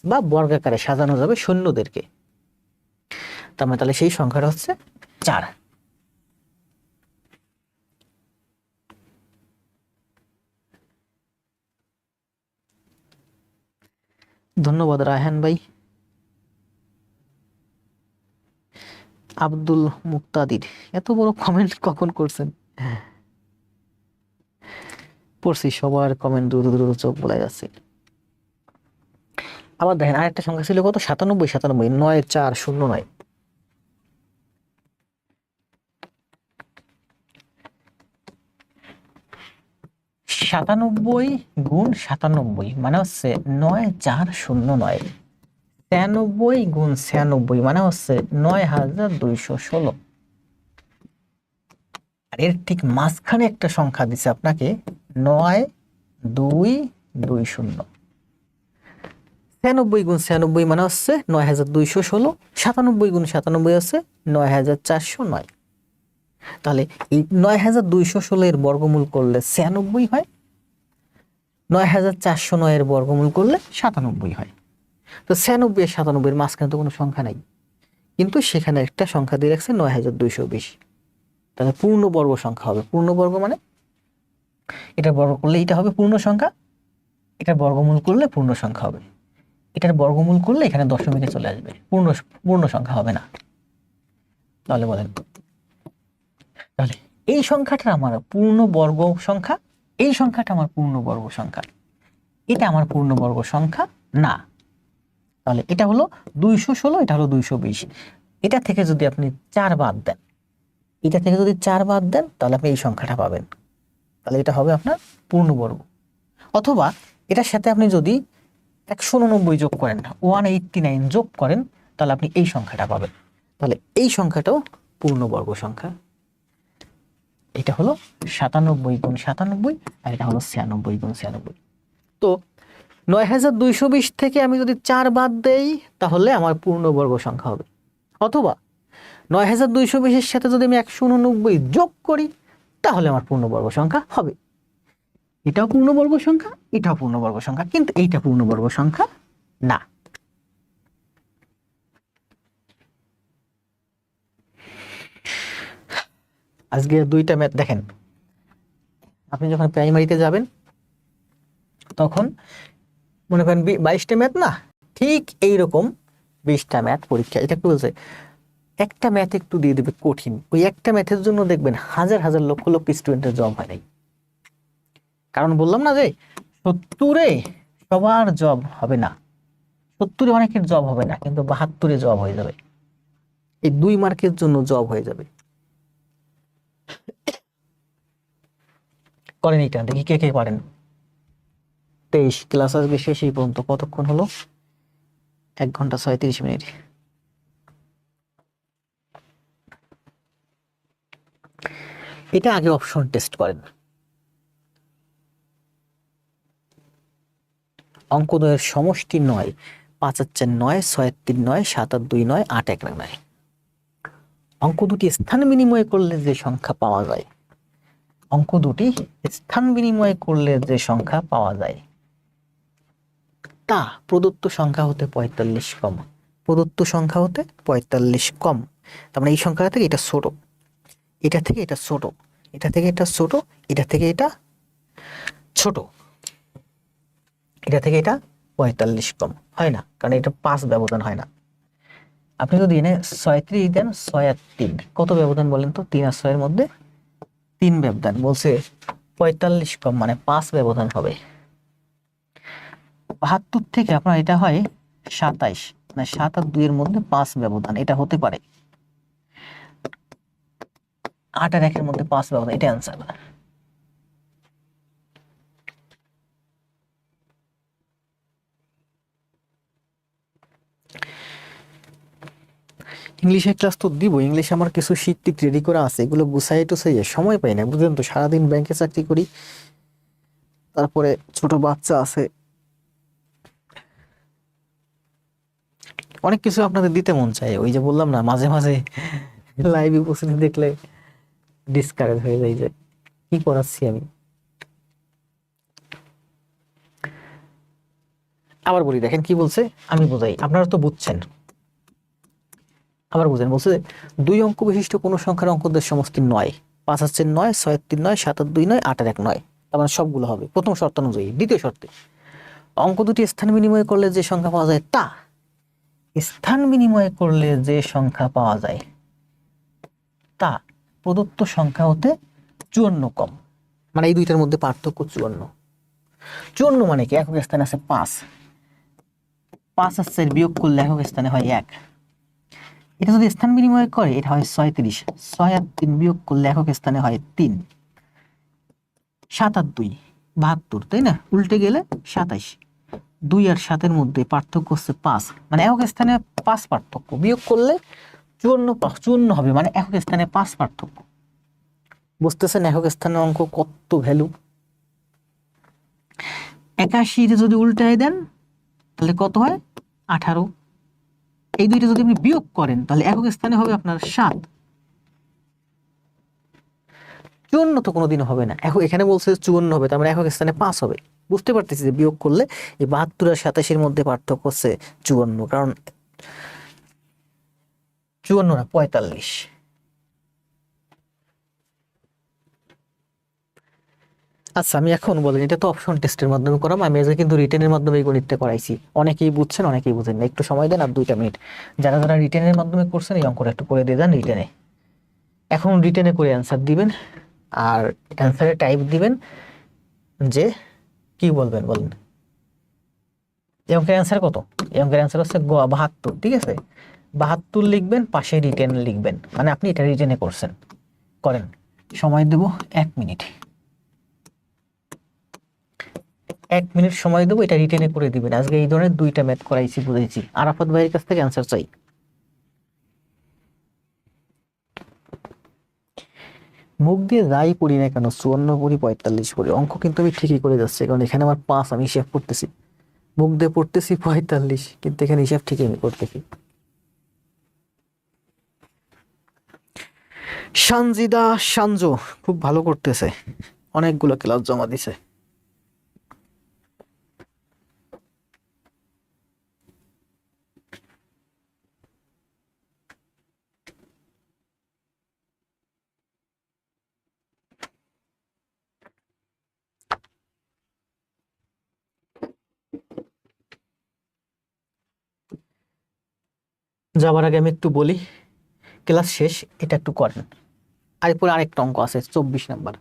বা বর্গাকারে সাজানো যাবে শূন্যদেরকে। তাহলে সেই সংখ্যাটা হচ্ছে 4। ধন্যবাদ রায়হান ভাই। আব্দুল মুক্তাদির, এত বড় কমেন্ট কখন করছেন? পড়ছি, সবার কমেন্ট দ্রুত দ্রুত চোখ বলে যাচ্ছে। আবার দেখেন আরেকটা সংখ্যা ছিল কত? 97 9409। 97 গুণ 97 মানে হচ্ছে 9409। 96 গুণ 96 মানে হচ্ছে 9216। আর এর ঠিক মাঝখানে একটা সংখ্যা দিছে আপনাকে 9220। 96 গুণ 96 মানে হচ্ছে 9216, 97 গুণ 97 আছে 9409। তাহলে এই 9216 এর বর্গমূল করলে 96 হয়, 9409 এর বর্গমূল করলে 97 হয়। তো 96 আর 97 এর মাঝখানে তো কোনো সংখ্যা নাই, কিন্তু সেখানে একটা সংখ্যা দিয়ে রাখছে 9220। তাহলে পূর্ণবর্গ সংখ্যা হবে। পূর্ণবর্গ মানে এটার বর্গ করলে এটা হবে পূর্ণ সংখ্যা, এটার বর্গমূল করলে পূর্ণ সংখ্যা হবে, এটার বর্গমূল করলে এখানে দশমিকে চলে আসবে, পূর্ণ সংখ্যা হবে না। তাহলে বলেন, তাহলে এই সংখ্যাটা আমার পূর্ণবর্গ সংখ্যা, এই সংখ্যাটা আমার পূর্ণবর্গ সংখ্যা, এটা আমার পূর্ণবর্গ সংখ্যা না। তাহলে এটা হলো 216, এটা হলো 220। এটা থেকে যদি আপনি 4 বাদ দেন, এটা থেকে যদি 4 বাদ দেন, তাহলে আপনি এই সংখ্যাটা পাবেন। তাহলে এটা হবে আপনার পূর্ণবর্গ। অথবা এটার সাথে আপনি যদি 189 যোগ করেন, 189 যোগ করেন, তাহলে আপনি এই সংখ্যাটা পাবেন। তাহলে এই সংখ্যাটাও পূর্ণবর্গ সংখ্যা। এটা হলো 97 গুণ 97, আর এটা হলো 96 গুণ 96। তো 9220 থেকে আমি যদি 4 বাদ দেই, তাহলে আমার পূর্ণবর্গ সংখ্যা হবে। অথবা 9220 এর সাথে যদি আমি 189 যোগ করি, তাহলে আমার পূর্ণবর্গ সংখ্যা হবে। এটাও পূর্ণবর্গ সংখ্যা, এটাও পূর্ণবর্গ সংখ্যা, কিন্তু এইটা পূর্ণবর্গ সংখ্যা না। আজকে 2টা ম্যাথ দেখেন। আপনি যখন প্রাইমারিতে যাবেন তখন মনে করেন 22টা ম্যাথ না, ঠিক এইরকম 20টা ম্যাথ পরীক্ষা। এটা কি বলছে, একটা ম্যাথ একটু দিয়ে দেবে কঠিন, ওই একটা ম্যাথের জন্য দেখবেন হাজার হাজার লক্ষ লক্ষ স্টুডেন্টের জব হয় নাই। কারণ বললাম না যে 70-এ সবার জব হবে না, 70-এ অনেকের জব হবে না, কিন্তু 72-এ জব হয়ে যাবে। এই 2 মার্কের জন্য জব হয়ে যাবে। করেন এইটা, দেখি কে কে পারেন। 23 ক্লাস আজকে শেষ এই পর্যন্ত কতক্ষণ হলো? 1 ঘন্টা 37 মিনিট। এটা আগে অপশন টেস্ট করেন। অঙ্কদ্বয়ের সমষ্টি 9, 5 আর 4 9, 6 আর 3 9, 7 আর 2 9, 8 1 9। অঙ্ক দুটি স্থান বিনিময় করলে যে সংখ্যা পাওয়া যায়, অঙ্ক দুটি স্থান বিনিময় করলে যে সংখ্যা পাওয়া যায়, তা প্রদত্ত সংখ্যা হতে 45 কম। প্রদত্ত সংখ্যা হতে 45 কম। তার মানে এই সংখ্যা থেকে এটা ছোট, এটা থেকে এটা ছোট, এটা থেকে এটা ছোট, এটা থেকে এটা ছোট, এটা থেকে এটা 45 কম হয় না, কারণ এটা 5 ব্যবধান হয় না। আপনি যদি এনে 36 দেন, 6 আর 3 কত ব্যবধান বলেন তো? 3 আর 6 এর মধ্যে 3 ব্যবধান। বলছে 45 কম মানে 5 ব্যবধান হবে। 72 থেকে আপনার এটা হয় 27, মানে 7 আর 2 এর মধ্যে 5 ব্যবধান, এটা হতে পারে। 8 আর 1 এর মধ্যে 5 ব্যবধান, এটা অ্যান্সার। ইংলিশের ক্লাস তো দিব, ইংলিশে আমার কিছু শীট টিক রেডি করা আছে, এগুলো গুছাই টুছাইয়ে সময় পাই না, বুঝলেন তো। সারাদিন ব্যাংকে চাকরি করি, তারপরে ছোট বাচ্চা আছে, অনেক কিছু আপনাদের দিতে মন চায়। ওই যে বললাম না, মাঝে মাঝে লাইভে উপস্থিতি দেখলে ডিসকারেজ হয়ে যায় যে কি করাচ্ছি আমি। আবার বলি, দেখেন কি বলছে, আমি বোঝাই, আপনারা তো বুঝছেন। আবার বুঝেন, বলছে 2 অঙ্ক বিশিষ্ট কোন সংখ্যার অঙ্কদের সমষ্টি 9, 5 আর 4 9, 6 আর 3 9, 7 আর 2 9, 8 আর 1 9। তার মানে সবগুলো হবে প্রথম শর্ত অনুযায়ী। দ্বিতীয় শর্তে, অঙ্ক দুটি স্থান বিনিময় করলে যে সংখ্যা পাওয়া যায়, তা স্থান বিনিময় করলে যে সংখ্যা পাওয়া যায়, তা প্রদত্ত সংখ্যা হতে 54 কম। মানে এই দুইটার মধ্যে পার্থক্য 54। 54 মানে কি? একক স্থানে আছে 5, 5 আর 4 বিয়োগ করলে একক স্থানে হয় 1। এটা যদি স্থান বিনিময় করে, এটা হয় 36, 6 আর 3 বিয়োগ করলে একক স্থানে হয় 3, 7 আর 2 72, তাই না? উল্টে গেলে 27, 2 আর 7 এর মধ্যে পার্থক্য হচ্ছে 5, মানে একক স্থানে 5 পার্থক্য, বিয়োগ করলে 54 হবে, মানে একক স্থানে 5 পার্থক্য। বুঝতেছেন একক স্থানের অঙ্ক কত ভ্যালু। 81 যদি উল্টায় দেন তাহলে কত হয় 18। এই দুইটা যদি আপনি বিয়োগ করেন তাহলে একক স্থানে হবে আপনার 7। 54 তো কোনোদিনও হবে না, এখন এখানে বলছে 54 হবে, তার মানে একক স্থানে 5 হবে। বুঝতে পারতেছি যে বিয়োগ করলে এই 72 আর 87 মধ্যে পার্থক্য হচ্ছে 54, কারণ 54 না 45। আচ্ছা আমি এখন বলেন, এটা তো অপশন টেস্টের মাধ্যমে করাম, আমি আজকে কিন্তু রিটেনের মাধ্যমে এই গণিতটা করাইছি। অনেকেই বুঝছেন অনেকেই বুঝেন না, একটু সময় দেন আর 2টা মিনিট। যারা যারা রিটেনের মাধ্যমে করছেন এই অঙ্কটা একটু করে দিয়ে যান রিটেনে। এখন রিটেনে করে অ্যান্সার দিবেন, আর অ্যান্সারে টাইপ দিবেন যে কি বলবেন বলেন। এই অঙ্কের অ্যান্সার কত? এই অঙ্কের অ্যান্সার হচ্ছে 72, ঠিক আছে? 72 লিখবেন, পাশে রিটেন লিখবেন, মানে আপনি এটা রিটেনে করছেন। করেন, সময় দেব 1 মিনিট। 1 মিনিট সময় দেবো, এটা রিটেনে করে দিবেন। আজকে এই ধরনের 2টা ম্যাথ করাইছি, বুঝাইছি। আরাফাত ভাইয়ের কাছ থেকে অ্যান্সার চাই। মুখ দিয়ে যাই পড়ি না কেন, 54 পড়ি 45 পড়ি, অঙ্ক কিন্তু আমি ঠিকই করে যাচ্ছি, কারণ এখানে আমার 5 আমি হিসাব করতেছি। মুখ দিয়ে পড়তেছি 45, কিন্তু এখানে হিসাব ঠিকই আমি করতেছি। সানজিদা সানজো খুব ভালো করতেছে, অনেকগুলো ক্লাস জমা দিছে। যাবার আগে আমি একটু বলি, ক্লাস শেষ, এটা একটু করেন। আর এরপর আরেকটা অঙ্ক আছে 24 নাম্বার।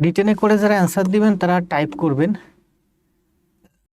রিটেনে করে যারা অ্যান্সার দিবেন তারা টাইপ করবেন